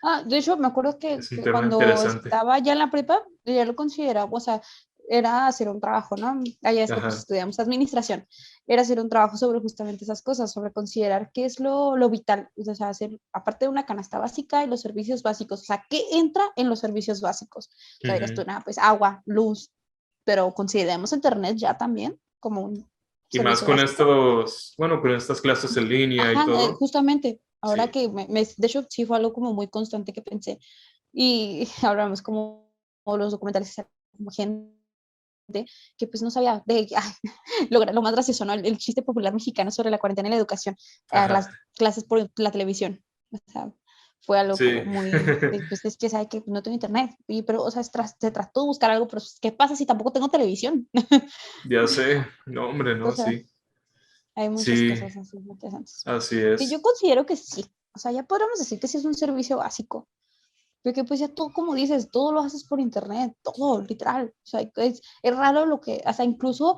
Ah, de hecho, me acuerdo Es un que tema cuando interesante. estaba ya en la prepa, ya lo consideraba, o sea, era hacer un trabajo, ¿no? Allá es que pues Ajá. estudiamos administración, era hacer un trabajo sobre justamente esas cosas, sobre considerar qué es lo vital, o sea, hacer, aparte de una canasta básica y los servicios básicos, o sea, ¿qué entra en los servicios básicos? O sea, dirás tú, Ujú. nada, pues agua, luz, pero consideremos Internet ya también como un Y más servicio con básico. estos, bueno, con estas clases en línea y Ajá, todo. justamente, ahora Sí. que de hecho sí fue algo como muy constante que pensé. Y hablamos como los documentales, como gente que pues no sabía de ay, lograr lo más gracioso, ¿no? El chiste popular mexicano sobre la cuarentena y la educación, Ajá. las clases por la televisión. O sea, fue algo como Sí, muy, pues es que sabe que no tengo internet, pero, o sea, se trató de buscar algo, pero ¿qué pasa si tampoco tengo televisión? ya sé. No, hombre, O no, sea, sí. hay muchas Sí, cosas así muy interesantes. así Que yo es. considero que sí, o sea, ya podríamos decir que sí es un servicio básico, porque pues ya tú, como dices, todo lo haces por internet, todo, literal. O sea, es raro lo que, hasta incluso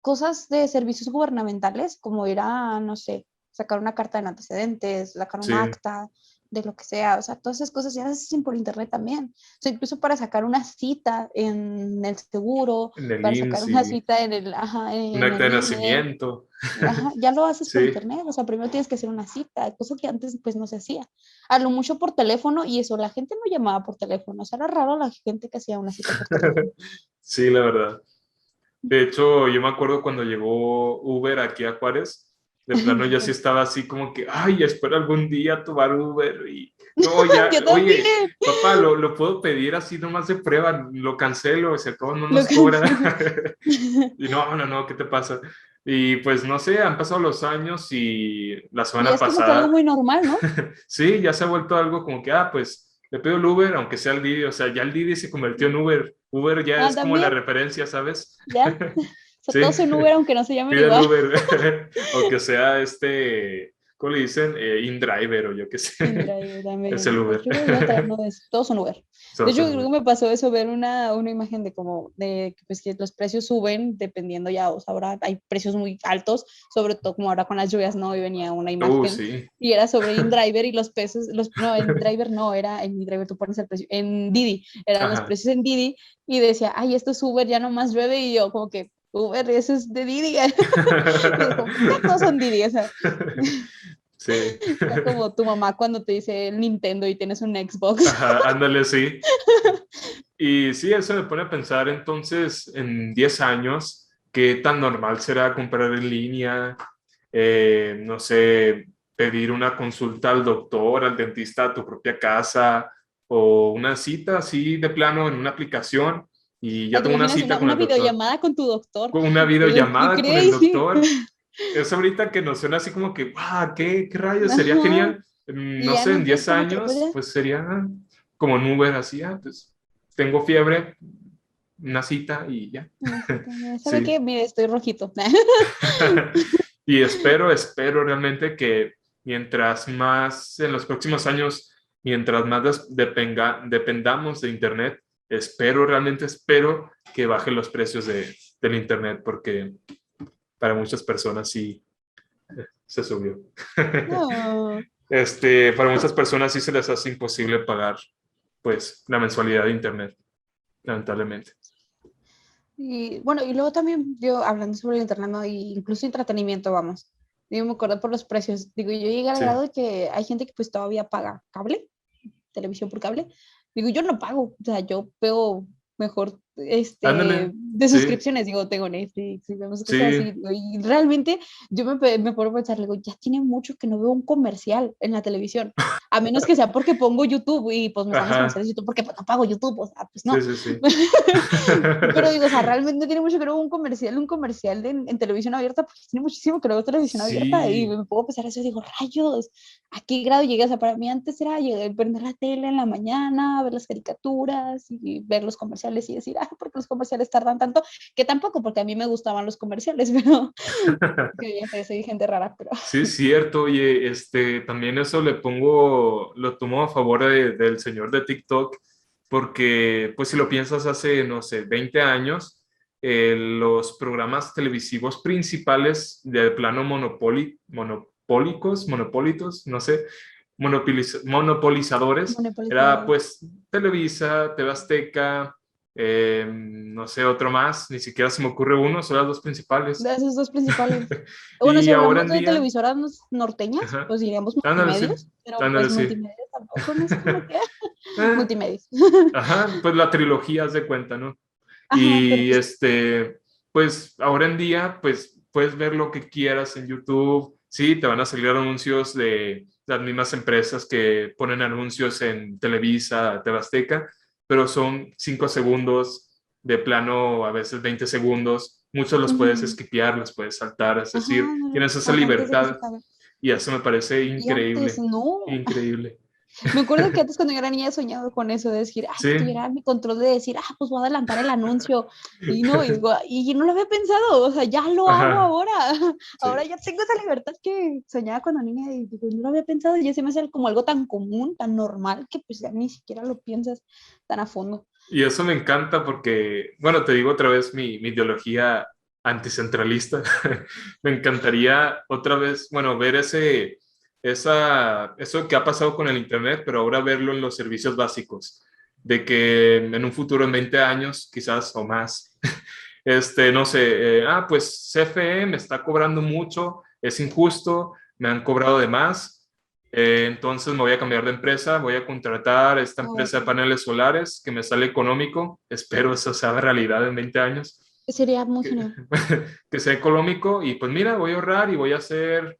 cosas de servicios gubernamentales, como ir a, no sé, sacar una carta de antecedentes, sacar un Sí, acta, de lo que sea. O sea, todas esas cosas ya las hacen por internet también. O sea, incluso para sacar una cita en el seguro, en el para sacar una IMSS, cita en el, ajá, un en acta el de INE, nacimiento. ajá, ya lo haces por Sí. internet, o sea, primero tienes que hacer una cita, cosa que antes pues no se hacía. A lo mucho por teléfono y eso, la gente no llamaba por teléfono, o sea, era raro la gente que hacía una cita por teléfono. Sí, la verdad. De hecho, yo me acuerdo cuando llegó Uber aquí a Juárez, de plano yo sí estaba así como que, ay, espero algún día tomar Uber y no, ya, Yo oye, también, papá, lo puedo pedir así nomás de prueba, lo cancelo, se acabó, no lo nos cobra. cancelo. Y no, no, no, ¿qué te pasa? Y pues no sé, han pasado los años y la Y semana es como que algo pasada, muy normal, ¿no? sí, ya se ha vuelto algo como que, pues le pido el Uber, aunque sea el Didi, o sea, ya el Didi se convirtió en Uber. Uber ya Ah, es como la también, referencia, ¿sabes? ya. O sea, Sí, todos en Uber, aunque no se llamen pide el igual. Uber, aunque sea ¿cómo le dicen? InDriver o yo qué sé, InDrive es el también. Uber. Yo creo que no es, todos son Uber. De Todos hecho, en creo que Uber. me pasó eso, ver una imagen de como, de que, pues, que los precios suben dependiendo ya, o sea, ahora hay precios muy altos, sobre todo como ahora con las lluvias, ¿no? Y venía una imagen Sí, y era sobre InDriver y los precios, no, en Driver no, era en InDriver tú pones el precio, en Didi, eran los ajá. precios en Didi y decía, ay, esto es Uber, ya nomás llueve y yo como que, Uber, eso es de Didi. Y es como, ¿por qué todos son Didi? O sea, Sí. era como tu mamá cuando te dice Nintendo y tienes un Xbox. Ajá, ándale, sí. Y sí, eso me pone a pensar entonces en 10 años, ¿qué tan normal será comprar en línea? No sé, pedir una consulta al doctor, al dentista a tu propia casa o una cita así de plano en una aplicación y ya ¿Te tengo una imaginas cita con una el doctor. videollamada con tu doctor? Con una Qué videollamada con el crazy. doctor. Es ahorita que nos suena así como que, ¡guau! ¿Qué rayos? Sería Ajá. genial. Y No ya sé, en no, es 10 como que, pues años, ya, pues sería como en Uber, así, pues tengo fiebre, una cita y ya. necesito, ¿sabe qué? Sí. Mire, estoy rojito. Y espero realmente que mientras más en los próximos años, mientras más dependamos de Internet, realmente espero que bajen los precios del Internet, porque para muchas personas sí se subió. No. Para muchas personas sí se les hace imposible pagar, pues, la mensualidad de Internet, lamentablemente. Y bueno, y luego también yo hablando sobre el internet, ¿no? Y incluso entretenimiento, vamos. Yo me acuerdo por los precios. Digo, yo llegué al Sí, grado de que hay gente que pues todavía paga cable, televisión por cable. Digo, yo no pago, o sea, yo veo mejor ándale, de sí, suscripciones, digo, tengo Netflix y vemos cosas sí, así, ¿no? Y realmente yo me pongo a pensar, digo, ya tiene mucho que no veo un comercial en la televisión, a menos que sea porque pongo YouTube y pues me salen los ajá, comerciales de YouTube porque pues, no pago YouTube, o sea, pues sí, no. sí, sí. Pero digo, o sea, realmente tiene mucho que no veo un comercial en televisión abierta, porque tiene muchísimo que no veo televisión abierta y Sí, me puedo pensar eso y digo, rayos, ¿a qué grado llegué? O sea, para mí antes era llegar, prender la tele en la mañana, ver las caricaturas y ver los comerciales y decir, ah, porque los comerciales tardan tanto, que tampoco, porque a mí me gustaban los comerciales, pero que ya sé, soy gente rara, pero sí, es cierto. Oye, también eso lo tomo a favor del señor de TikTok, porque, pues, si lo piensas hace, no sé, 20 años, los programas televisivos principales de plano monopolitos, no sé, monopolizadores, era monopolizadores. pues Televisa, TV Azteca, no sé, otro más, ni siquiera se me ocurre uno, son las dos De principales. esos dos principales. Bueno, si Y ahora hablamos en de día, televisoras norteñas, ajá, pues diríamos ándale, sí, multimedios, pero ándale, pues sí. multimedios tampoco no es como que Ah, multimedios. ajá, pues la trilogía haz de cuenta, ¿no? Ajá, pero Y pues pues ahora en día, pues puedes ver lo que quieras en YouTube. Sí, te van a salir anuncios de las mismas empresas que ponen anuncios en Televisa, TV Azteca, pero son 5 segundos, de plano a veces 20 segundos. Muchos los puedes ujú, esquipear, los puedes saltar, es ajá, decir, no, tienes esa antes de que se libertad acabe. y eso me parece Y antes increíble, no, increíble. Me acuerdo que antes cuando yo era niña he soñado con eso, de decir, ay, que Sí, tuviera mi control de decir, pues voy a adelantar el anuncio. Y no, y, digo, y no lo había pensado, o sea, ya lo hago ajá, ahora. Ahora sí. ya tengo esa libertad que soñaba cuando niña y digo, no lo había pensado. Y ya se me hace como algo tan común, tan normal, que pues ya ni siquiera lo piensas tan a fondo. Y eso me encanta porque, bueno, te digo otra vez mi ideología anticentralista. Me encantaría otra vez, bueno, ver eso que ha pasado con el Internet, pero ahora verlo en los servicios básicos, de que en un futuro, en 20 años, quizás o más, no sé, pues CFE me está cobrando mucho, es injusto, me han cobrado de más. Entonces me voy a cambiar de empresa, voy a contratar a esta Oh, empresa de paneles solares que me sale económico, espero eso sea realidad en 20 años, sería muy que, genial. que sea económico y pues mira, voy a ahorrar y voy a ser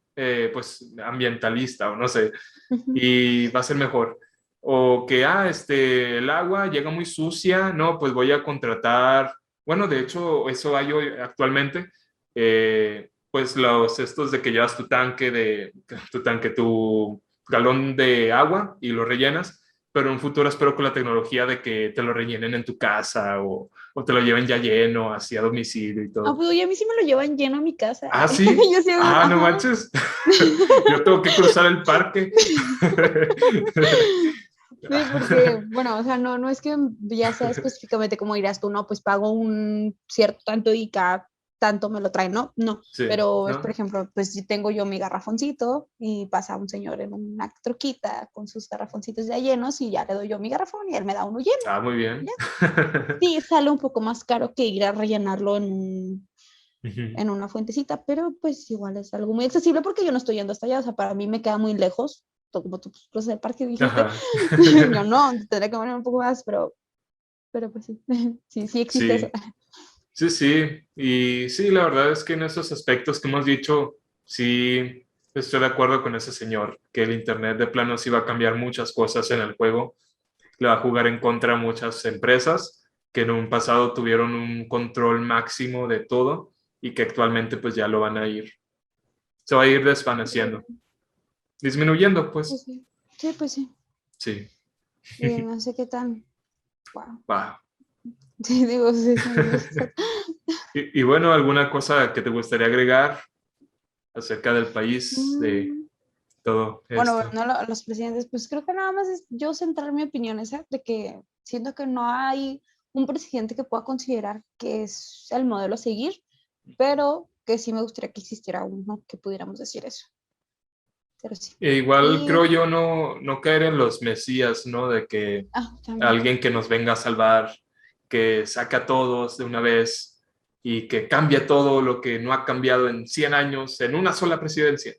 pues ambientalista o no sé, Ujú. y va a ser mejor. O que, el agua llega muy sucia, no, pues voy a contratar, bueno, de hecho, eso hay hoy actualmente, pues estos de que llevas tu galón de agua y lo rellenas, pero en un futuro espero con la tecnología de que te lo rellenen en tu casa o te lo lleven ya lleno, así a domicilio y todo. Pues oye, a mí sí me lo llevan lleno a mi casa. Ah, sí. Yo sí, Ah, no ajá. manches. Yo tengo que cruzar el parque. Sí, porque, bueno, o sea, no es que ya sea específicamente como dirás tú, no, pues pago un cierto tanto y cada tanto me lo traen, ¿no? No, Sí, pero es, por ¿no? ejemplo, pues si tengo yo mi garrafoncito y pasa un señor en una troquita con sus garrafoncitos ya llenos y ya le doy yo mi garrafón y él me da uno lleno. Ah, muy ¿Ya? bien. Sí, sale un poco más caro que ir a rellenarlo Ujú. en una fuentecita, pero pues igual es algo muy accesible porque yo no estoy yendo hasta allá, o sea, para mí me queda muy lejos, como tú pues, el parque dijiste, Ajá. yo no, tendré que poner un poco más, pero pues sí, sí, sí existe eso. Sí, sí, sí. Y sí, la verdad es que en esos aspectos que hemos dicho, sí, estoy de acuerdo con ese señor, que el Internet de plano sí va a cambiar muchas cosas en el juego, le va a jugar en contra a muchas empresas que en un pasado tuvieron un control máximo de todo y que actualmente pues ya lo van a se va a ir desvaneciendo, disminuyendo, Pues pues. sí, sí, pues sí, Sí. y no sé qué tan, wow, Va. sí, digo, sí, sí, no sé. Y bueno, ¿alguna cosa que te gustaría agregar acerca del país, de Mm, todo bueno, esto? no, los presidentes, pues creo que nada más es yo centrar mi opinión esa, de que siento que no hay un presidente que pueda considerar que es el modelo a seguir, pero que sí me gustaría que existiera uno que pudiéramos decir eso, pero sí. E igual Y, creo yo no caer en los mesías, ¿no? De que también, alguien que nos venga a salvar, que saca a todos de una vez y que cambie todo lo que no ha cambiado en 100 años en una sola presidencia.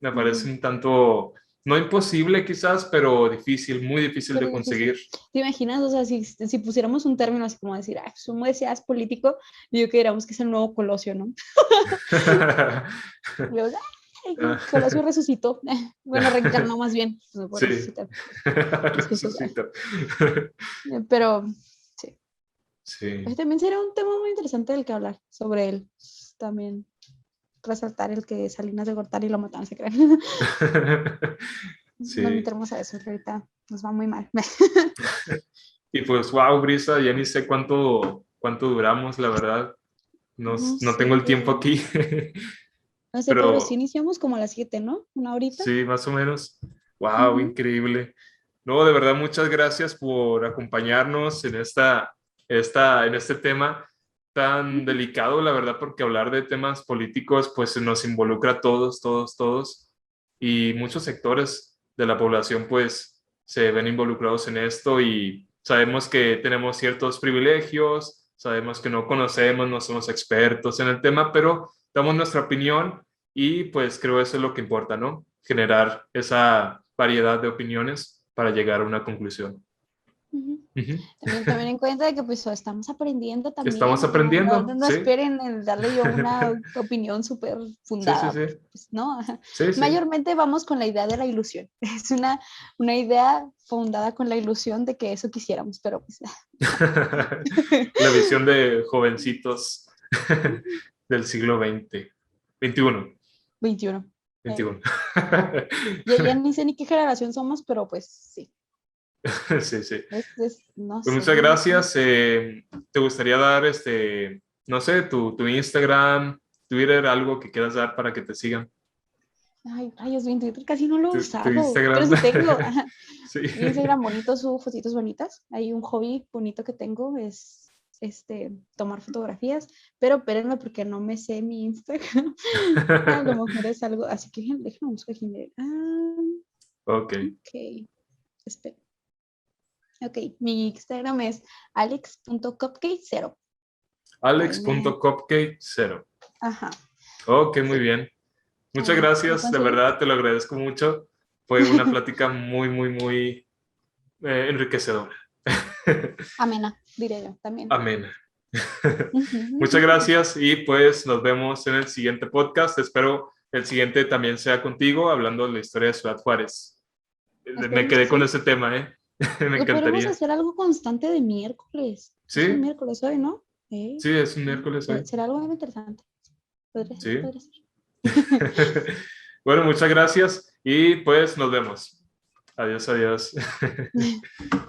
Me parece ujú, un tanto, no imposible quizás, pero difícil, muy difícil pero de difícil. conseguir. ¿Te imaginas? O sea, si pusiéramos un término así como decir, es un mesías político, digo que diríamos que es el nuevo Colosio, ¿no? Y luego, ay, Colosio resucitó. Bueno, reencarnó más bien, no puede Sí, resucitar. Jesús. resucito. Pero sí. Sí. Pues también sería un tema muy interesante del que hablar sobre él. También resaltar el que Salinas de Gortari lo mataron, se creen. No Sí. meteremos a eso, que ahorita nos va muy mal. Y pues, wow, Brisa, ya ni sé cuánto duramos, la verdad. No, No no sé, tengo el tiempo aquí, no sé, pero sí pero iniciamos como a las 7, ¿no? Una horita. sí, más o menos. Wow, Ujú. increíble. No, de verdad, muchas gracias por acompañarnos en en este tema tan delicado, la verdad, porque hablar de temas políticos, pues nos involucra a todos, todos, todos, y muchos sectores de la población, pues, se ven involucrados en esto y sabemos que tenemos ciertos privilegios, sabemos que no conocemos, no somos expertos en el tema, pero damos nuestra opinión y pues creo eso es lo que importa, ¿no? Generar esa variedad de opiniones para llegar a una conclusión. Ujú. Ujú. También en cuenta de que pues estamos aprendiendo Estamos también, aprendiendo, no sí, esperen el darle yo una opinión súper sí, sí, fundada, sí, porque pues no, sí, sí. mayormente vamos con la idea de la ilusión, es una idea fundada con la ilusión de que eso quisiéramos, pero pues no. La visión de jovencitos del siglo XX, XXI. 21. 21. Ya ni sé ni qué generación somos, pero pues sí. Sí, sí. No Pues sé. muchas gracias. ¿Te gustaría dar, no sé, tu Instagram, Twitter, algo que quieras dar para que te sigan? Ay, rayos, mi Twitter casi no lo he Tu usado, pero Instagram. sí tengo. Ajá. Sí. Mi Instagram bonito, subo fotitos bonitas. Hay un hobby bonito que tengo, es tomar fotografías, pero espérenme porque no me sé mi Instagram. A lo mejor es algo, así que déjenme buscar aquí. Miren. Ok. Ok, espera. Ok, mi Instagram es alex.cupcake0. Ahí me, Alex.cupcake0. ajá, Ok, muy sí, bien. Muchas ahí me gracias, pueden de seguir. verdad te lo agradezco mucho. Fue una plática muy, muy, muy enriquecedora. Amena, diré yo también. Amén. Muchas gracias y pues nos vemos en el siguiente podcast. Espero el siguiente también sea contigo, hablando de la historia de Ciudad Juárez. Me Esperemos que quedé con sí. ese tema, ¿eh? Me Lo podremos encantaría. hacer algo constante de miércoles. Es un Sí, miércoles hoy, ¿no? sí, es un miércoles hoy. Será algo muy interesante. Sí. Podría ser. Bueno, muchas gracias y pues nos vemos. Adiós, adiós.